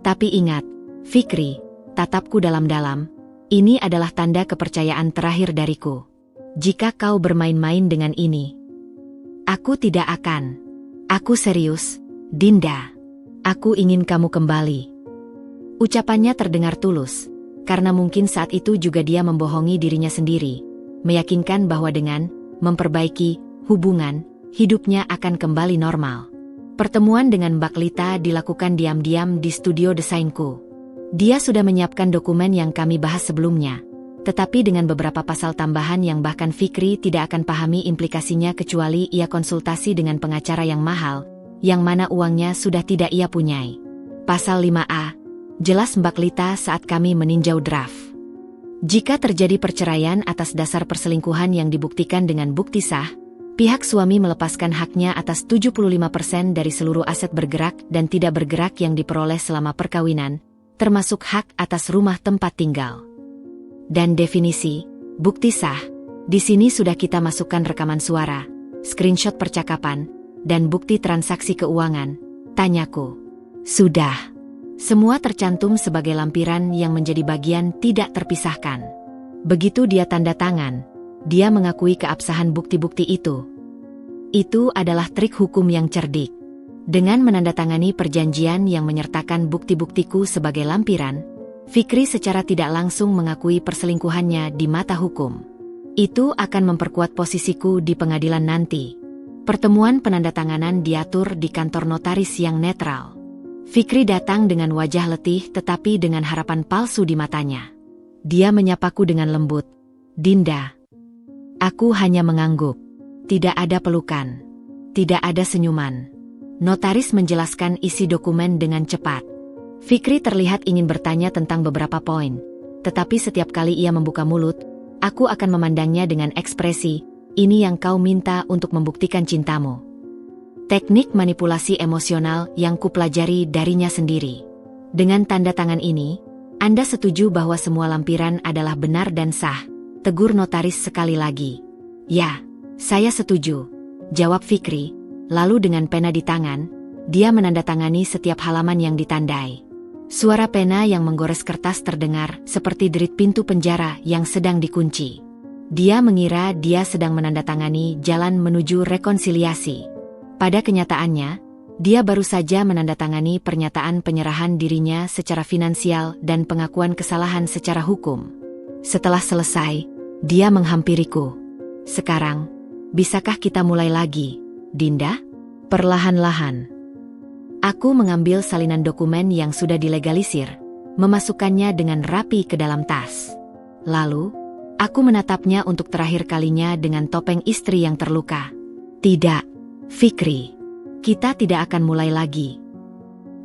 Tapi ingat, Fikri, tatapku dalam-dalam, ini adalah tanda kepercayaan terakhir dariku. Jika kau bermain-main dengan ini, aku tidak akan. Aku serius, Dinda. Aku ingin kamu kembali. Ucapannya terdengar tulus. Karena mungkin saat itu juga dia membohongi dirinya sendiri, meyakinkan bahwa dengan memperbaiki hubungan, hidupnya akan kembali normal. Pertemuan dengan Mbak Lita dilakukan diam-diam di studio desainku. Dia sudah menyiapkan dokumen yang kami bahas sebelumnya, tetapi dengan beberapa pasal tambahan yang bahkan Fikri tidak akan pahami implikasinya kecuali ia konsultasi dengan pengacara yang mahal, yang mana uangnya sudah tidak ia punyai. Pasal 5A. Jelas Mbak Lita saat kami meninjau draft. Jika terjadi perceraian atas dasar perselingkuhan yang dibuktikan dengan bukti sah, pihak suami melepaskan haknya atas 75% dari seluruh aset bergerak dan tidak bergerak yang diperoleh selama perkawinan, termasuk hak atas rumah tempat tinggal. Dan definisi, bukti sah, di sini sudah kita masukkan rekaman suara, screenshot percakapan, dan bukti transaksi keuangan, tanyaku. Sudah. Semua tercantum sebagai lampiran yang menjadi bagian tidak terpisahkan. Begitu dia tanda tangan, dia mengakui keabsahan bukti-bukti itu. Itu adalah trik hukum yang cerdik. Dengan menandatangani perjanjian yang menyertakan bukti-buktiku sebagai lampiran, Fikri secara tidak langsung mengakui perselingkuhannya di mata hukum. Itu akan memperkuat posisiku di pengadilan nanti. Pertemuan penandatanganan diatur di kantor notaris yang netral. Fikri datang dengan wajah letih tetapi dengan harapan palsu di matanya. Dia menyapaku dengan lembut. Dinda. Aku hanya mengangguk. Tidak ada pelukan. Tidak ada senyuman. Notaris menjelaskan isi dokumen dengan cepat. Fikri terlihat ingin bertanya tentang beberapa poin. Tetapi setiap kali ia membuka mulut, aku akan memandangnya dengan ekspresi, ini yang kau minta untuk membuktikan cintamu. Teknik manipulasi emosional yang kupelajari darinya sendiri. Dengan tanda tangan ini, Anda setuju bahwa semua lampiran adalah benar dan sah? Tegur notaris sekali lagi. Ya, saya setuju, jawab Fikri. Lalu dengan pena di tangan, dia menandatangani setiap halaman yang ditandai. Suara pena yang menggores kertas terdengar seperti derit pintu penjara yang sedang dikunci. Dia mengira dia sedang menandatangani jalan menuju rekonsiliasi. Pada kenyataannya, dia baru saja menandatangani pernyataan penyerahan dirinya secara finansial dan pengakuan kesalahan secara hukum. Setelah selesai, dia menghampiriku. Sekarang, bisakah kita mulai lagi, Dinda? Perlahan-lahan. Aku mengambil salinan dokumen yang sudah dilegalisir, memasukkannya dengan rapi ke dalam tas. Lalu, aku menatapnya untuk terakhir kalinya dengan topeng istri yang terluka. Tidak, Fikri. Kita tidak akan mulai lagi.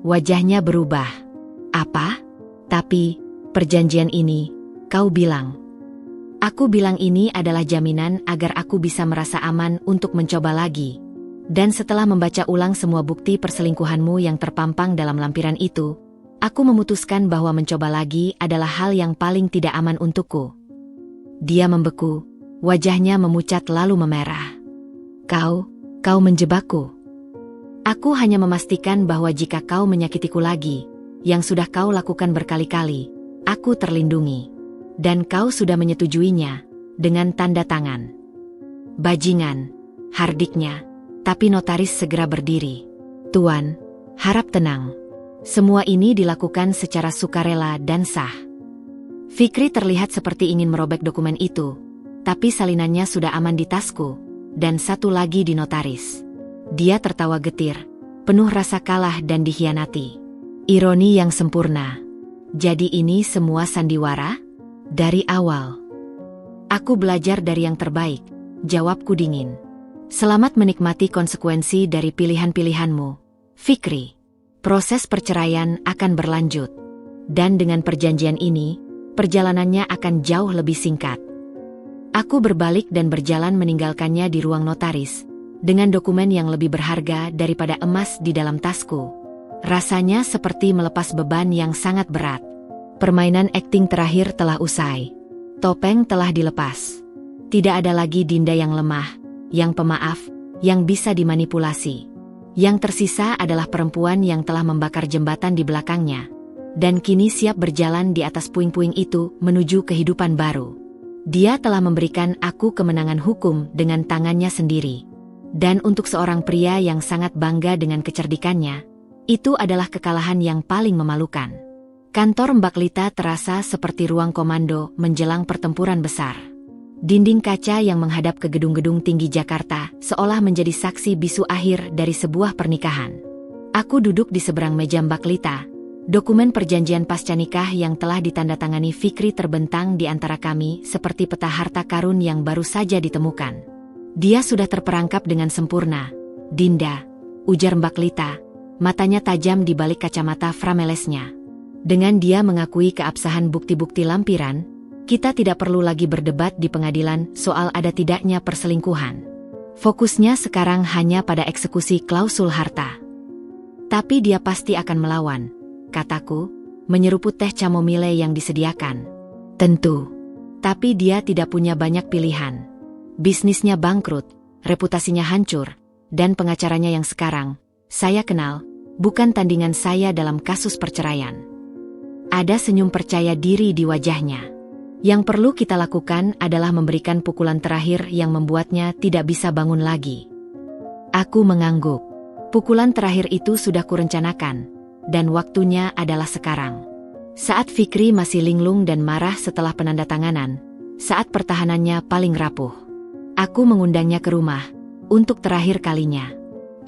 Wajahnya berubah. Apa? Tapi, perjanjian ini, kau bilang. Aku bilang ini adalah jaminan agar aku bisa merasa aman untuk mencoba lagi. Dan setelah membaca ulang semua bukti perselingkuhanmu yang terpampang dalam lampiran itu, aku memutuskan bahwa mencoba lagi adalah hal yang paling tidak aman untukku. Dia membeku, wajahnya memucat lalu memerah. Kau menjebakku. Aku hanya memastikan bahwa jika kau menyakitiku lagi, yang sudah kau lakukan berkali-kali, aku terlindungi. Dan kau sudah menyetujuinya, dengan tanda tangan. Bajingan, hardiknya, tapi notaris segera berdiri. Tuan, harap tenang. Semua ini dilakukan secara sukarela dan sah. Fikri terlihat seperti ingin merobek dokumen itu, tapi salinannya sudah aman di tasku, dan satu lagi di notaris. Dia tertawa getir, penuh rasa kalah dan dikhianati. Ironi yang sempurna. Jadi ini semua sandiwara? Dari awal. Aku belajar dari yang terbaik, jawabku dingin. Selamat menikmati konsekuensi dari pilihan-pilihanmu, Fikri. Proses perceraian akan berlanjut. Dan dengan perjanjian ini, perjalanannya akan jauh lebih singkat. Aku berbalik dan berjalan meninggalkannya di ruang notaris, dengan dokumen yang lebih berharga daripada emas di dalam tasku. Rasanya seperti melepas beban yang sangat berat. Permainan akting terakhir telah usai. Topeng telah dilepas. Tidak ada lagi Dinda yang lemah, yang pemaaf, yang bisa dimanipulasi. Yang tersisa adalah perempuan yang telah membakar jembatan di belakangnya, dan kini siap berjalan di atas puing-puing itu menuju kehidupan baru. Dia telah memberikan aku kemenangan hukum dengan tangannya sendiri. Dan untuk seorang pria yang sangat bangga dengan kecerdikannya, itu adalah kekalahan yang paling memalukan. Kantor Mbak Lita terasa seperti ruang komando menjelang pertempuran besar. Dinding kaca yang menghadap ke gedung-gedung tinggi Jakarta seolah menjadi saksi bisu akhir dari sebuah pernikahan. Aku duduk di seberang meja Mbak Lita. Dokumen perjanjian pasca nikah yang telah ditandatangani Fikri terbentang di antara kami seperti peta harta karun yang baru saja ditemukan. Dia sudah terperangkap dengan sempurna. Dinda, ujar Mbak Lita, matanya tajam di balik kacamata framelesnya. Dengan dia mengakui keabsahan bukti-bukti lampiran, kita tidak perlu lagi berdebat di pengadilan soal ada tidaknya perselingkuhan. Fokusnya sekarang hanya pada eksekusi klausul harta. Tapi dia pasti akan melawan, kataku, menyeruput teh chamomile yang disediakan. Tentu. Tapi dia tidak punya banyak pilihan. Bisnisnya bangkrut, reputasinya hancur, dan pengacaranya yang sekarang saya kenal, bukan tandingan saya dalam kasus perceraian. Ada senyum percaya diri di wajahnya. Yang perlu kita lakukan adalah memberikan pukulan terakhir yang membuatnya tidak bisa bangun lagi. Aku mengangguk. Pukulan terakhir itu sudah kurencanakan, dan waktunya adalah sekarang. Saat Fikri masih linglung dan marah setelah penandatanganan, saat pertahanannya paling rapuh. Aku mengundangnya ke rumah, untuk terakhir kalinya.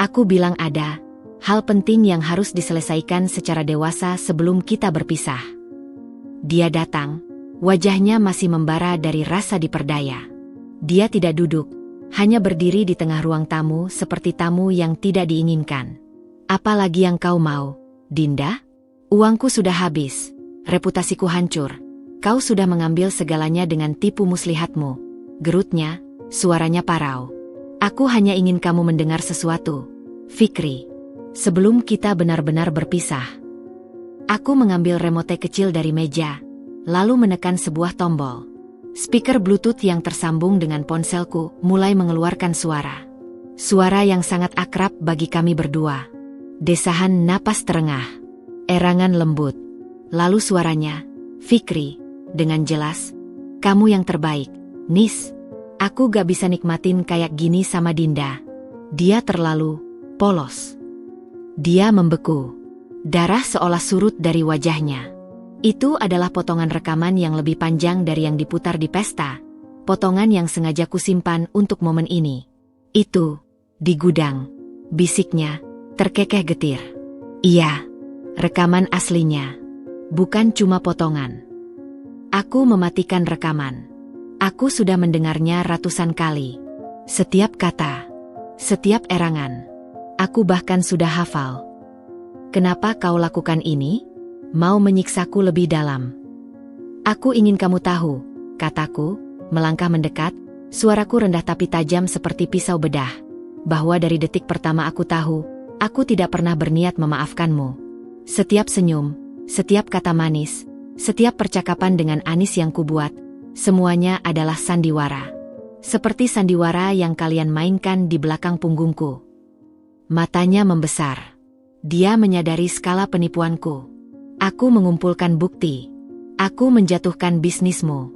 Aku bilang ada hal penting yang harus diselesaikan secara dewasa sebelum kita berpisah. Dia datang, wajahnya masih membara dari rasa diperdaya. Dia tidak duduk, hanya berdiri di tengah ruang tamu seperti tamu yang tidak diinginkan. Apalagi yang kau mau, Dinda? Uangku sudah habis, reputasiku hancur. Kau sudah mengambil segalanya dengan tipu muslihatmu, gerutnya. Suaranya parau. Aku hanya ingin kamu mendengar sesuatu, Fikri. Sebelum kita benar-benar berpisah. Aku mengambil remote kecil dari meja, lalu menekan sebuah tombol. Speaker Bluetooth yang tersambung dengan ponselku mulai mengeluarkan suara. Suara yang sangat akrab bagi kami berdua. Desahan napas terengah, erangan lembut. Lalu suaranya, "Fikri," dengan jelas. "Kamu yang terbaik, Nis. Aku gak bisa nikmatin kayak gini sama Dinda. Dia terlalu polos." Dia membeku. Darah seolah surut dari wajahnya. Itu adalah potongan rekaman yang lebih panjang dari yang diputar di pesta. Potongan yang sengaja kusimpan untuk momen ini. "Itu, di gudang," bisiknya, terkekeh getir. "Iya, rekaman aslinya. Bukan cuma potongan." Aku mematikan rekaman. Aku sudah mendengarnya ratusan kali. Setiap kata, setiap erangan. Aku bahkan sudah hafal. "Kenapa kau lakukan ini? Mau menyiksaku lebih dalam?" "Aku ingin kamu tahu," kataku, melangkah mendekat, suaraku rendah tapi tajam seperti pisau bedah, "bahwa dari detik pertama aku tahu, aku tidak pernah berniat memaafkanmu. Setiap senyum, setiap kata manis, setiap percakapan dengan Anis yang kubuat, semuanya adalah sandiwara. Seperti sandiwara yang kalian mainkan di belakang punggungku." Matanya membesar. Dia menyadari skala penipuanku. "Aku mengumpulkan bukti. Aku menjatuhkan bisnismu.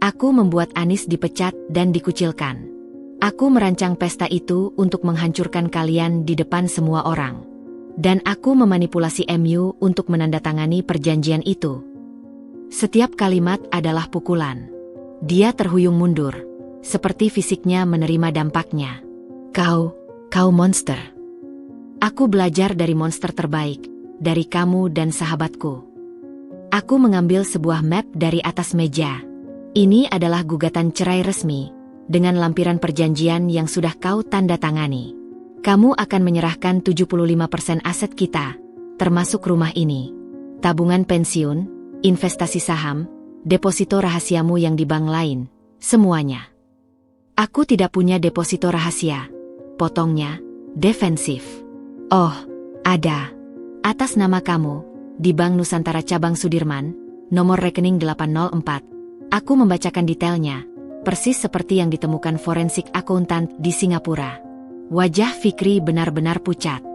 Aku membuat Anis dipecat dan dikucilkan. Aku merancang pesta itu untuk menghancurkan kalian di depan semua orang. Dan aku memanipulasi MU untuk menandatangani perjanjian itu." Setiap kalimat adalah pukulan. Dia terhuyung mundur, seperti fisiknya menerima dampaknya. Kau monster. Aku belajar dari monster terbaik, dari kamu dan sahabatku." Aku mengambil sebuah map dari atas meja. "Ini adalah gugatan cerai resmi, dengan lampiran perjanjian yang sudah kau tanda tangani. Kamu akan menyerahkan 75% aset kita, termasuk rumah ini, tabungan pensiun, investasi saham, deposito rahasiamu yang di bank lain, semuanya." "Aku tidak punya deposito rahasia," potongnya, defensif. "Oh, ada. Atas nama kamu, di Bank Nusantara Cabang Sudirman, nomor rekening 804. Aku membacakan detailnya, persis seperti yang ditemukan forensik akuntan di Singapura." Wajah Fikri benar-benar pucat.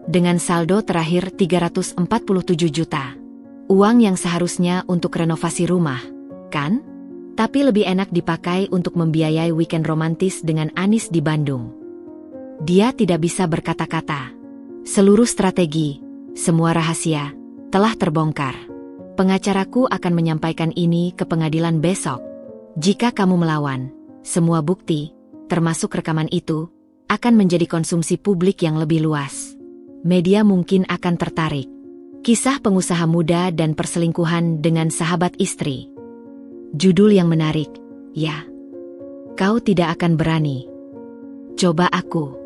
"Dengan saldo terakhir 347 juta. Uang yang seharusnya untuk renovasi rumah, kan? Tapi lebih enak dipakai untuk membiayai weekend romantis dengan Anis di Bandung." Dia tidak bisa berkata-kata. Seluruh strategi, semua rahasia, telah terbongkar. "Pengacaraku akan menyampaikan ini ke pengadilan besok. Jika kamu melawan, semua bukti, termasuk rekaman itu, akan menjadi konsumsi publik yang lebih luas. Media mungkin akan tertarik. Kisah pengusaha muda dan perselingkuhan dengan sahabat istri. Judul yang menarik, ya. Kau tidak akan berani. Coba aku."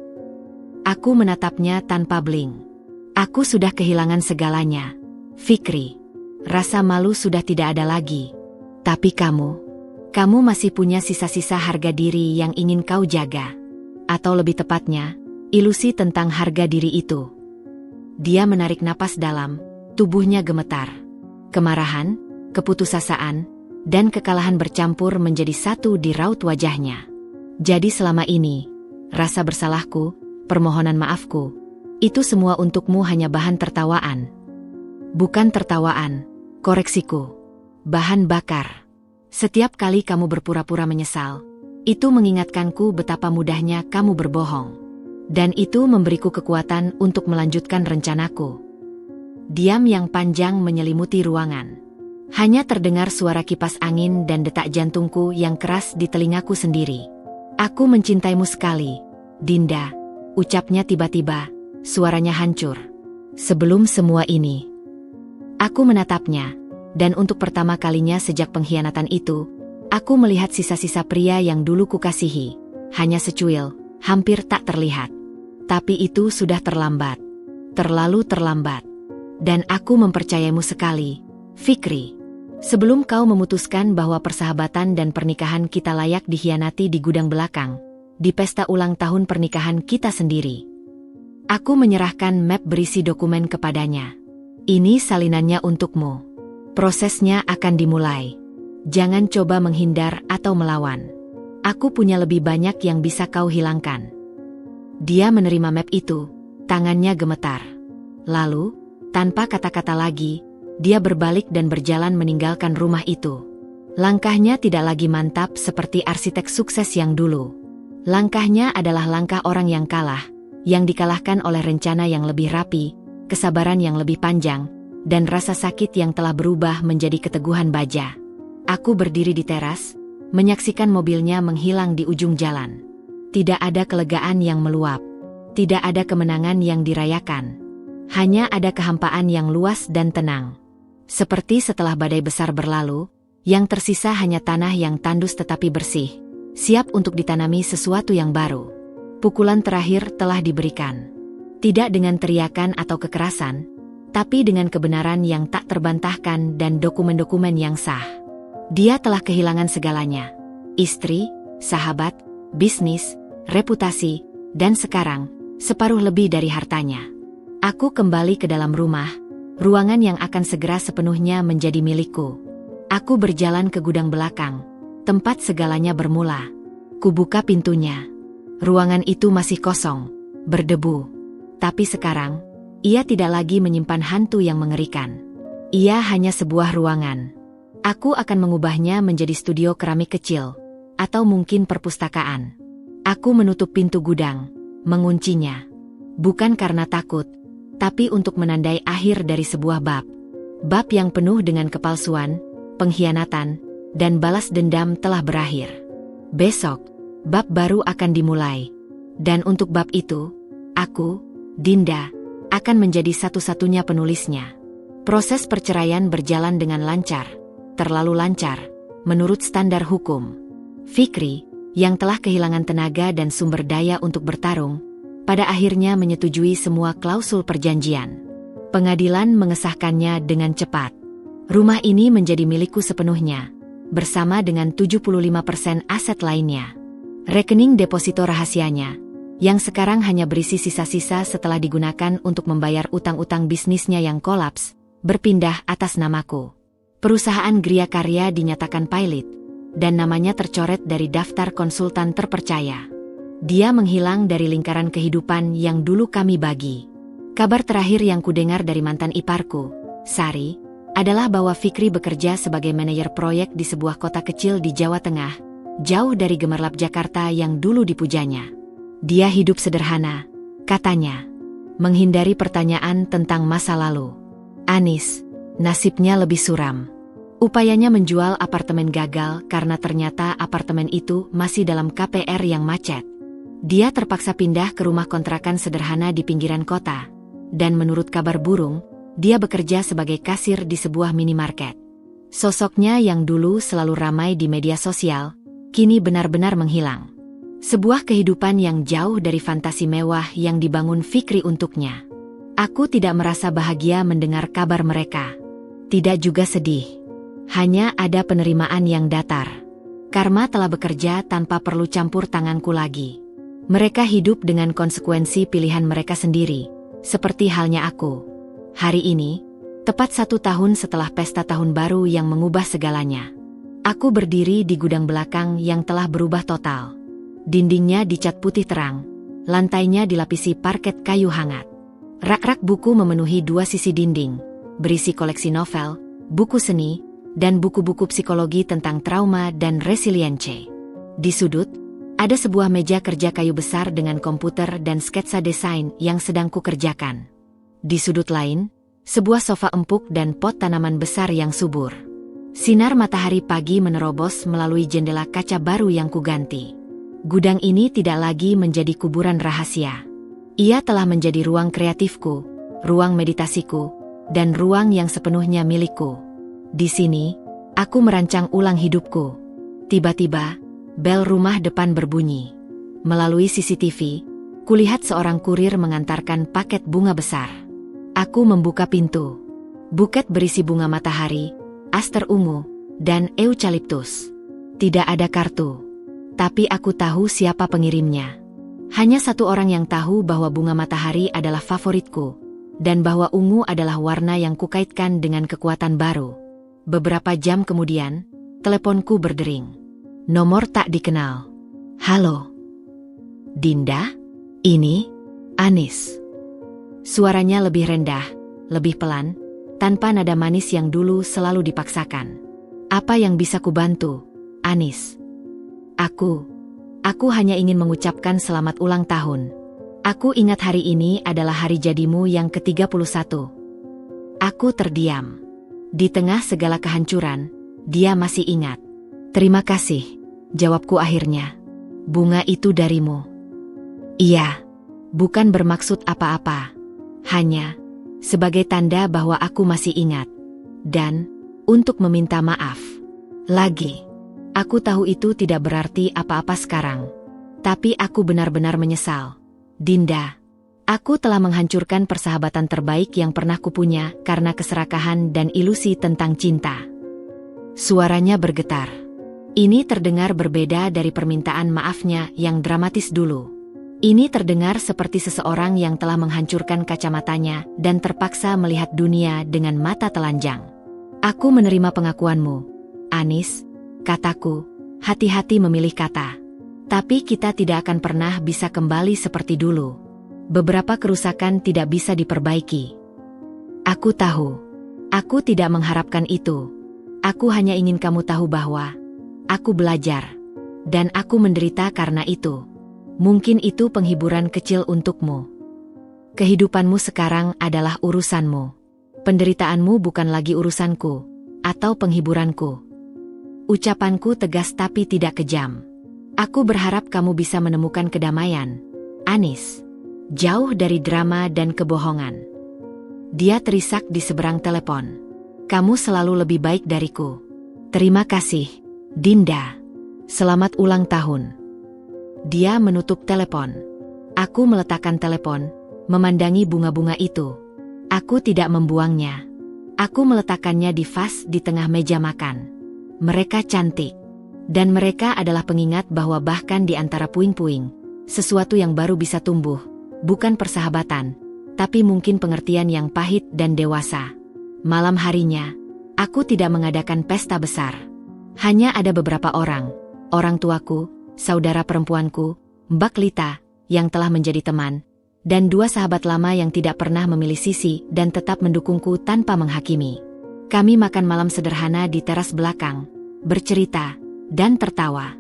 Aku menatapnya tanpa bling. Aku sudah kehilangan segalanya, Fikri. Rasa malu sudah tidak ada lagi. Tapi kamu masih punya sisa-sisa harga diri yang ingin kau jaga. Atau lebih tepatnya, ilusi tentang harga diri itu. Dia menarik napas dalam, tubuhnya gemetar. Kemarahan, keputusasaan, dan kekalahan bercampur menjadi satu di raut wajahnya. "Jadi selama ini, rasa bersalahku, permohonan maafku, itu semua untukmu hanya bahan tertawaan." "Bukan tertawaan, koreksiku. Bahan bakar. Setiap kali kamu berpura-pura menyesal, itu mengingatkanku betapa mudahnya kamu berbohong. Dan itu memberiku kekuatan untuk melanjutkan rencanaku." Diam yang panjang menyelimuti ruangan. Hanya terdengar suara kipas angin dan detak jantungku yang keras di telingaku sendiri. "Aku mencintaimu sekali, Dinda," ucapnya tiba-tiba, suaranya hancur. "Sebelum semua ini." Aku menatapnya, dan untuk pertama kalinya sejak pengkhianatan itu, aku melihat sisa-sisa pria yang dulu kukasihi, hanya secuil, hampir tak terlihat. Tapi itu sudah terlambat. Terlalu terlambat. Dan aku mempercayaimu sekali, Fikri. Sebelum kau memutuskan bahwa persahabatan dan pernikahan kita layak dikhianati di gudang belakang, di pesta ulang tahun pernikahan kita sendiri. Aku menyerahkan map berisi dokumen kepadanya. Ini salinannya untukmu. Prosesnya akan dimulai. Jangan coba menghindar atau melawan. Aku punya lebih banyak yang bisa kau hilangkan. Dia menerima map itu, tangannya gemetar. Lalu, tanpa kata-kata lagi, dia berbalik dan berjalan meninggalkan rumah itu. Langkahnya tidak lagi mantap seperti arsitek sukses yang dulu. Langkahnya adalah langkah orang yang kalah, yang dikalahkan oleh rencana yang lebih rapi, kesabaran yang lebih panjang, dan rasa sakit yang telah berubah menjadi keteguhan baja. Aku berdiri di teras, menyaksikan mobilnya menghilang di ujung jalan. Tidak ada kelegaan yang meluap. Tidak ada kemenangan yang dirayakan. Hanya ada kehampaan yang luas dan tenang. Seperti setelah badai besar berlalu, yang tersisa hanya tanah yang tandus tetapi bersih, siap untuk ditanami sesuatu yang baru. Pukulan terakhir telah diberikan. Tidak dengan teriakan atau kekerasan, tapi dengan kebenaran yang tak terbantahkan dan dokumen-dokumen yang sah. Dia telah kehilangan segalanya. Istri, sahabat, bisnis, reputasi, dan sekarang, separuh lebih dari hartanya. Aku kembali ke dalam rumah, ruangan yang akan segera sepenuhnya menjadi milikku. Aku berjalan ke gudang belakang, tempat segalanya bermula. Kubuka pintunya. Ruangan itu masih kosong, berdebu. Tapi sekarang, ia tidak lagi menyimpan hantu yang mengerikan. Ia hanya sebuah ruangan. Aku akan mengubahnya menjadi studio keramik kecil, atau mungkin perpustakaan. Aku menutup pintu gudang, menguncinya. Bukan karena takut, tapi untuk menandai akhir dari sebuah bab. Bab yang penuh dengan kepalsuan, pengkhianatan, dan balas dendam telah berakhir. Besok, bab baru akan dimulai. Dan untuk bab itu, aku, Dinda, akan menjadi satu-satunya penulisnya. Proses perceraian berjalan dengan lancar. Terlalu lancar, menurut standar hukum. Fikri, yang telah kehilangan tenaga dan sumber daya untuk bertarung, pada akhirnya menyetujui semua klausul perjanjian. Pengadilan mengesahkannya dengan cepat. Rumah ini menjadi milikku sepenuhnya, bersama dengan 75% aset lainnya. Rekening deposito rahasianya, yang sekarang hanya berisi sisa-sisa setelah digunakan untuk membayar utang-utang bisnisnya yang kolaps, berpindah atas namaku. Perusahaan Gria Karya dinyatakan pilot, dan namanya tercoret dari daftar konsultan terpercaya. Dia menghilang dari lingkaran kehidupan yang dulu kami bagi. Kabar terakhir yang kudengar dari mantan iparku, Sari, adalah bahwa Fikri bekerja sebagai manajer proyek di sebuah kota kecil di Jawa Tengah, jauh dari gemerlap Jakarta yang dulu dipujanya. Dia hidup sederhana, katanya, menghindari pertanyaan tentang masa lalu. Anis, nasibnya lebih suram. Upayanya menjual apartemen gagal karena ternyata apartemen itu masih dalam KPR yang macet. Dia terpaksa pindah ke rumah kontrakan sederhana di pinggiran kota. Dan menurut kabar burung, dia bekerja sebagai kasir di sebuah minimarket. Sosoknya yang dulu selalu ramai di media sosial, kini benar-benar menghilang. Sebuah kehidupan yang jauh dari fantasi mewah yang dibangun Fikri untuknya. Aku tidak merasa bahagia mendengar kabar mereka. Tidak juga sedih. Hanya ada penerimaan yang datar. Karma telah bekerja tanpa perlu campur tanganku lagi. Mereka hidup dengan konsekuensi pilihan mereka sendiri, seperti halnya aku. Hari ini, tepat 1 tahun setelah pesta tahun baru yang mengubah segalanya. Aku berdiri di gudang belakang yang telah berubah total. Dindingnya dicat putih terang, lantainya dilapisi parket kayu hangat. Rak-rak buku memenuhi 2 sisi dinding, berisi koleksi novel, buku seni, dan buku-buku psikologi tentang trauma dan resiliensi. Di sudut, ada sebuah meja kerja kayu besar dengan komputer dan sketsa desain yang sedang kukerjakan. Di sudut lain, sebuah sofa empuk dan pot tanaman besar yang subur. Sinar matahari pagi menerobos melalui jendela kaca baru yang kuganti. Gudang ini tidak lagi menjadi kuburan rahasia. Ia telah menjadi ruang kreatifku, ruang meditasiku, dan ruang yang sepenuhnya milikku. Di sini, aku merancang ulang hidupku. Tiba-tiba, bel rumah depan berbunyi. Melalui CCTV, kulihat seorang kurir mengantarkan paket bunga besar. Aku membuka pintu. Buket berisi bunga matahari, aster ungu, dan eucalyptus. Tidak ada kartu. Tapi aku tahu siapa pengirimnya. Hanya satu orang yang tahu bahwa bunga matahari adalah favoritku. dan bahwa ungu adalah warna yang kukaitkan dengan kekuatan baru. Beberapa jam kemudian, teleponku berdering. Nomor tak dikenal. Halo. Dinda? Ini? Anis. Suaranya lebih rendah, lebih pelan, tanpa nada manis yang dulu selalu dipaksakan. Apa yang bisa kubantu, Anis? Aku hanya ingin mengucapkan selamat ulang tahun. Aku ingat hari ini adalah hari jadimu yang ke-31. Aku terdiam. Di tengah segala kehancuran, dia masih ingat. Terima kasih, jawabku akhirnya. Bunga itu darimu. Iya, bukan bermaksud apa-apa. Hanya sebagai tanda bahwa aku masih ingat. Dan untuk meminta maaf. Lagi, aku tahu itu tidak berarti apa-apa sekarang. Tapi aku benar-benar menyesal. Dinda, aku telah menghancurkan persahabatan terbaik yang pernah kupunya karena keserakahan dan ilusi tentang cinta. Suaranya bergetar. Ini terdengar berbeda dari permintaan maafnya yang dramatis dulu. Ini terdengar seperti seseorang yang telah menghancurkan kacamatanya dan terpaksa melihat dunia dengan mata telanjang. Aku menerima pengakuanmu, Anis, kataku, hati-hati memilih kata. Tapi kita tidak akan pernah bisa kembali seperti dulu. Beberapa kerusakan tidak bisa diperbaiki. Aku tahu. Aku tidak mengharapkan itu. Aku hanya ingin kamu tahu bahwa aku belajar. Dan aku menderita karena itu. Mungkin itu penghiburan kecil untukmu. Kehidupanmu sekarang adalah urusanmu. Penderitaanmu bukan lagi urusanku atau penghiburanku. Ucapanku tegas tapi tidak kejam. Aku berharap kamu bisa menemukan kedamaian, Anis. Jauh dari drama dan kebohongan. Dia terisak di seberang telepon. Kamu selalu lebih baik dariku. Terima kasih, Dinda. Selamat ulang tahun. Dia menutup telepon. Aku meletakkan telepon, memandangi bunga-bunga itu. Aku tidak membuangnya. Aku meletakkannya di vas di tengah meja makan. Mereka cantik. Dan mereka adalah pengingat bahwa bahkan di antara puing-puing, sesuatu yang baru bisa tumbuh, bukan persahabatan, tapi mungkin pengertian yang pahit dan dewasa. Malam harinya, aku tidak mengadakan pesta besar. Hanya ada beberapa orang tuaku, saudara perempuanku, Mbak Lita, yang telah menjadi teman, dan dua sahabat lama yang tidak pernah memilih sisi dan tetap mendukungku tanpa menghakimi. Kami makan malam sederhana di teras belakang, bercerita, dan tertawa.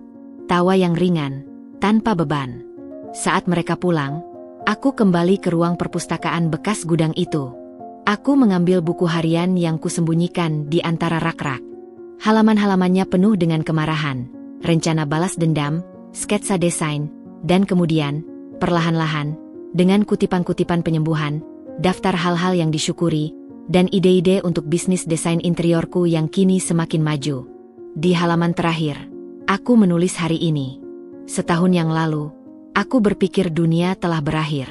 Tawa yang ringan, tanpa beban. Saat mereka pulang, aku kembali ke ruang perpustakaan bekas gudang itu. Aku mengambil buku harian yang kusembunyikan di antara rak-rak. Halaman-halamannya penuh dengan kemarahan, rencana balas dendam, sketsa desain, dan kemudian, perlahan-lahan, dengan kutipan-kutipan penyembuhan, daftar hal-hal yang disyukuri, dan ide-ide untuk bisnis desain interiorku yang kini semakin maju. Di halaman terakhir, aku menulis hari ini. Setahun yang lalu, aku berpikir dunia telah berakhir.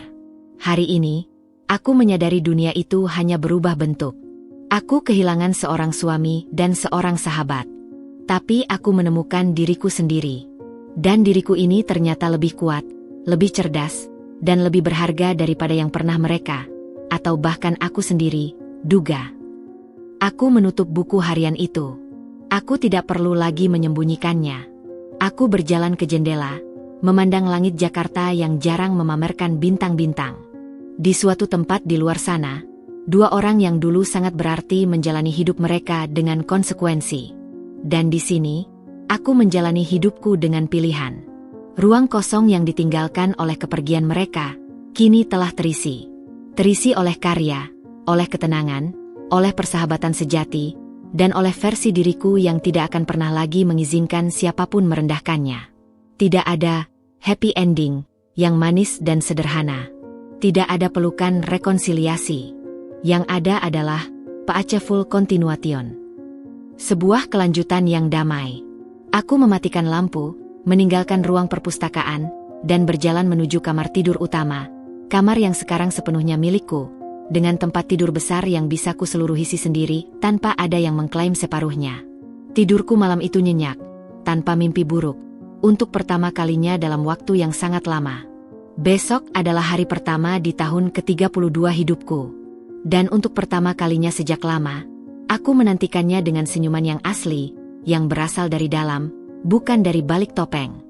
Hari ini, aku menyadari dunia itu hanya berubah bentuk. Aku kehilangan seorang suami dan seorang sahabat. Tapi aku menemukan diriku sendiri. Dan diriku ini ternyata lebih kuat, lebih cerdas, dan lebih berharga daripada yang pernah mereka, atau bahkan aku sendiri, duga. Aku menutup buku harian itu. Aku tidak perlu lagi menyembunyikannya. Aku berjalan ke jendela, memandang langit Jakarta yang jarang memamerkan bintang-bintang. Di suatu tempat di luar sana, dua orang yang dulu sangat berarti menjalani hidup mereka dengan konsekuensi. Dan di sini, aku menjalani hidupku dengan pilihan. Ruang kosong yang ditinggalkan oleh kepergian mereka, kini telah terisi. Terisi oleh karya, oleh ketenangan, oleh persahabatan sejati, dan oleh versi diriku yang tidak akan pernah lagi mengizinkan siapapun merendahkannya. Tidak ada happy ending yang manis dan sederhana. Tidak ada pelukan rekonsiliasi. Yang ada adalah paacheful continuation. Sebuah kelanjutan yang damai. Aku mematikan lampu, meninggalkan ruang perpustakaan, dan berjalan menuju kamar tidur utama, kamar yang sekarang sepenuhnya milikku, dengan tempat tidur besar yang bisa kuseluruhi sendiri tanpa ada yang mengklaim separuhnya. Tidurku malam itu nyenyak, tanpa mimpi buruk, untuk pertama kalinya dalam waktu yang sangat lama. Besok adalah hari pertama di tahun ke-32 hidupku. Dan untuk pertama kalinya sejak lama, aku menantikannya dengan senyuman yang asli, yang berasal dari dalam, bukan dari balik topeng.